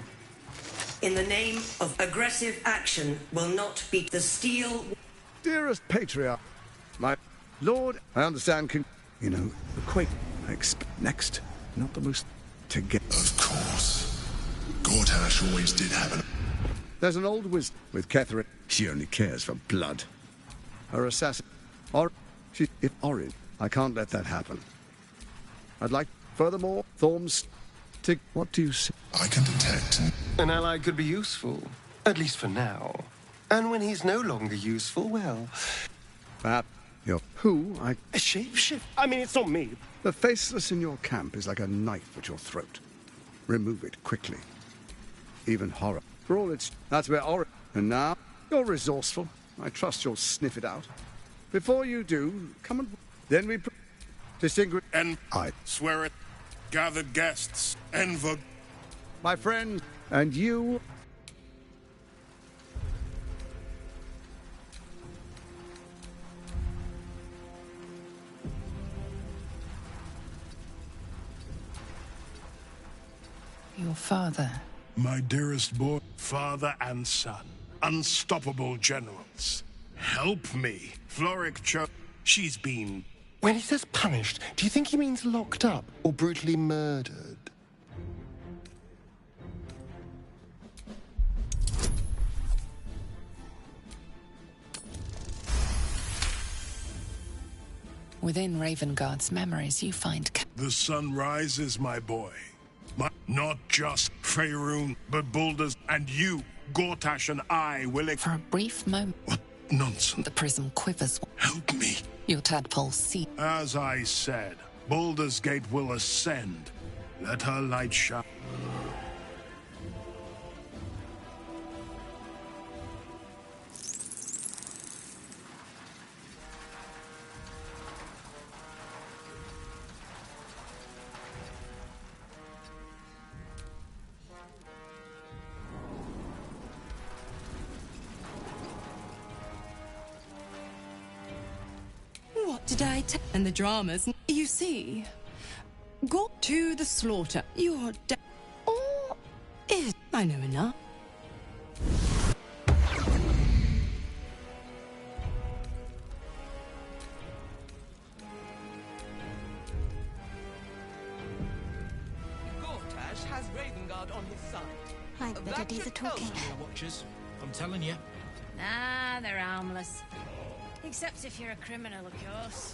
In the name of aggressive action will not be the steel... Dearest Patriarch, my lord, I understand you know, the quake next, not the most to get... Of course. Gortash always did have an... There's an old wisdom with Catherine. She only cares for blood. Her assassin... If Orin, I can't let that happen. I'd like, furthermore, Thorm's... What do you say? I can detect... An ally could be useful, at least for now. And when he's no longer useful, well... Who? A shapeshift? I mean, it's not me. The faceless in your camp is like a knife at your throat. Remove it quickly. Even horror. For all its... That's where Orin... And now, you're resourceful. I trust you'll sniff it out. Before you do, come and... Then we... Distinguish... And... I swear it. Gathered guests. Envoy... My friend, and you... Your father. My dearest boy, father and son. Unstoppable generals. Help me. Floric she's been... When he says punished, do you think he means locked up or brutally murdered? Within Ravengard's memories, you find... The sun rises, my boy. Not just Faerun, but Boulders and you, Gortash and I will... For a brief moment... What nonsense? The prism quivers. Help me. Your tadpole see. As I said, Baldur's Gate will ascend. Let her light shine. What did I tell? And the dramas. You see, go to the slaughter. You're or is I know enough. Gortash has Ravengard on his side. I better do the talking. Watchers, I'm telling you. Nah, they're harmless. Except if you're a criminal, of course.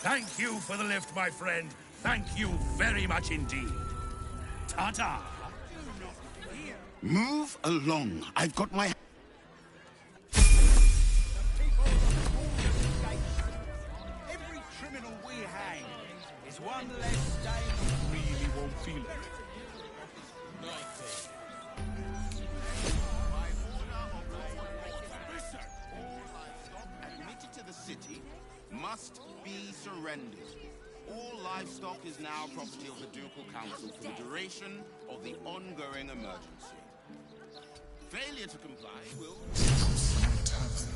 Thank you for the lift, my friend. Thank you very much indeed. Ta-ta! Move along. I've got my... Every criminal we hang is one less day who really won't feel it. Admitted to the city must be surrendered. All livestock is now property of the Ducal Council for the duration of the ongoing emergency. Failure to comply will... Tavern.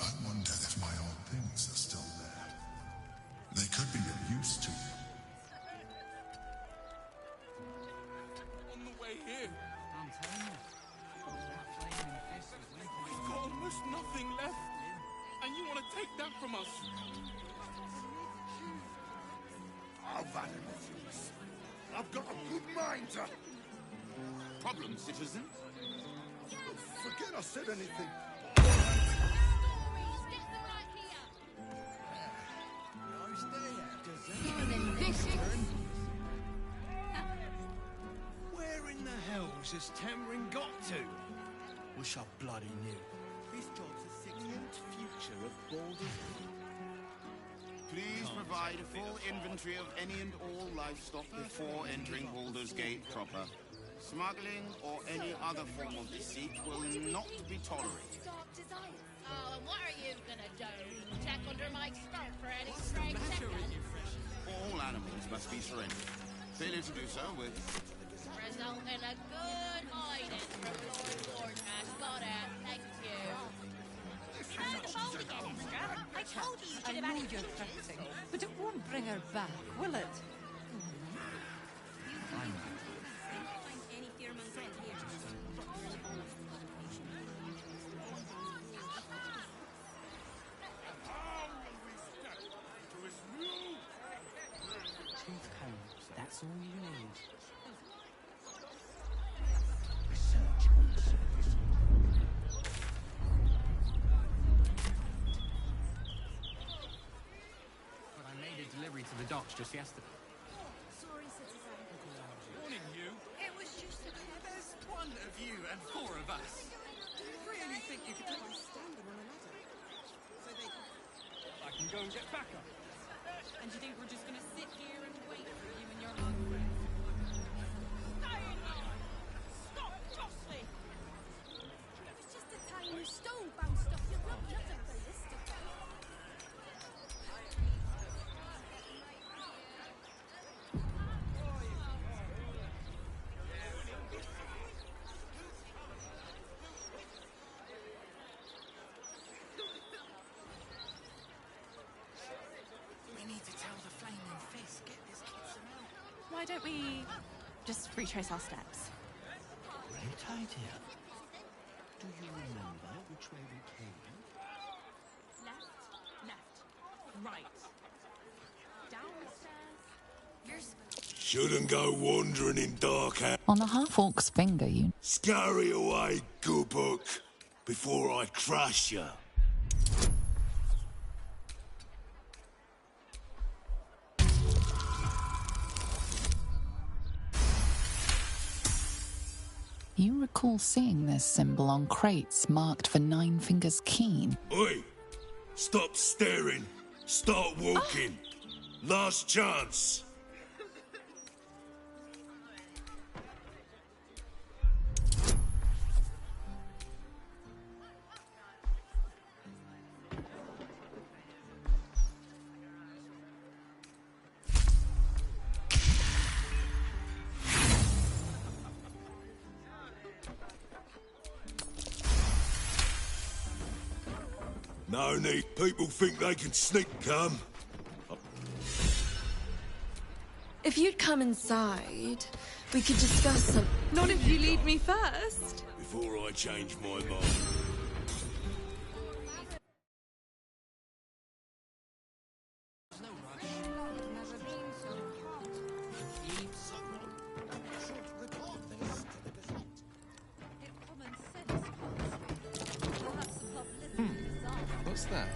I wonder if my old things are still there. They could be of use to you. On the way here. I'm telling you. That flaming fist was leaking. We've got almost nothing left. And you want to take that from us? I've had enough of this. I've got a good mind to... Problem, citizen? Forget I said anything. Where in the hells has Tamarin got to? Wish I bloody knew. This job's a significant future of Baldur's Gate. Please provide a full inventory of any and all livestock before entering Baldur's Gate proper. Smuggling or any other form of deceit will not be tolerated. Oh, and what are you gonna do? Check under my skirt for any stray chickens? All animals must be surrendered. Failure to do so will Result in a good hiding from Lord Gortash. Got it. Thank you. I told you you should have had it. You're fretting, but it won't bring her back, will it? That's all you need. But I made a delivery to the docks just yesterday. Sorry, citizen. Morning, you. It was just a... There's one of you and four of us. Do you really think you could take on standing on a ladder? So they... I can go and get back up. And you think we're just gonna sit here and wait for you and your husband? Stay in line! Stop jostling! It was just a tiny stone bounced off your rug, nothing ballistic. We need to tell the Flaming Fist, get this kid some help. Why don't we just retrace our steps? Great idea. Do you remember which way we came? Left, right. Downstairs. Shouldn't go wandering in dark hours. On the half-orc's finger, you... Scurry away, good book, before I crush you. You recall seeing this symbol on crates marked for 9 fingers keen. Oi! Stop staring. Start walking. Last chance. No need. People think they can sneak come. If you'd come inside, we could discuss some... Not if you lead me first. Before I change my mind. What's that?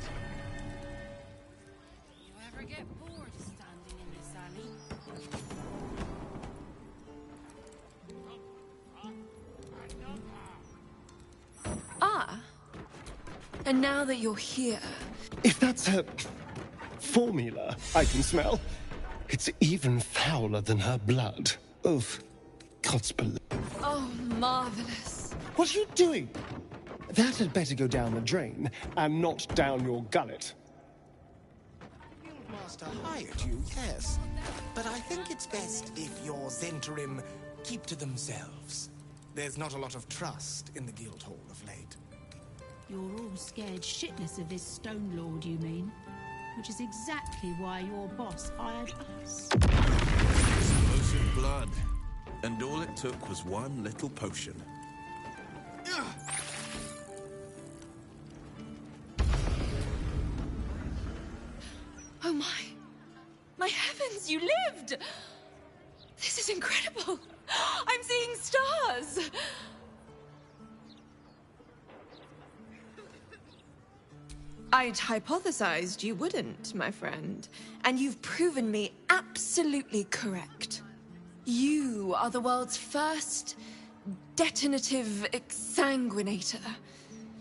You ever get bored standing in this alley? Ah. And now that you're here... If that's a formula I can smell, it's even fouler than her blood. Oof. God's below. Oh, marvelous. What are you doing? That had better go down the drain, and not down your gullet. Guildmaster hired you, yes. But I think it's best if your Zentrim keep to themselves. There's not a lot of trust in the Guildhall of late. You're all scared shitless of this Stone Lord, you mean? Which is exactly why your boss hired us. Explosive blood. And all it took was one little potion. Oh my... My heavens, you lived! This is incredible! I'm seeing stars! I'd hypothesized you wouldn't, my friend. And you've proven me absolutely correct. You are the world's first detonative exsanguinator.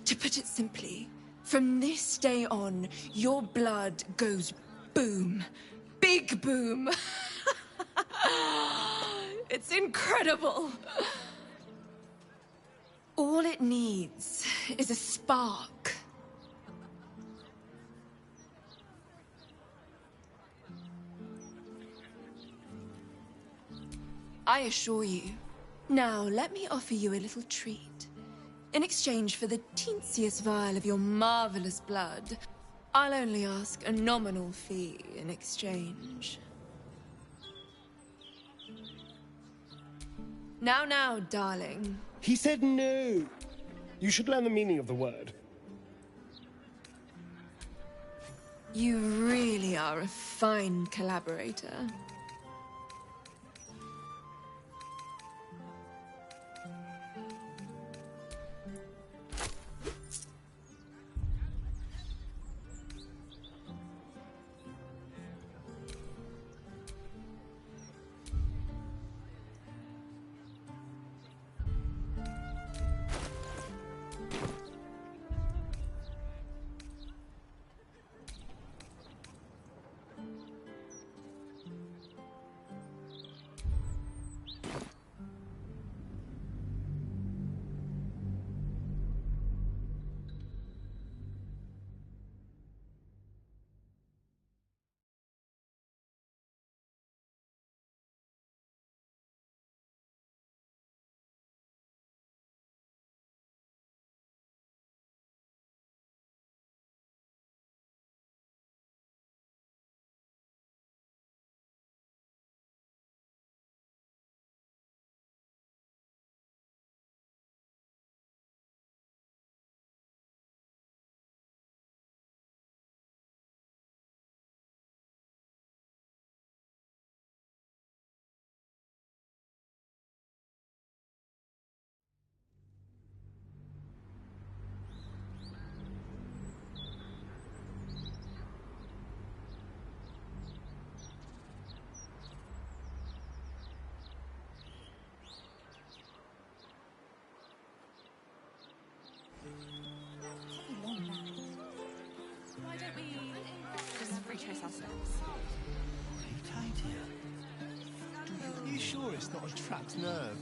To put it simply, from this day on, your blood goes boom. Big boom. It's incredible. All it needs is a spark. I assure you. Now, let me offer you a little treat. In exchange for the teensiest vial of your marvelous blood, I'll only ask a nominal fee in exchange. Now, darling. He said no. You should learn the meaning of the word. You really are a fine collaborator. interest, not a trapped nerve.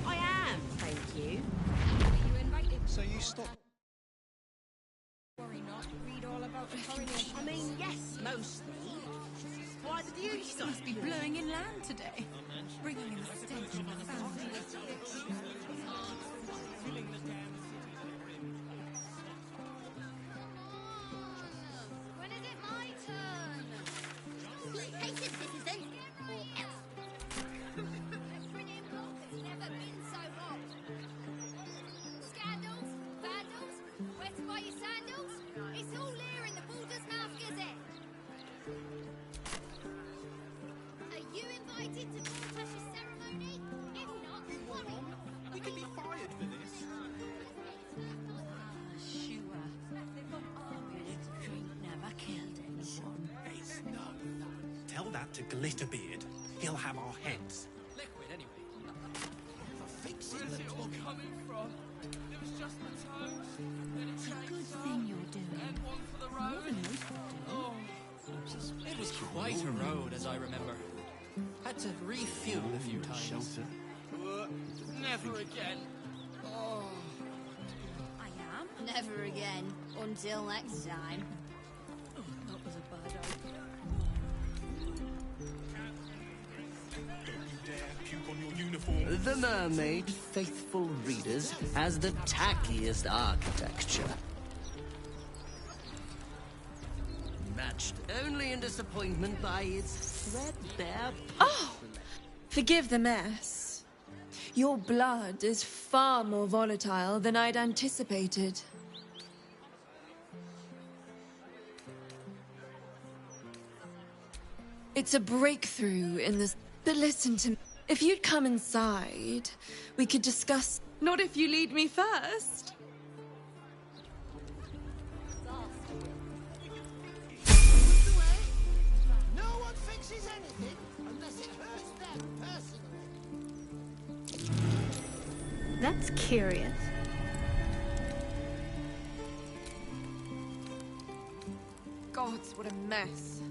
I am, thank you. So you stop. Worry not. Read all about the coronation. I mean, yes, mostly. Why the beauty You must be blowing in land today, bringing in the stench of the family. When is it my turn? Be patient, citizen, or else. Never been so hot. Scandals, vandals, where to buy your sandals? It's all here in the Baldur's Mouth Gazette. Are you invited to Baltur's ceremony? If not, worry not. We could be fired for this. Sure. Good drink never killed anyone. Ace, no. Tell that to Glitterbeard. He'll have our heads. Liquid, anyway. Where's it all coming from? It was just the toes, then it It's a changed good some, thing you're doing. and one for the More road. than most people do. Oh, It was quite a road, as I remember. Had to refuel a few times. Shelter. never again. Oh. I am. Never again. Until next time. Oh, that was a bad idea. The Mermaid, faithful readers, has the tackiest architecture. Matched only in disappointment by its threadbare. Oh! Forgive the mess. Your blood is far more volatile than I'd anticipated. It's a breakthrough in this. But listen to me. If you'd come inside, we could discuss. Not if you lead me first. No one fixes anything unless it hurts them personally. That's curious. Gods, what a mess.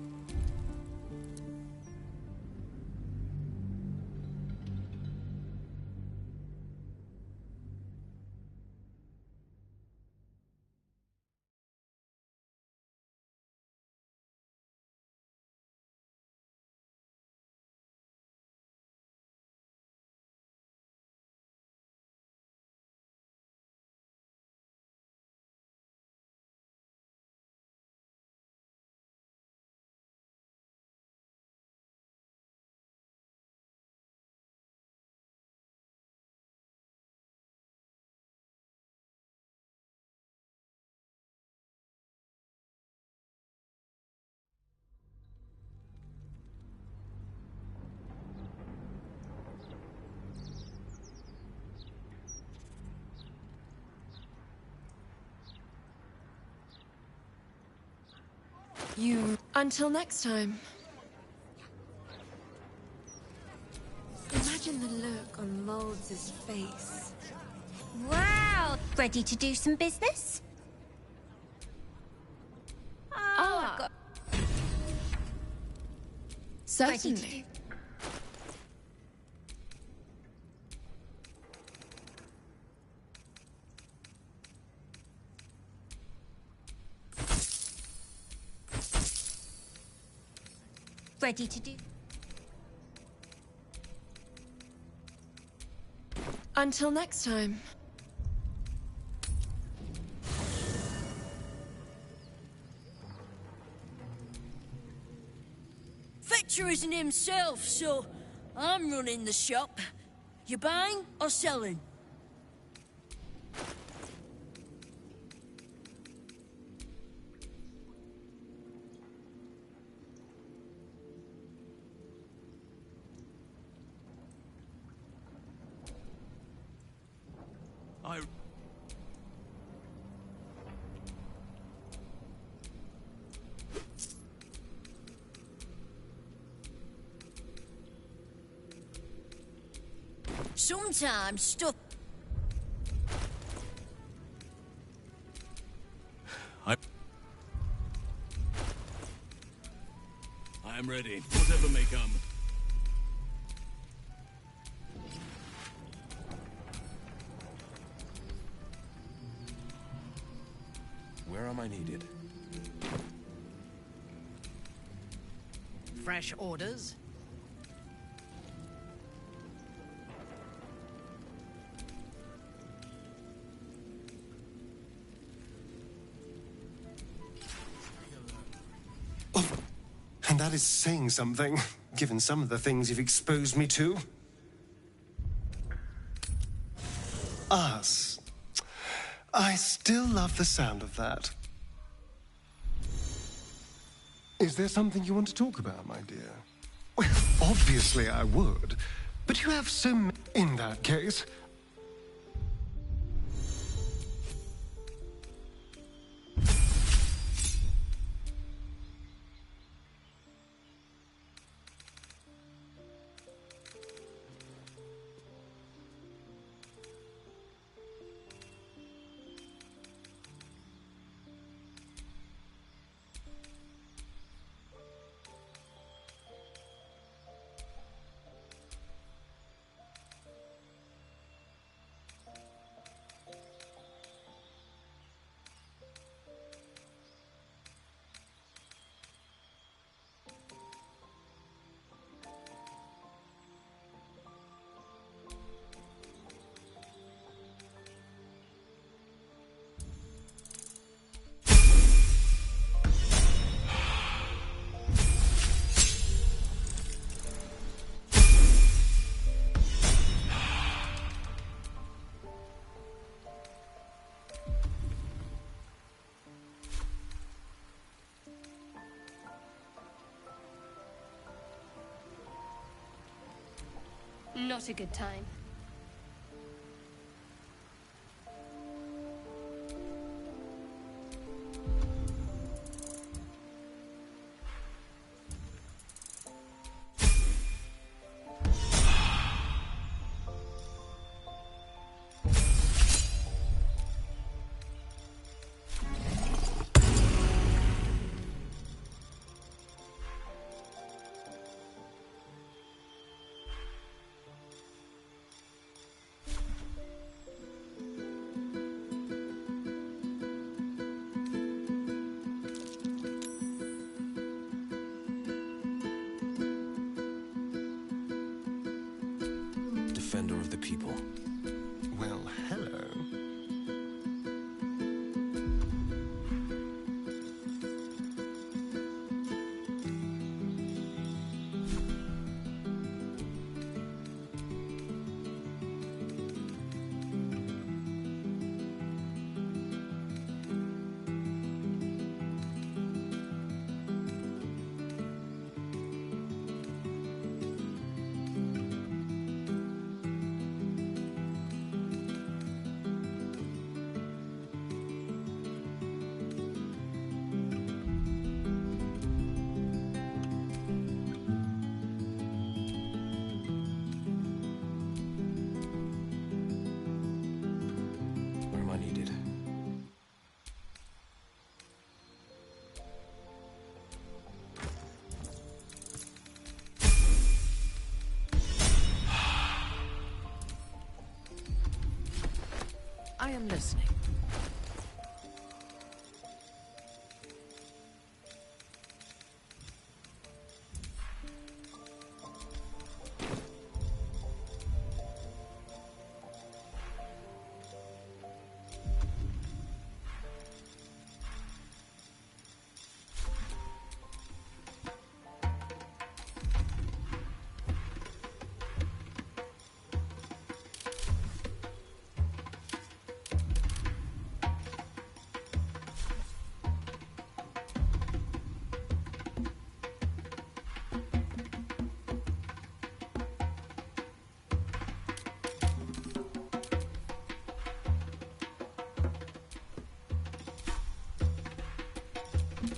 You. Until next time. Imagine the look on Molds' face. Wow! Ready to do some business? Oh, I've got... Certainly. Ready to do... Until next time. Fetcher isn't himself, so I'm running the shop. You buying or selling? Sometimes stuff... I am ready, whatever may come. Where am I needed? Fresh orders? And that is saying something, given some of the things you've exposed me to. Us. I still love the sound of that. Is there something you want to talk about, my dear? Well, obviously I would, but you have so many. In that case, Not a good time. Defender of the people. well, hello. Where am I needed? I am listening.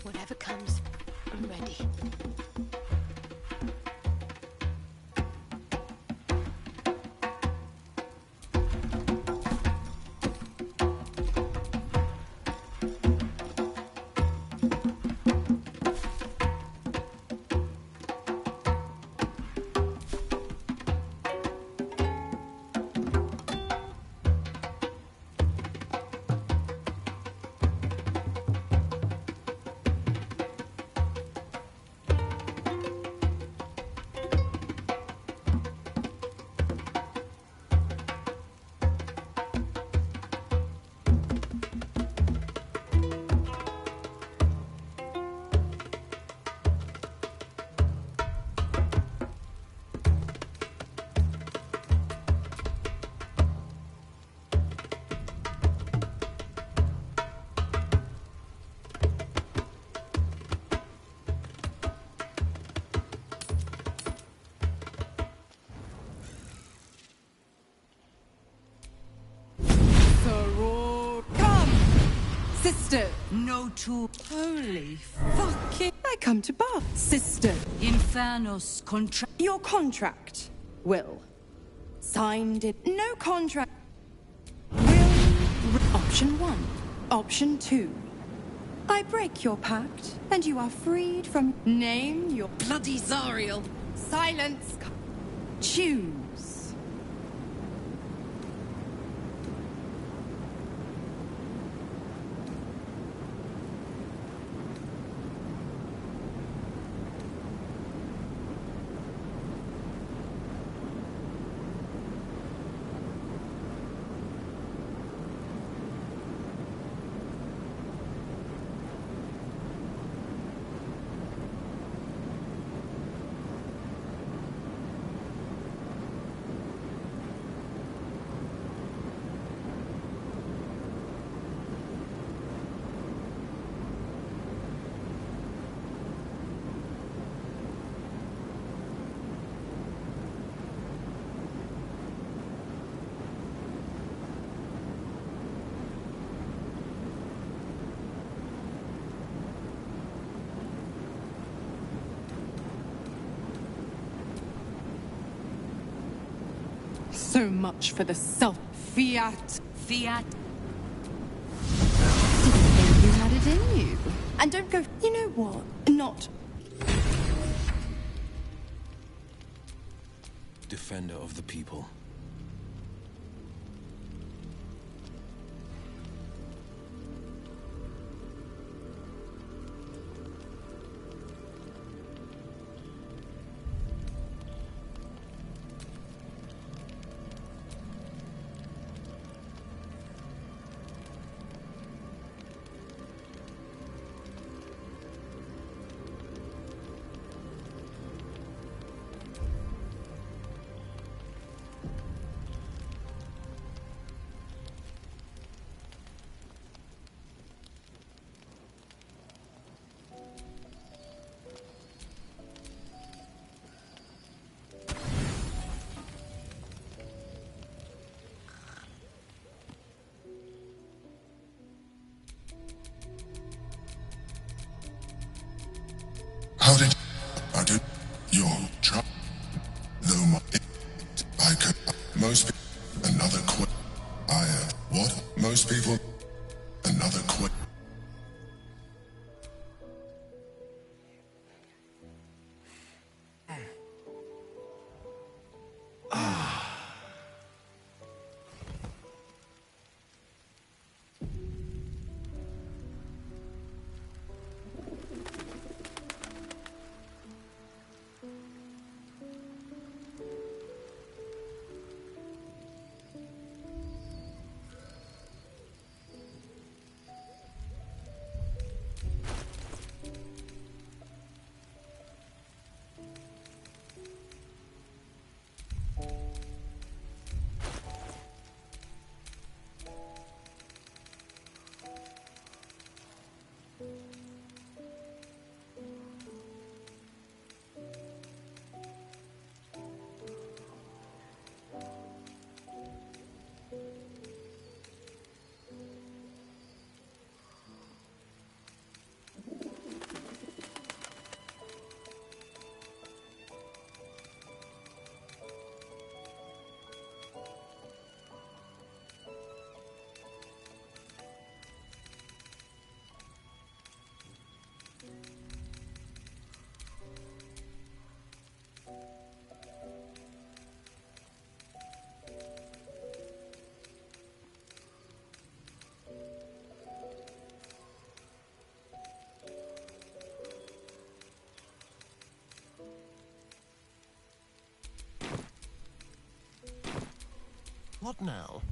Whatever comes, I'm ready. Sister, no to... Holy fucking... I come to bar. Sister, Infernos contract... Your contract, Will. Signed it. No contract. Will... Option 1. Option 2. I break your pact, and you are freed from... Name your... Bloody Zariel. Silence. Choose. So much for the self-fiat. Fiat. Didn't think you had it in you. And don't go... You know what? Not... Defender of the people. How did I do your job? Though I could most people another quit. What? Most people another quit. What now?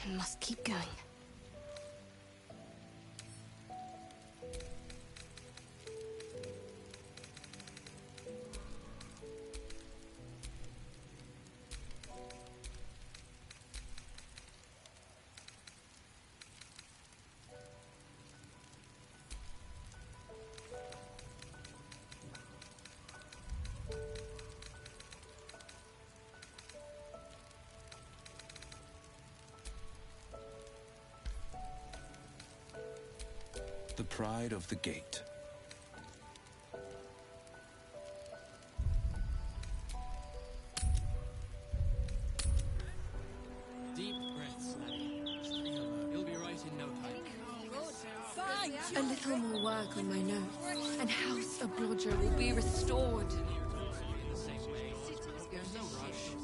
I must keep going. The pride of the gate. Deep breaths, laddie. You'll be right in no time. A little more work on my notes, and House Oblodger will be restored. In the same way. There's no rush.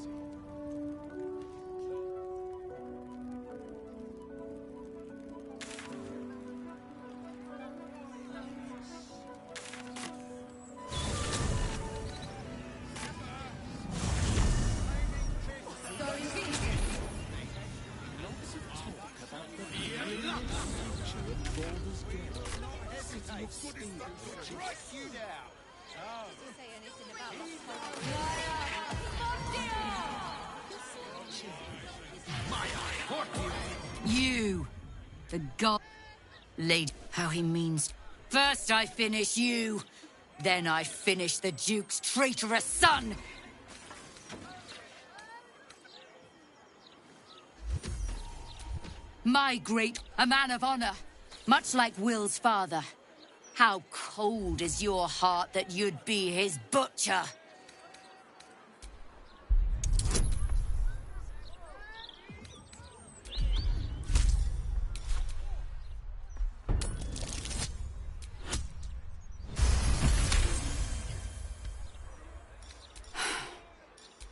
You, the god lady, how he means. First I finish you, then I finish the Duke's traitorous son! My great, a man of honor, much like Will's father. How cold is your heart that you'd be his butcher?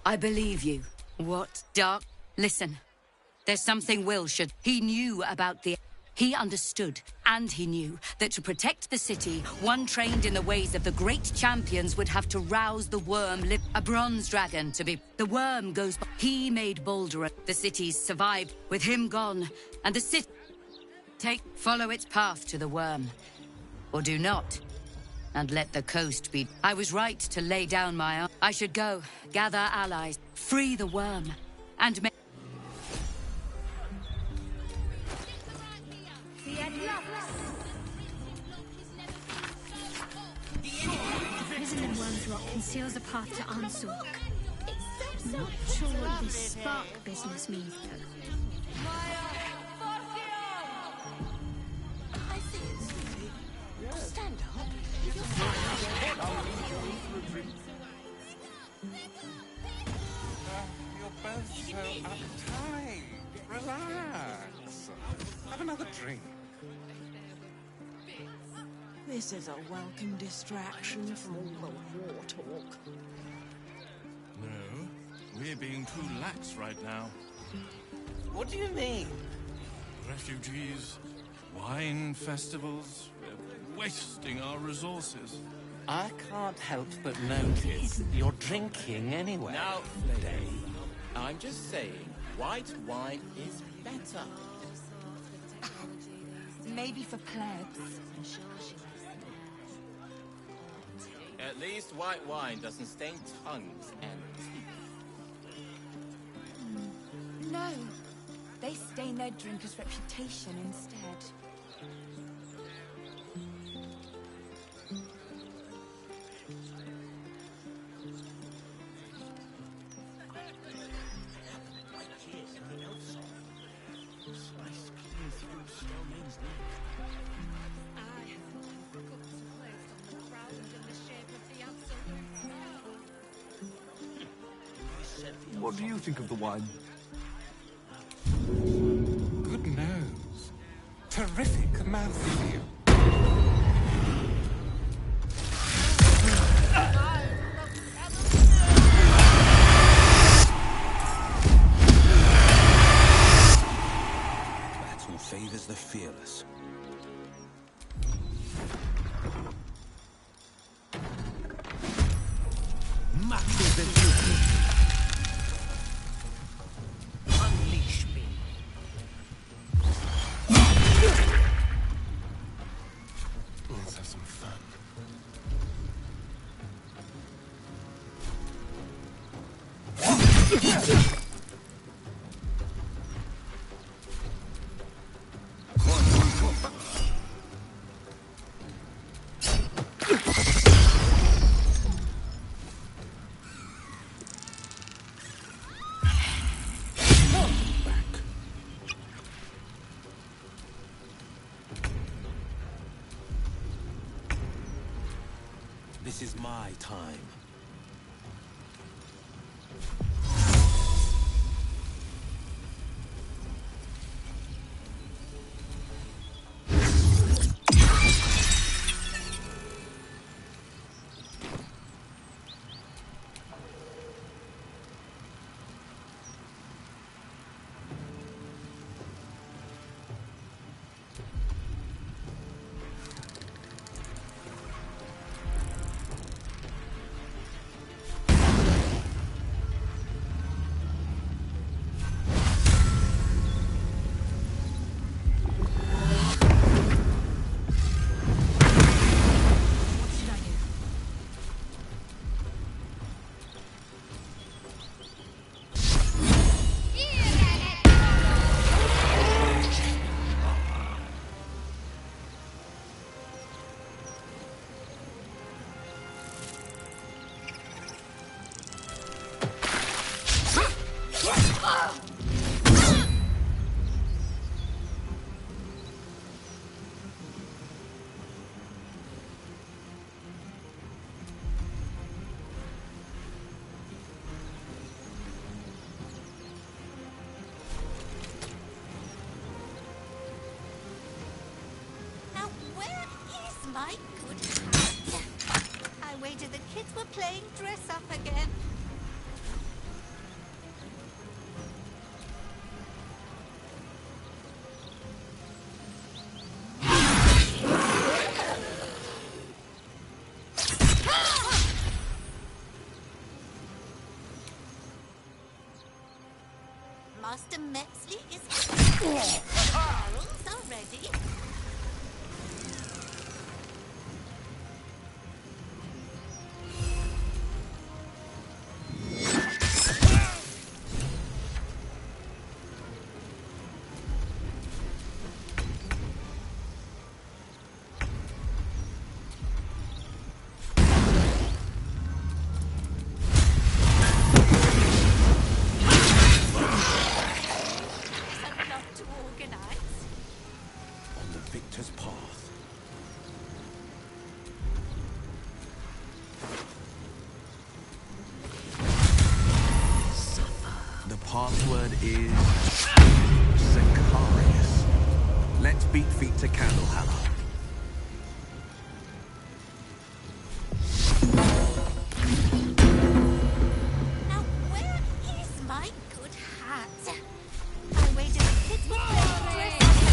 I believe you. What? Dark? Listen. There's something Will should... He knew about the... He understood, and he knew, that to protect the city, one trained in the ways of the great champions would have to rouse the worm, a bronze dragon to be... The worm goes... He made Baldur. The cities survived, with him gone, and the city... Follow its path to the worm. Or do not. And let the coast be... I was right to lay down my arm. I should go, gather allies, free the worm, and make... The prison in Worm's Rock conceals a path to Ansuk. Not sure what this spark business means, though. I see it, sweetie. Stand up. You're both so uptight. Relax. Have another drink. This is a welcome distraction from all the war talk. No, we're being too lax right now. What do you mean? Refugees, wine festivals, we're wasting our resources. I can't help but notice you're drinking anyway. Now, Dave, I'm just saying, white wine is better. Maybe for plebs. At least white wine doesn't stain tongues and teeth. No. They stain their drinker's reputation instead. What do you think of the wine? Good nose. Terrific mouthfeel. Battle favors the fearless. Unleash me. Let's have some fun. This is my time. My good. I wager the kids were playing dress up again. Master Metzley is... Barrels are ready. Password is Sicarius. Let's beat feet to Candlehammer. Now where is my good hat? I wager the kids will play dress up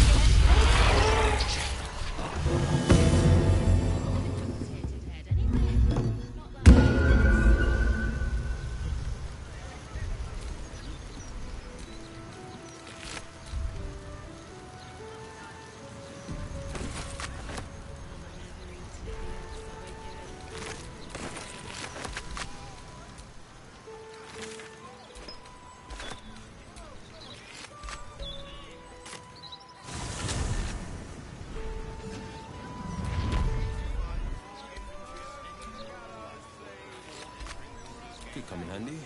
Could come in handy.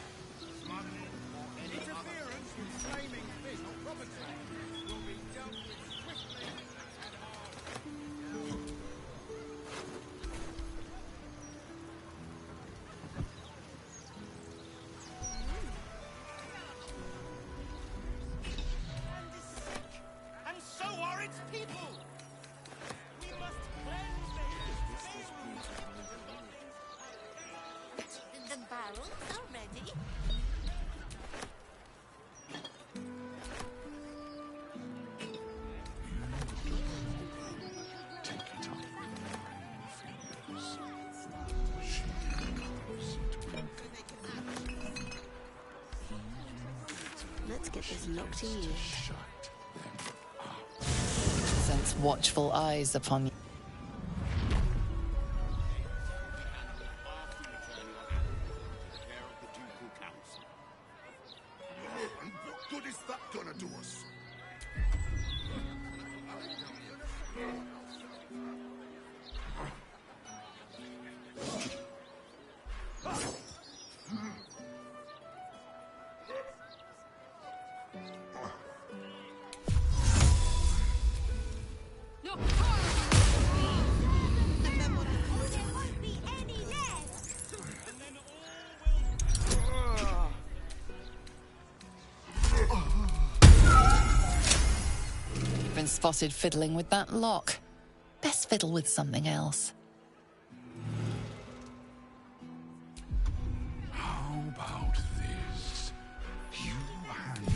Interference with flaming fish property will be dealt with swiftly and hard. And so are its people. We must cleanse the The barrels are ready. Let's get this locked in. Sense watchful eyes upon you. spotted fiddling with that lock. Best fiddle with something else. How about this? You handle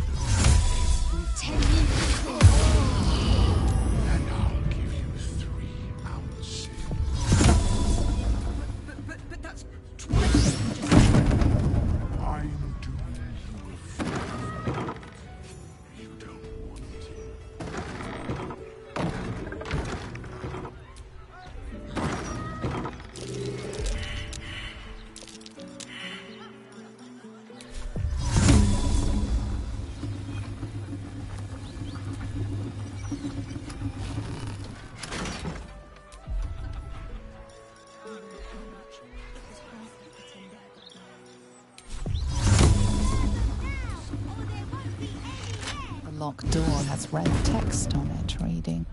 10 minutes. and I'll give you 3 ounces. But that's I'm doing you a favor. You don't want it. The locked door has red text on it reading.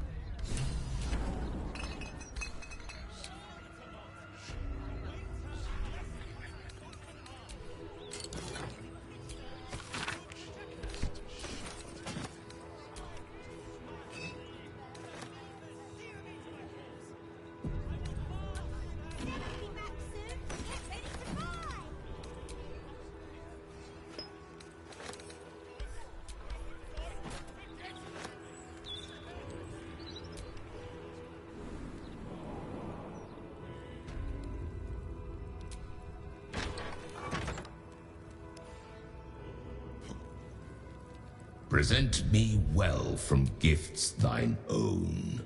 Present me well from gifts thine own,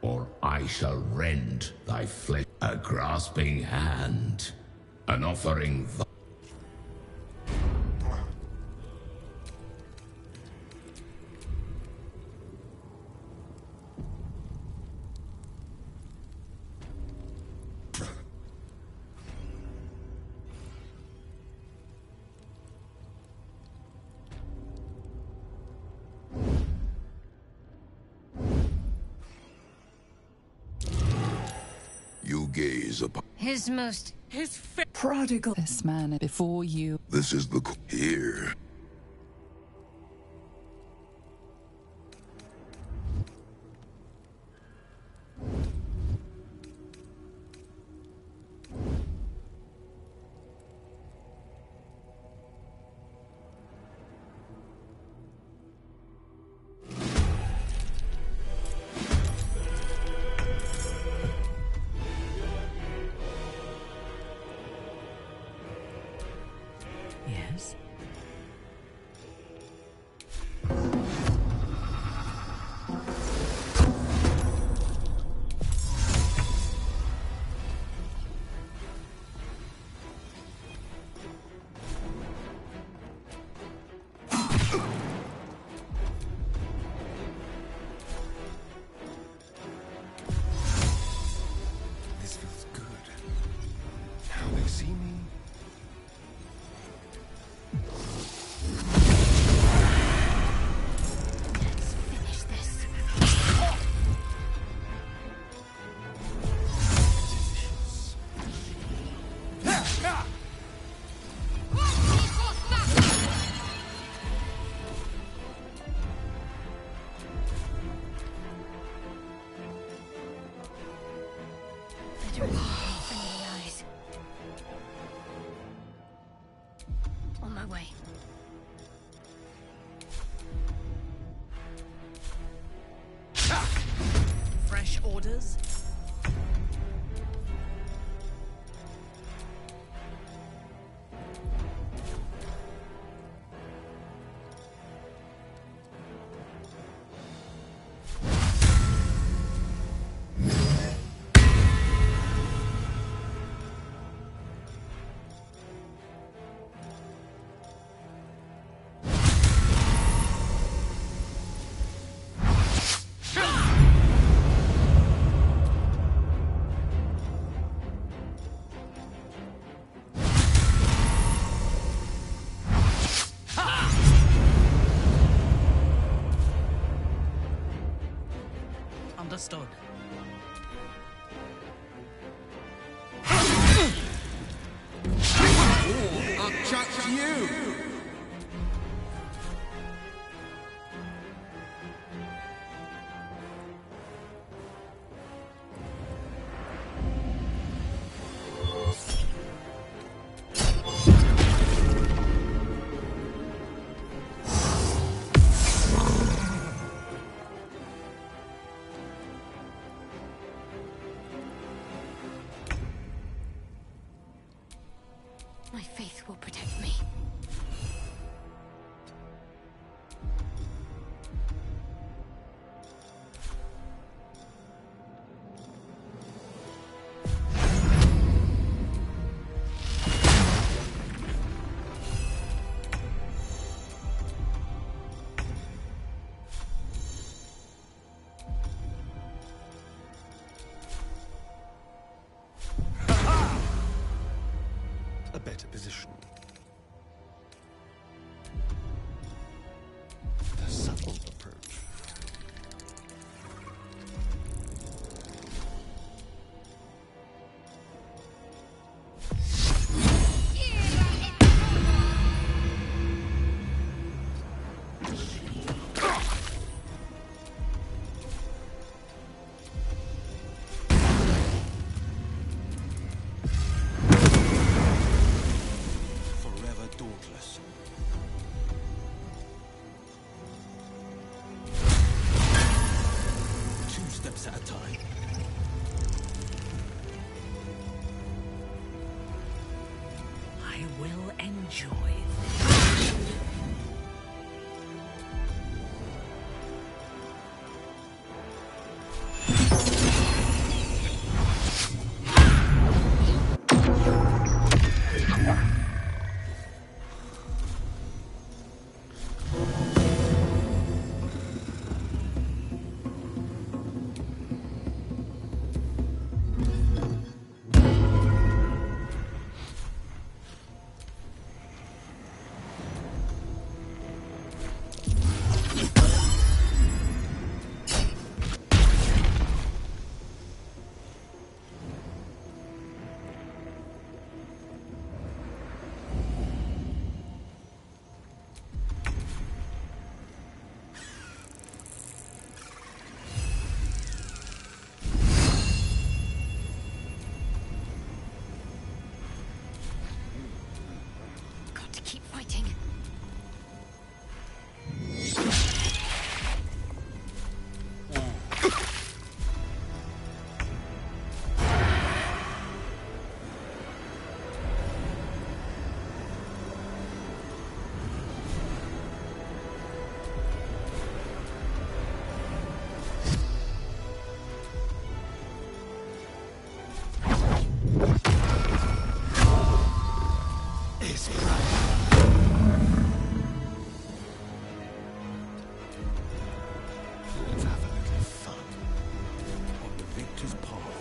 or I shall rend thy flesh. A grasping hand, an offering. You gaze upon. His Prodigal. This man before you. This is the here. Yes. This feels good. Now they see me. On my way. Fresh orders? Understood. I'll chuck you! My faith will protect me. A better position. The subtle approach. Forever dauntless. Two steps at a time. I will enjoy Got to keep fighting. It's bright. Let's have a little fun. On the victor's path.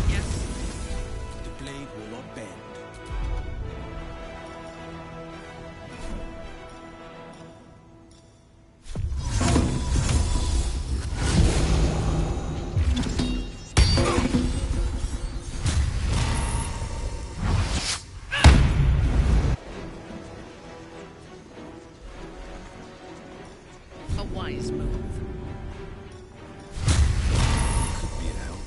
Yes. The blade will not bend. a wise move. Could be an help.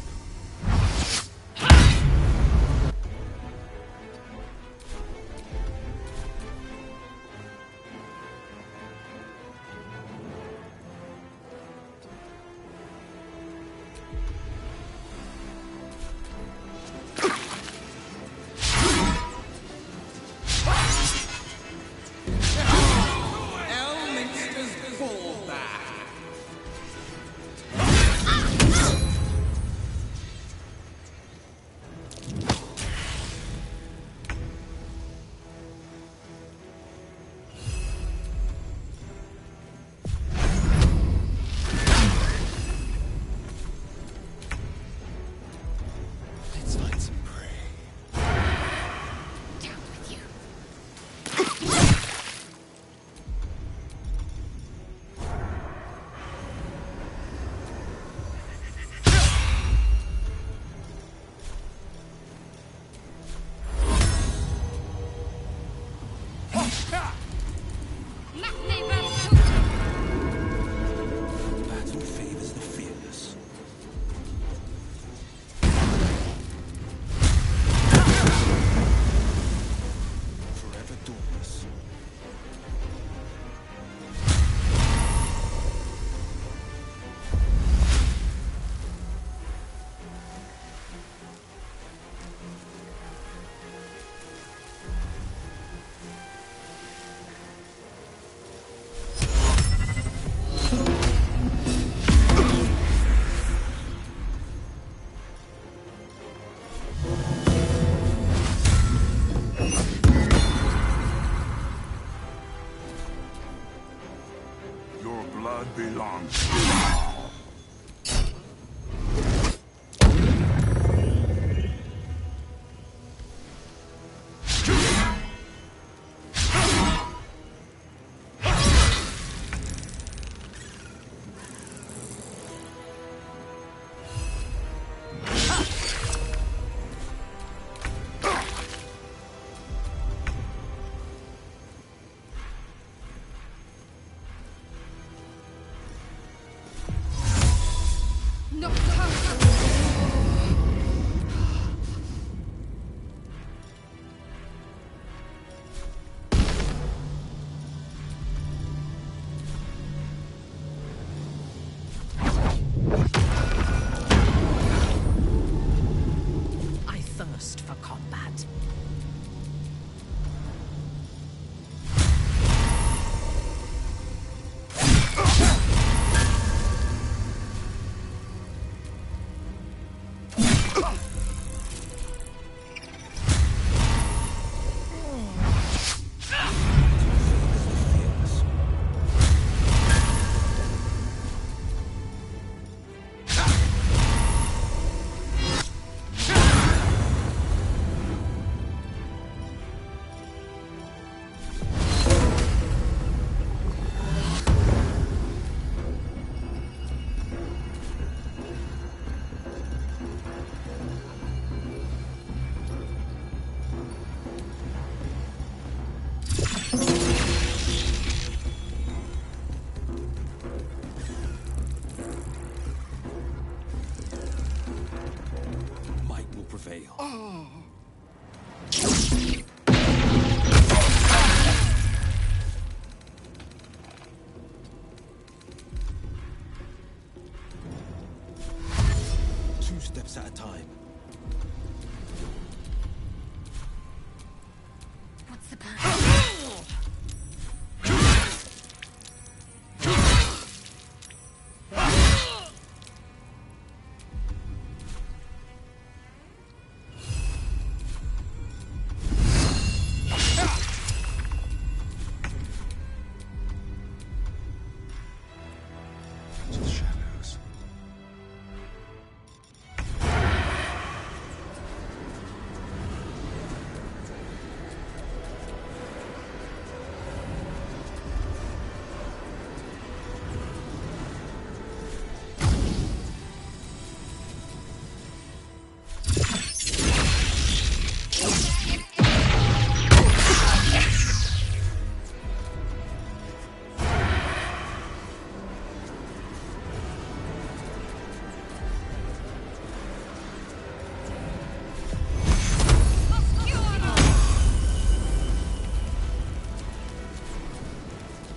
Elminster's fallback. Your blood belongs to us. I thirst for combat. Might will prevail. Two steps at a time. What's the plan? To the shadows.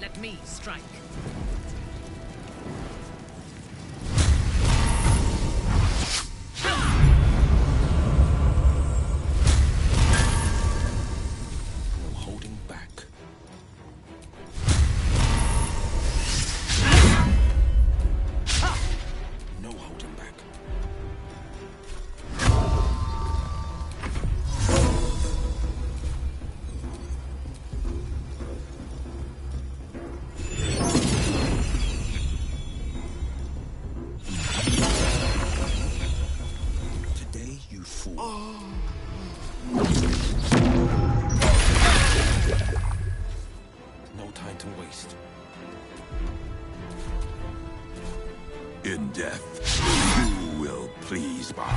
Let me strike. No holding back. No holding back. Today you fool. No time to waste. In death, you will please bow.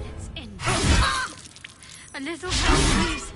Let's end this. A little help, please.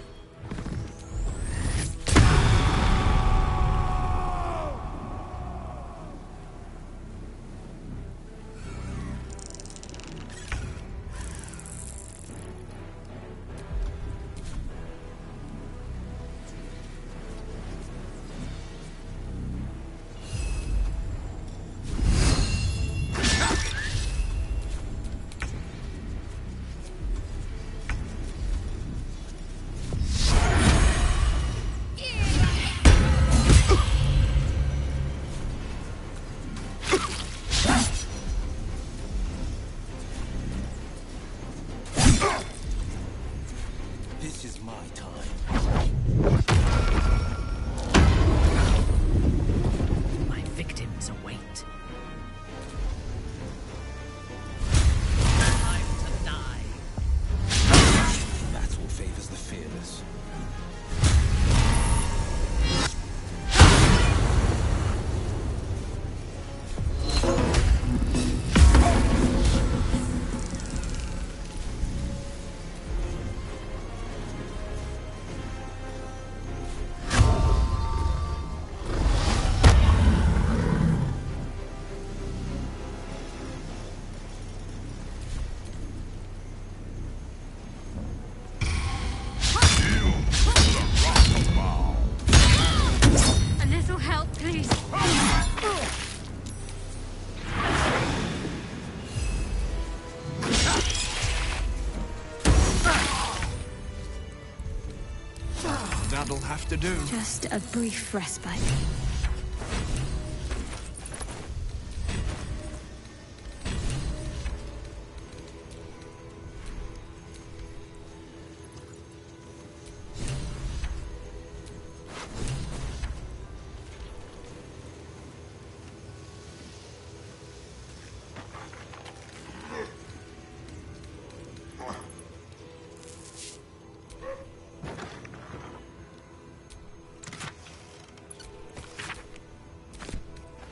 to do. Just a brief respite.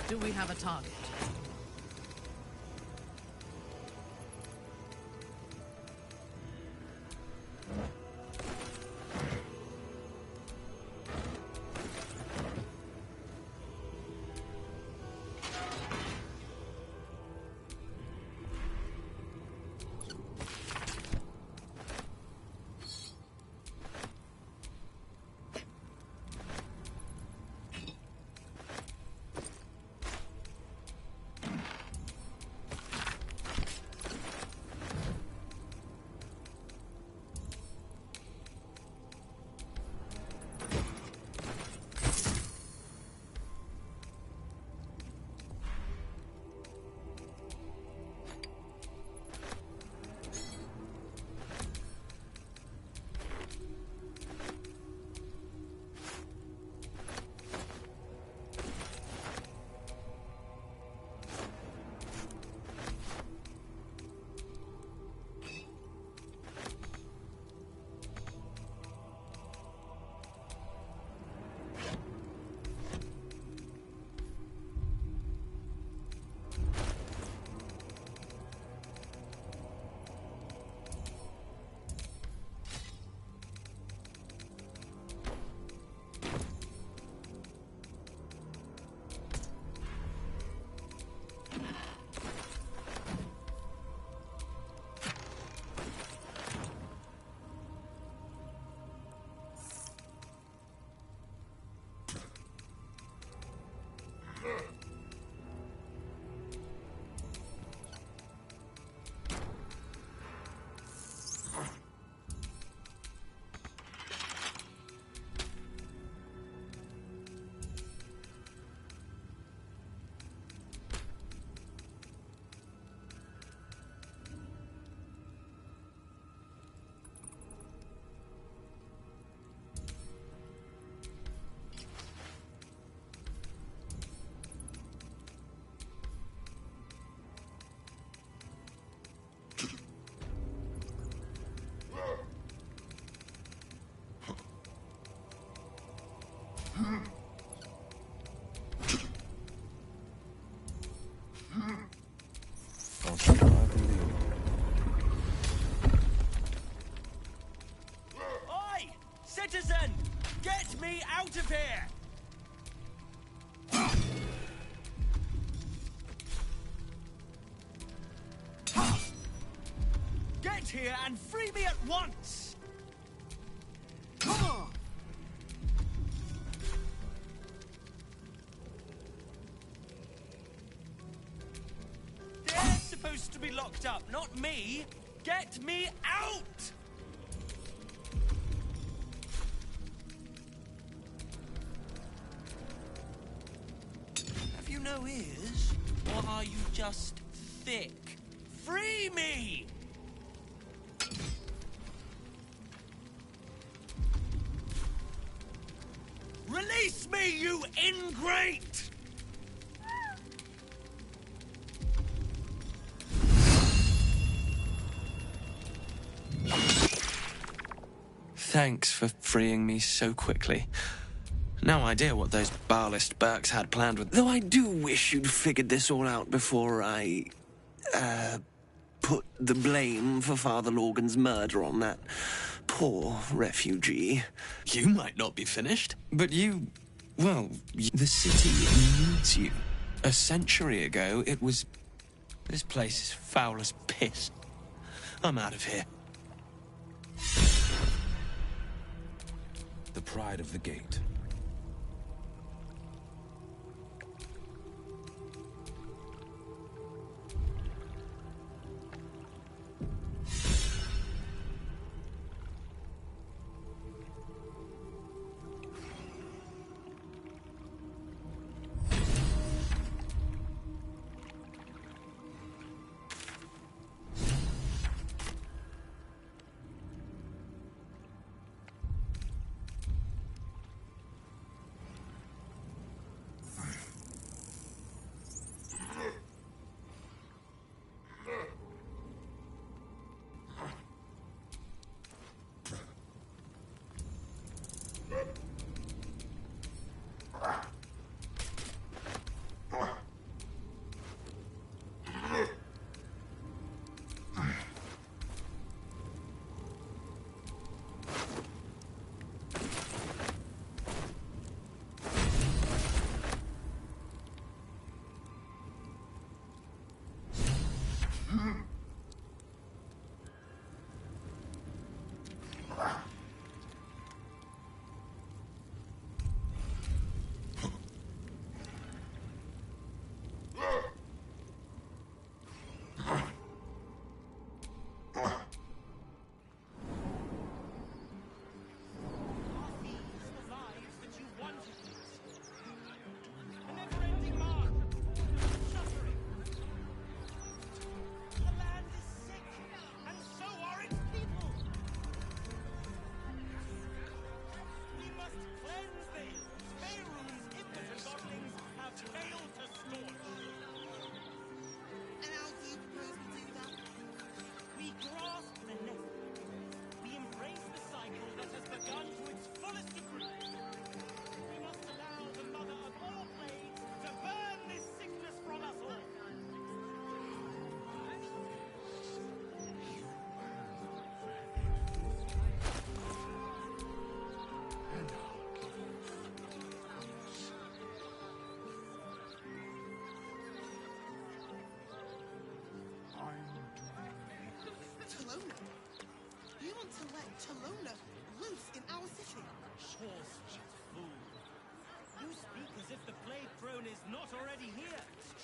Do we have a target? Oi! Citizen! Get me out of here! Get here and free me at once! Come on! They're supposed to be locked up, not me! Get me out! Have you no ears? Or are you just thick? Free me! Release me, you ingrate! Thanks for freeing me so quickly. No idea what those Barlist Burks had planned with. Though I do wish you'd figured this all out before I, put the blame for Father Lorgan's murder on that poor refugee. You might not be finished, but the city needs you. A century ago, it was... This place is foul as piss. I'm out of here. The pride of the gate.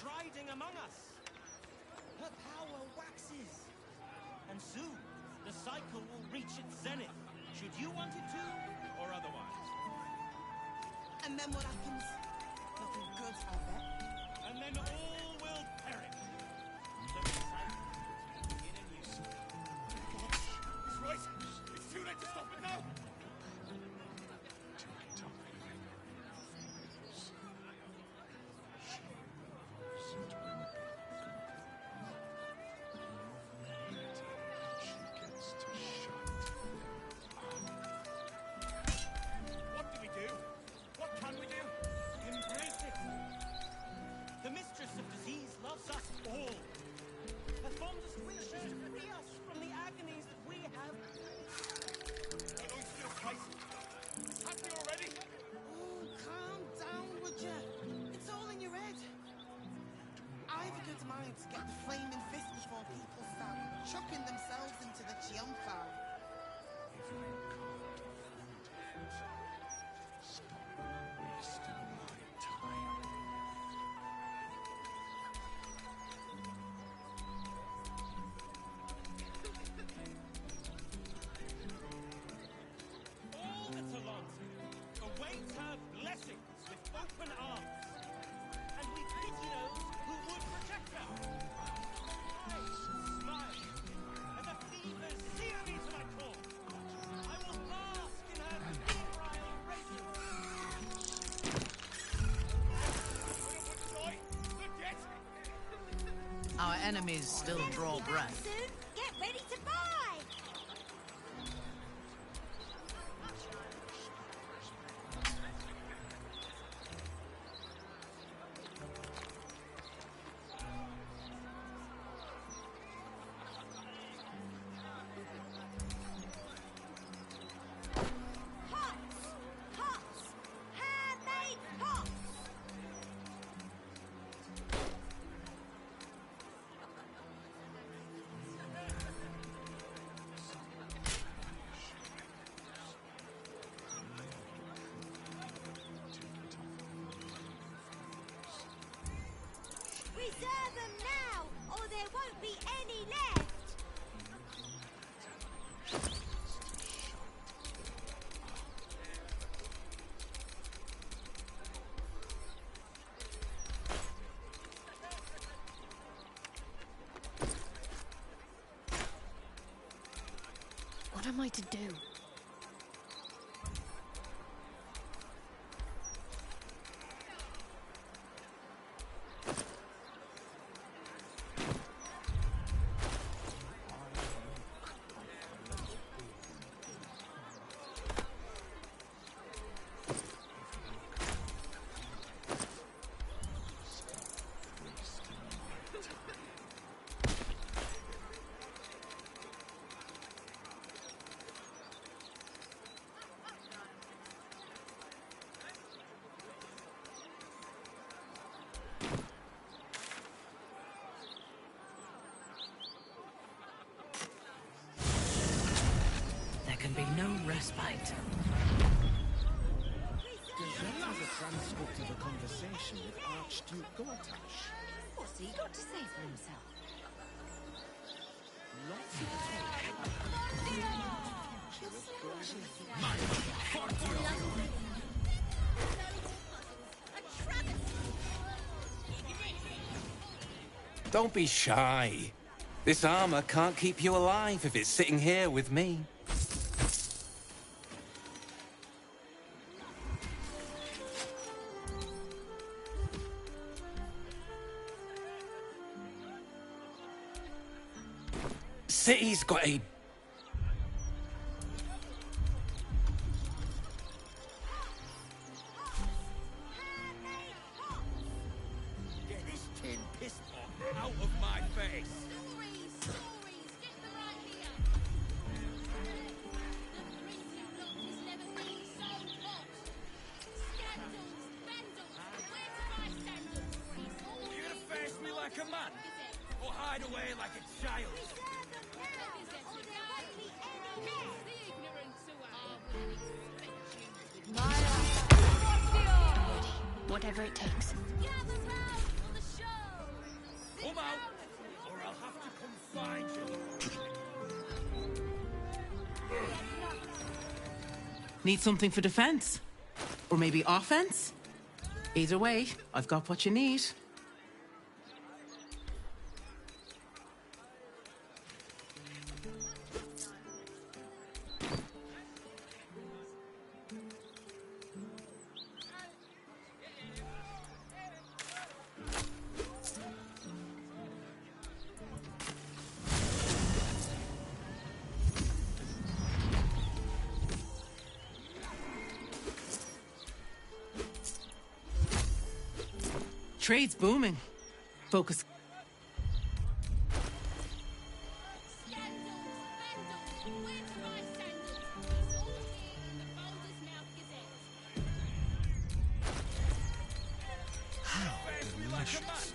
striding among us. Her power waxes. And soon, the cycle will reach its zenith, should you want it to, or otherwise. And then what happens? Nothing good, I bet. And then all will perish. The cycle will begin anew. He's right. It's too late to stop it now. What do we do? What can we do? Embrace it. The mistress of disease loves us all. Performs a switch to free us from the agonies that we have. I know you feel Christ. Attack me already. Oh, calm down, would ya? It's all in your head. I've a good mind to get the flaming fist before people start chucking themselves into the Chiompa. All that's Alonso await her blessings with open arms. And we pity those who would protect her. I smile as the fevers sear me to my core. I will bask in her febrile radiance. Our enemies still draw breath. Soon, get ready to buy! Pots! Pots! Handmade pots! Reserve them now, or there won't be any left! What am I to do? There can be no respite. Gazette has a transcript of a conversation with Archduke Gortash. What's he got to say for himself? Lots of talk. Don't be shy. This armor can't keep you alive if it's sitting here with me. City's got a... Get this tin piss pot out of my face! Are you gonna face me like a man? Or hide away like a child? Whatever it takes. Gather round for the show! Need something for defense? Or maybe offense? Either way, I've got what you need. Trade's booming. Focus. How delicious.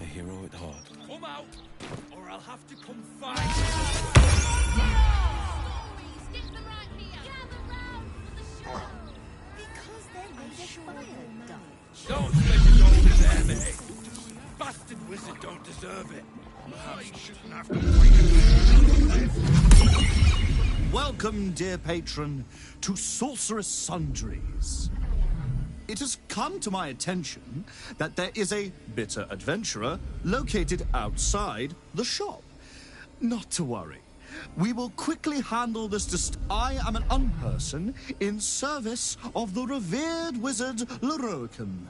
A hero at heart. Come out, or I'll have to come find Because they're made of fire, Don't split it all in there, mate. Bastard wizard don't deserve it. I shouldn't have to Welcome, dear patron, to Sorceress Sundries. It has come to my attention that there is a bitter adventurer located outside the shop. Not to worry. We will quickly handle this. I am an unperson in service of the revered wizard Leroican.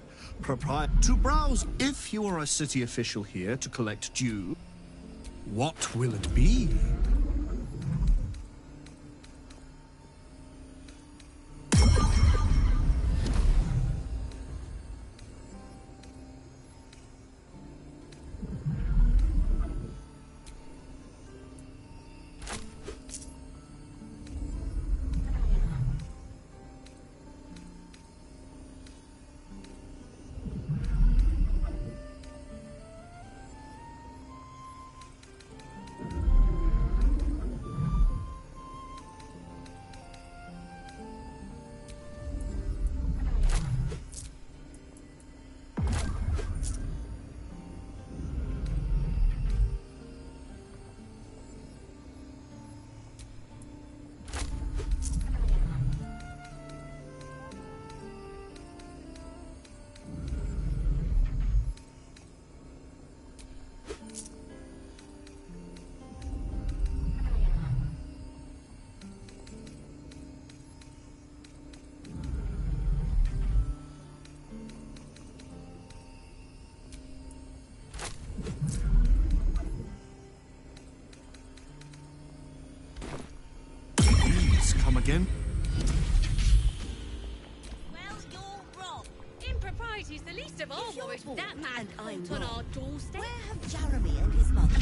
To browse. If you are a city official here to collect due, what will it be? Come again? Well, you're wrong. Impropriety's the least of our worries. That man caught on our doorstep. Where have Jeremy and his mother?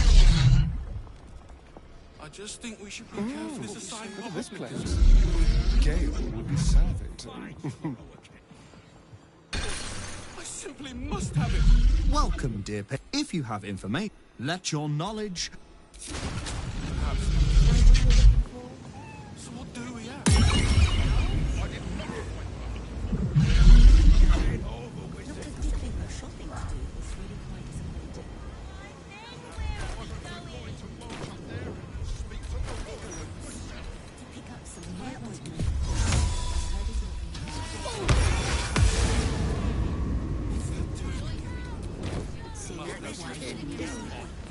I just think we should be careful to sign Look at this place. because Gale would be savage. I simply must have it. Welcome, dear pet. If you have information, let your knowledge. So what do we have?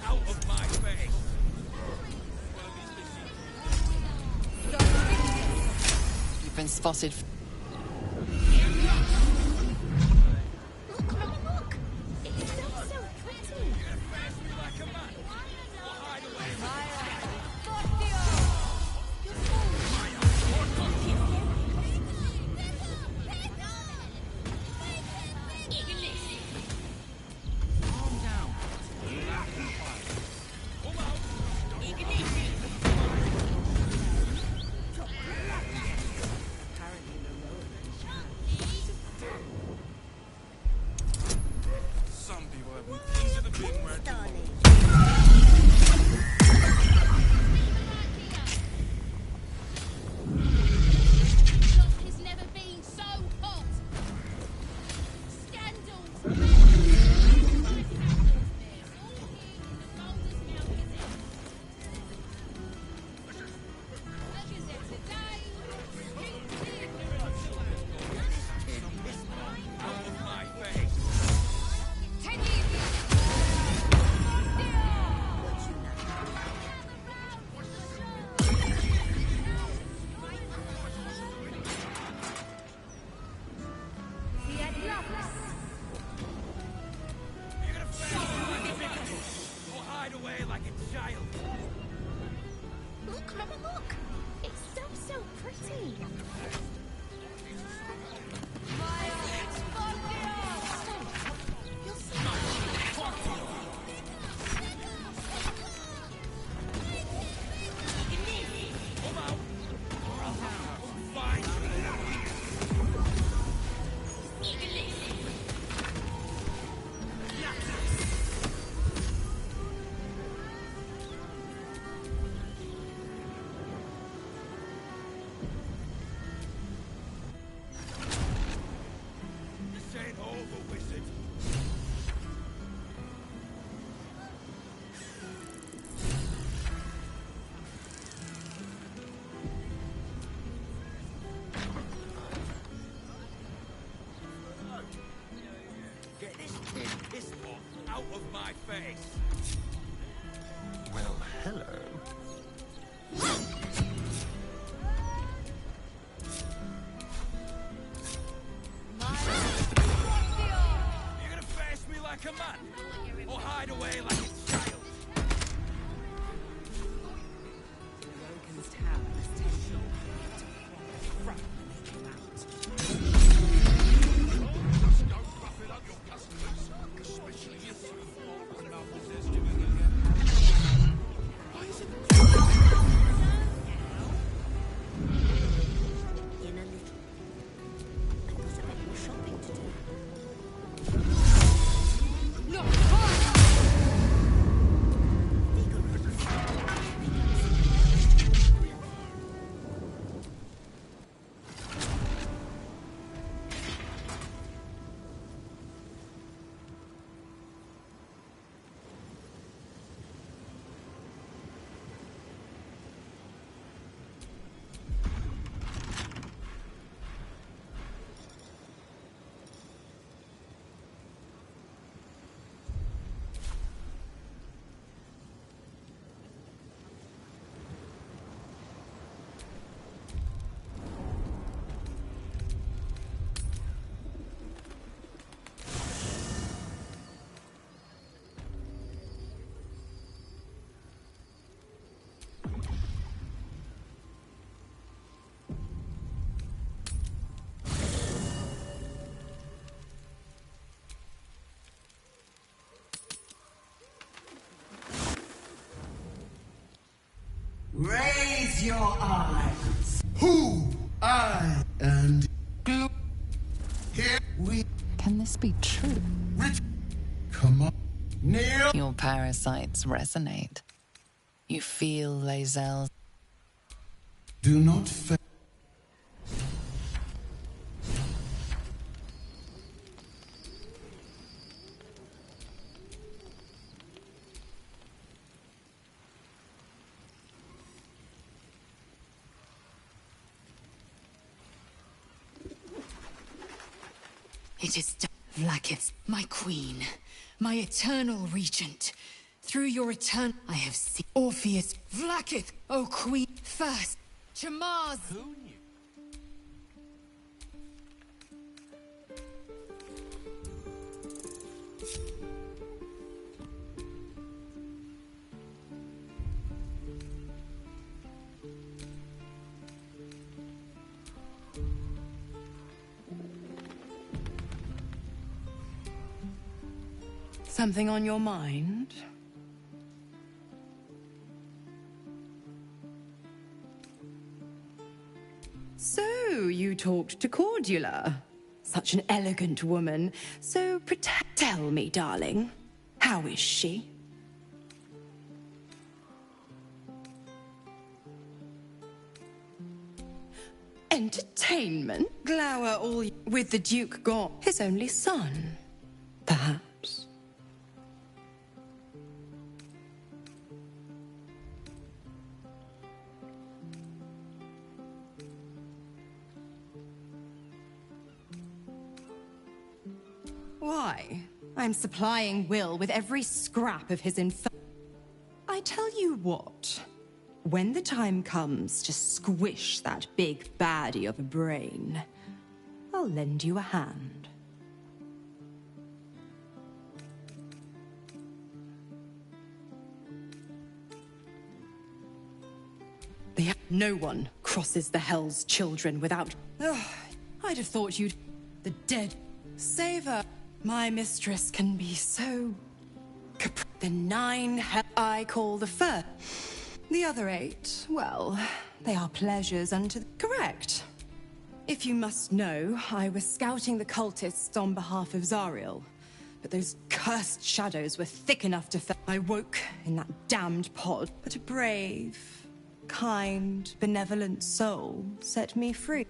out of my face. You've been spotted. Get this kid pissed off out of my face! Well, hello. You're gonna face me like a man, or hide away like a child. Logan's tower has taken front when they came out. Just don't rough it up your customers, especially if you're not possessed. Why is it? In a little. I've got a bit more shopping to do. Raise your eyes. Who I and here we Can this be true? come on. Kneel. Your parasites resonate. You feel Lae'zel's. Do not fail. It is Vlaakith, my queen, my eternal regent. Through your I have seen Orpheus, Vlaakith, O queen, first, Chamaz. Who knew? Something on your mind? So, you talked to Cordula. Such an elegant woman. So, tell me, darling, how is she? Entertainment? Glower all with the Duke gone. His only son, perhaps. Why? I'm supplying Wyll with every scrap of his I tell you what. When the time comes to squish that big baddie of a brain, I'll lend you a hand. No one crosses the Hell's Children without... Ugh, I'd have thought you'd... The dead... Savor. My mistress can be so... The 9 I call the first. The other 8, well, they are pleasures unto... Correct. If you must know, I was scouting the cultists on behalf of Zariel. But those cursed shadows were thick enough to... I woke in that damned pod. But a brave, kind, benevolent soul set me free.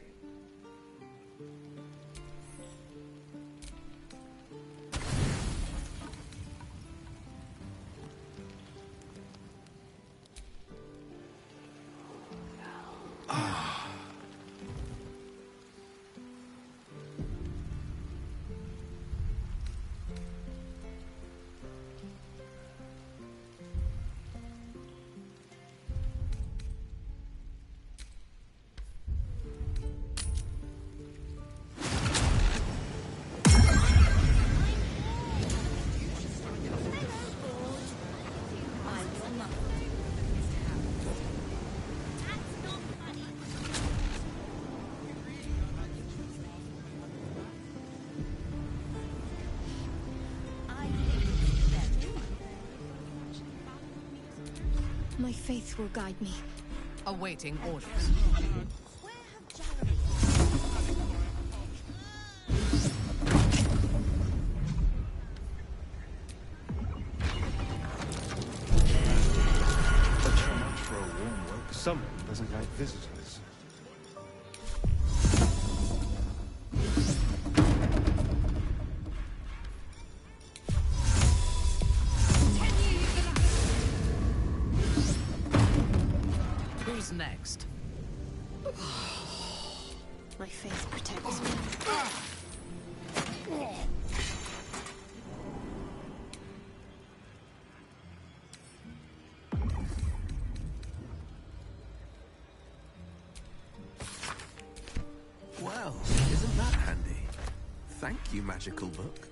My faith will guide me. Awaiting orders. For a warm welcome. Someone doesn't like visitors. Who's next? My faith protects me. Well, isn't that handy? Thank you, magical book.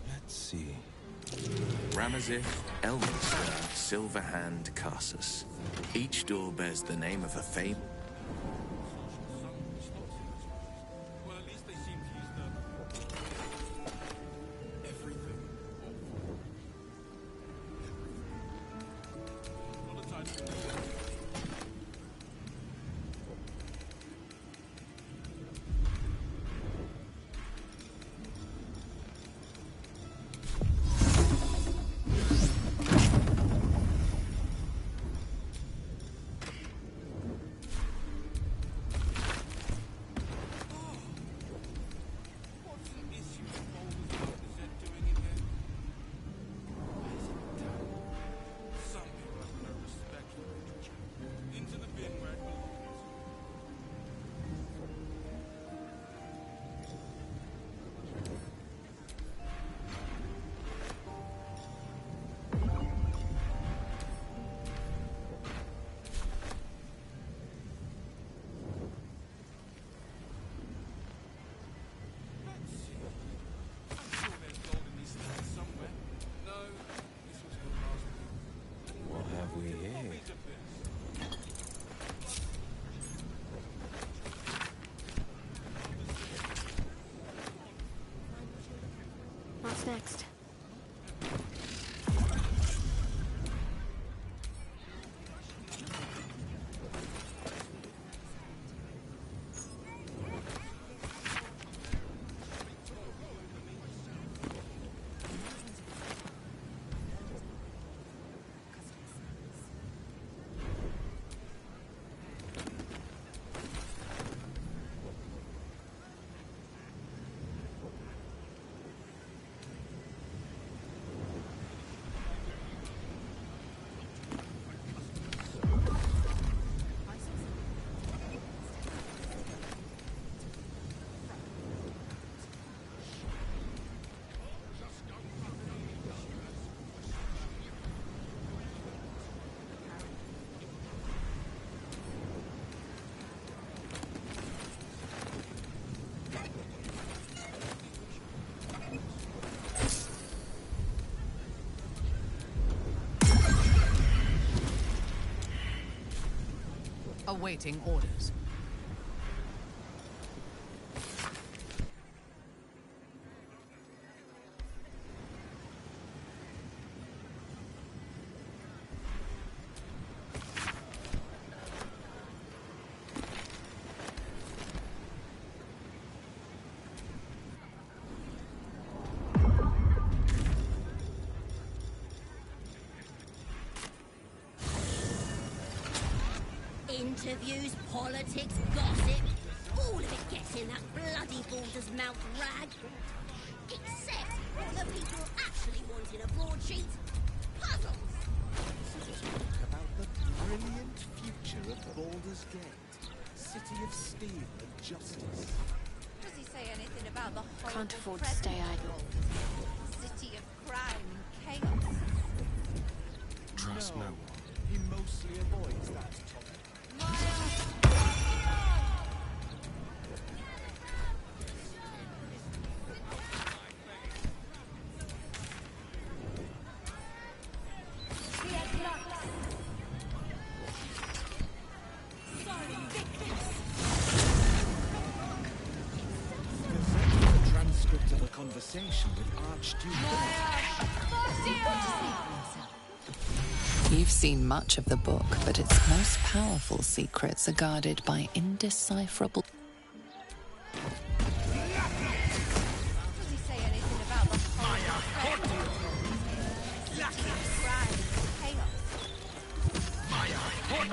Let's see. Ramazith, Elminster, Silverhand, Carsus. Each door bears the name of a Fae. Well, at least they seem to use everything. Not a time. What have we here? What's next? Awaiting orders. Interviews, politics, gossip. All of it gets in that bloody Baldur's mouth rag. Except the people actually wanting a broadsheet. Puzzles. About the brilliant future of Baldur's Gate, city of steel and justice. Does he say anything about the horrible Can't afford to stay idle. city of crime and chaos? Trust no one. He mostly avoids that topic. Transcript of a conversation with Archduke. You've seen much of the book, but its most powerful secrets are guarded by indecipherable. Does he say anything about the horrible city of crime and chaos?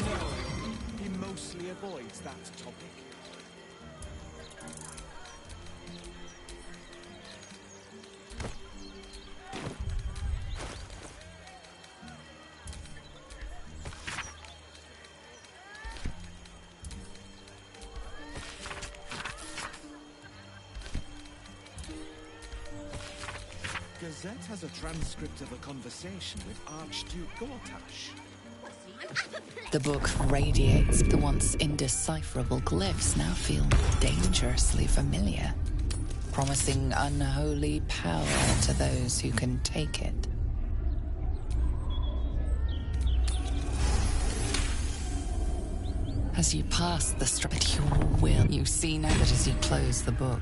No, he mostly avoids that topic. Gazette has a transcript of a conversation with Archduke Gortash. The book radiates. The once indecipherable glyphs now feel dangerously familiar, promising unholy power to those who can take it. As you pass the strip at your will, you see now that as you close the book,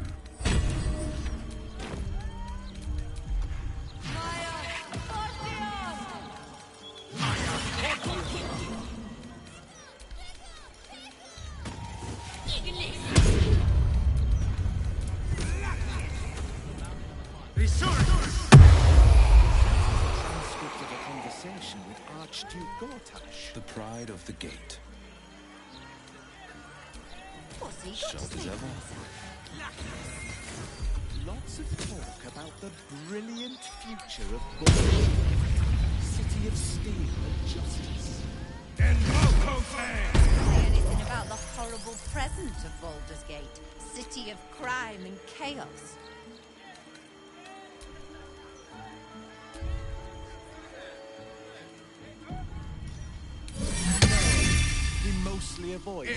Transcript of a conversation with Archduke Gortash. The pride of the gate. What's he got Sharp to as say? ever. Lots of talk about the brilliant future of Baldur's Gate, city of steel and justice. Say anything about the horrible present of Baldur's Gate, city of crime and chaos? He mostly avoids.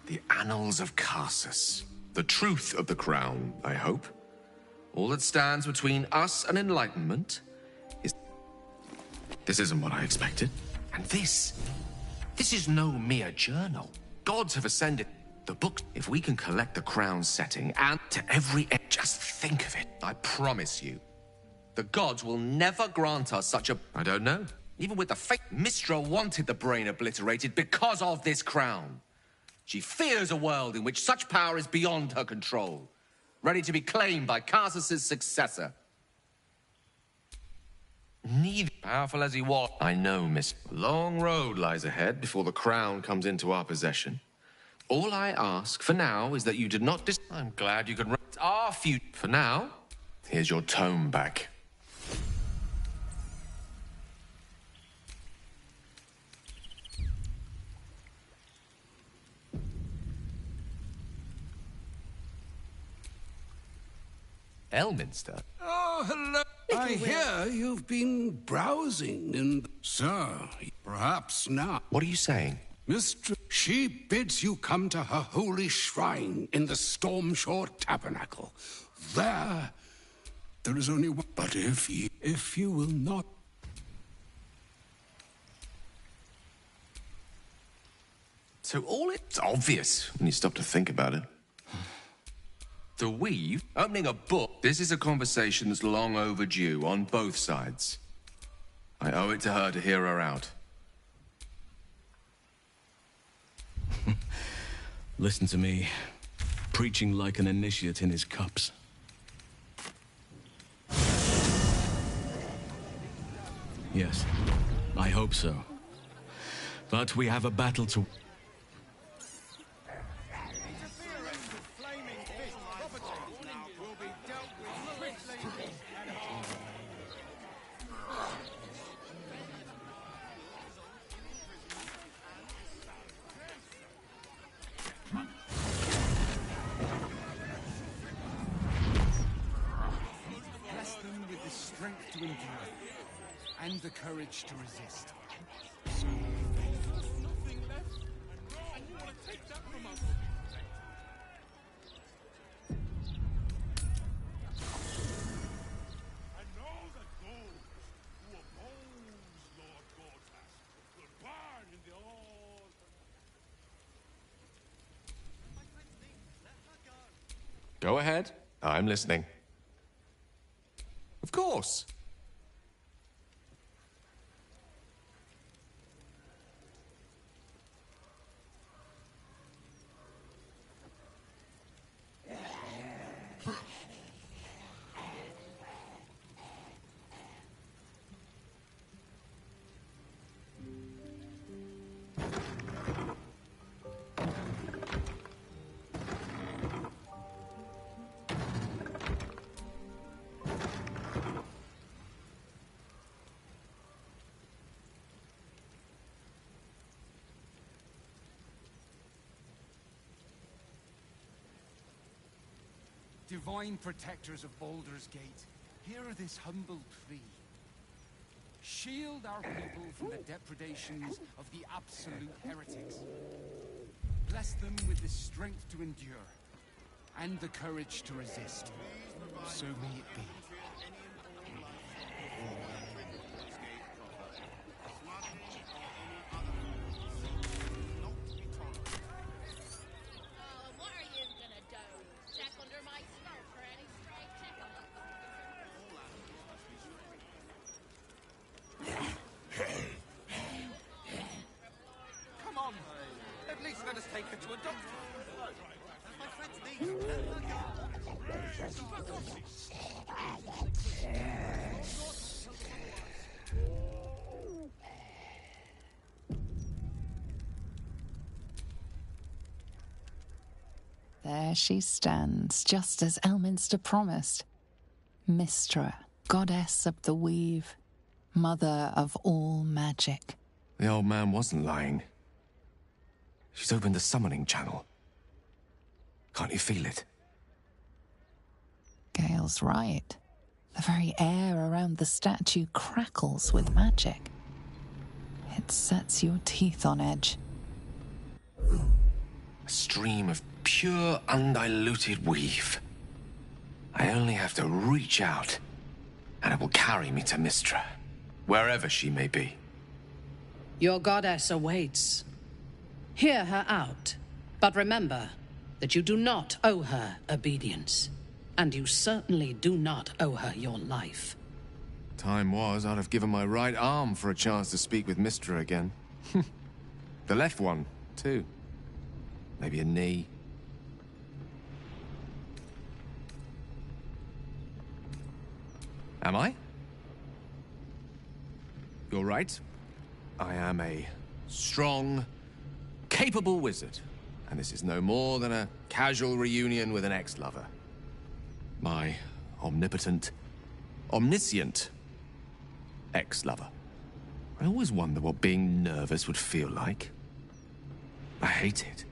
The annals of Carsus. The truth of the crown, I hope. All that stands between us and enlightenment is... This isn't what I expected. And this is no mere journal. Gods have ascended. The book, if we can collect the crown setting and to every end, just think of it. I promise you, the gods will never grant us such a... I don't know. Even with the fate, Mistra wanted the brain obliterated because of this crown. She fears a world in which such power is beyond her control, ready to be claimed by Carsus's successor. Neither powerful as he was, I know, Miss. Long road lies ahead before the crown comes into our possession. All I ask for now is that you did not I'm glad you could write our future. For now, here's your tome back. Elminster? Oh, hello. I hear you've been browsing in... Sir, perhaps not. What are you saying? Mistress, she bids you come to her holy shrine in the Stormshore Tabernacle. There is only one... But if you will not... So all it's obvious when you stop to think about it. The weave, opening a book, this is a conversation that's long overdue on both sides. I owe it to her to hear her out. Listen to me, preaching like an initiate in his cups. Yes, I hope so. But we have a battle to... Bless them with the strength to endure and the courage to resist. Nothing left, and you want to take that from us? And know that those who oppose Lord Gortas will burn in the old. Go ahead. I'm listening. Of course. Divine protectors of Baldur's Gate, hear this humble plea. Shield our people from the depredations of the absolute heretics. Bless them with the strength to endure and the courage to resist. So may it be. Come on. At least let us take her to a doctor. My friend's There she stands, just as Elminster promised. Mystra, goddess of the weave, mother of all magic. The old man wasn't lying. She's opened the summoning channel. Can't you feel it? Gale's right. The very air around the statue crackles with magic. It sets your teeth on edge. A stream of pure, undiluted weave. I only have to reach out, and it will carry me to Mystra, wherever she may be. Your goddess awaits. Hear her out, but remember that you do not owe her obedience, and you certainly do not owe her your life. Time was, I'd have given my right arm for a chance to speak with Mystra again. The left one, too. Maybe a knee. Am I? You're right. I am a strong, capable wizard. And this is no more than a casual reunion with an ex-lover. My omnipotent, omniscient ex-lover. I always wonder what being nervous would feel like. I hate it.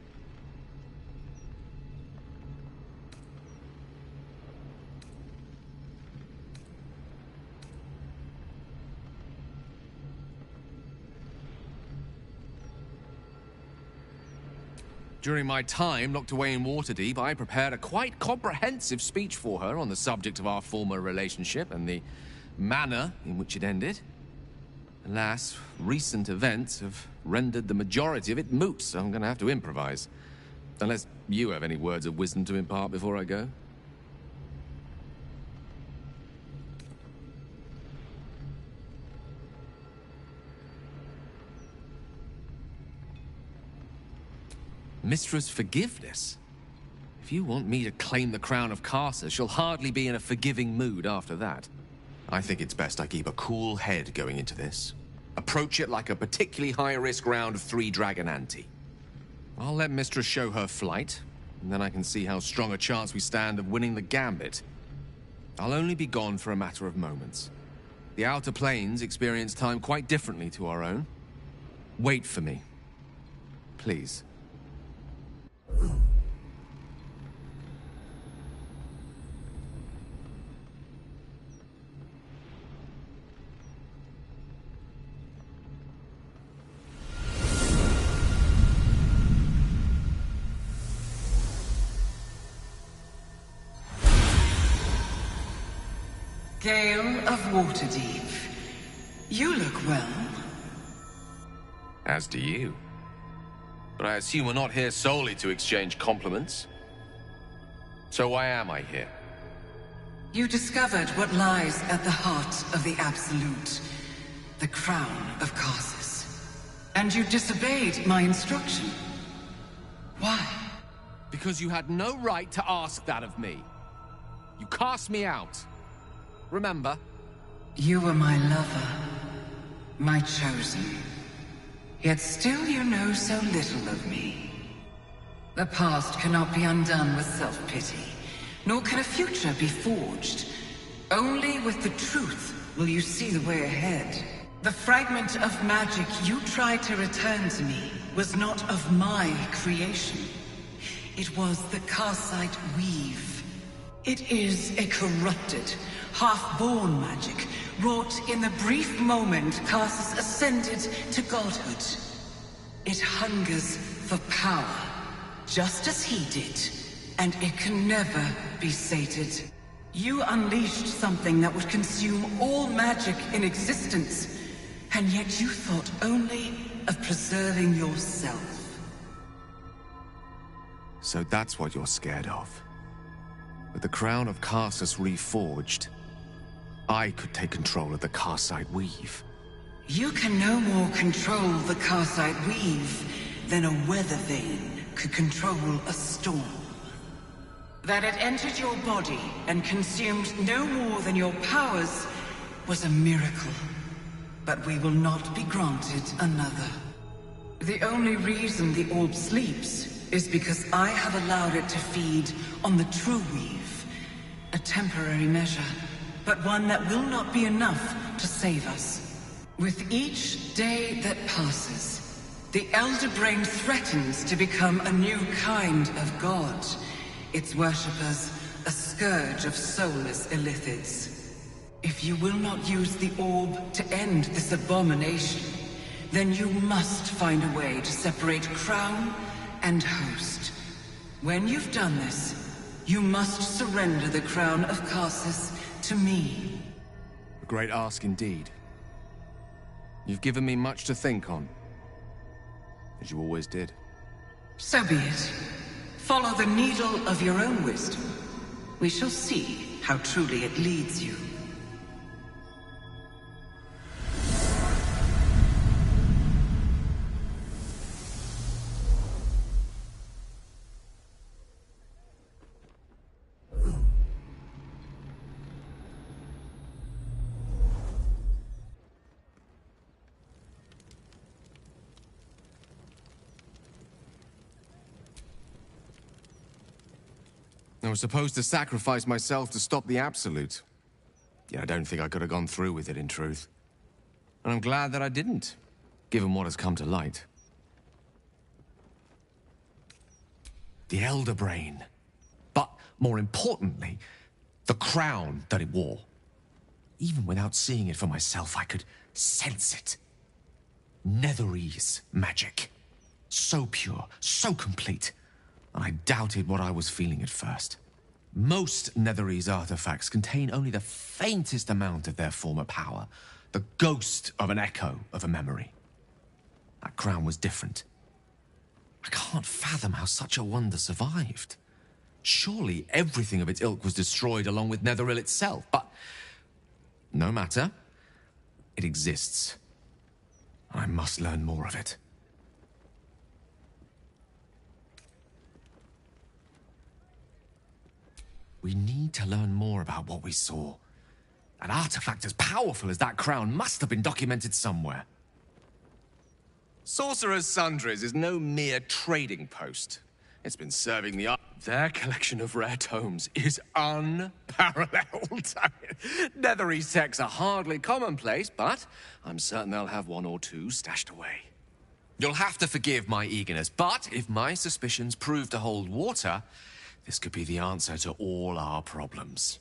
During my time locked away in Waterdeep, I prepared a quite comprehensive speech for her on the subject of our former relationship and the manner in which it ended. Alas, recent events have rendered the majority of it moot, so I'm going to have to improvise. Unless you have any words of wisdom to impart before I go. Mistress Forgiveness? If you want me to claim the crown of Karsus, you'll hardly be in a forgiving mood after that. I think it's best I keep a cool head going into this. Approach it like a particularly high-risk round of 3 dragon ante. I'll let Mistress show her flight, and then I can see how strong a chance we stand of winning the gambit. I'll only be gone for a matter of moments. The Outer Planes experience time quite differently to our own. Wait for me. Please. Gale of Waterdeep. You look well. As do you. But I assume we're not here solely to exchange compliments. So why am I here? You discovered what lies at the heart of the Absolute, the crown of Karsus. And you disobeyed my instruction. Why? Because you had no right to ask that of me. You cast me out. Remember? You were my lover, my chosen. Yet still you know so little of me. The past cannot be undone with self-pity, nor can a future be forged. Only with the truth will you see the way ahead. The fragment of magic you tried to return to me was not of my creation. It was the Karsite weave. It is a corrupted, half-born magic, wrought in the brief moment Karsus ascended to godhood. It hungers for power, just as he did, and it can never be sated. You unleashed something that would consume all magic in existence, and yet you thought only of preserving yourself. So that's what you're scared of. With the crown of Karsus reforged, I could take control of the Karsite weave. You can no more control the Karsite weave than a weather vane could control a storm. That it entered your body and consumed no more than your powers was a miracle. But we will not be granted another. The only reason the orb sleeps is because I have allowed it to feed on the true weave. A temporary measure, but one that will not be enough to save us. With each day that passes, the Elder Brain threatens to become a new kind of god. Its worshippers, a scourge of soulless illithids. If you will not use the orb to end this abomination, then you must find a way to separate crown and host. When you've done this, you must surrender the crown of Karsus to me. A great ask indeed. You've given me much to think on, as you always did. So be it. Follow the needle of your own wisdom. We shall see how truly it leads you. I was supposed to sacrifice myself to stop the Absolute. Yet I don't think I could have gone through with it, in truth. And I'm glad that I didn't, given what has come to light. The Elder Brain. But, more importantly, the crown that it wore. Even without seeing it for myself, I could sense it. Netherese magic. So pure, so complete. I doubted what I was feeling at first. Most Netherese artifacts contain only the faintest amount of their former power, the ghost of an echo of a memory. That crown was different. I can't fathom how such a wonder survived. Surely everything of its ilk was destroyed along with Netheril itself, but no matter. It exists. I must learn more of it. We need to learn more about what we saw. An artifact as powerful as that crown must have been documented somewhere. Sorcerer's Sundries is no mere trading post. It's been serving the art. Their collection of rare tomes is unparalleled. Netherese texts are hardly commonplace, but I'm certain they'll have one or two stashed away. You'll have to forgive my eagerness, but if my suspicions prove to hold water, this could be the answer to all our problems.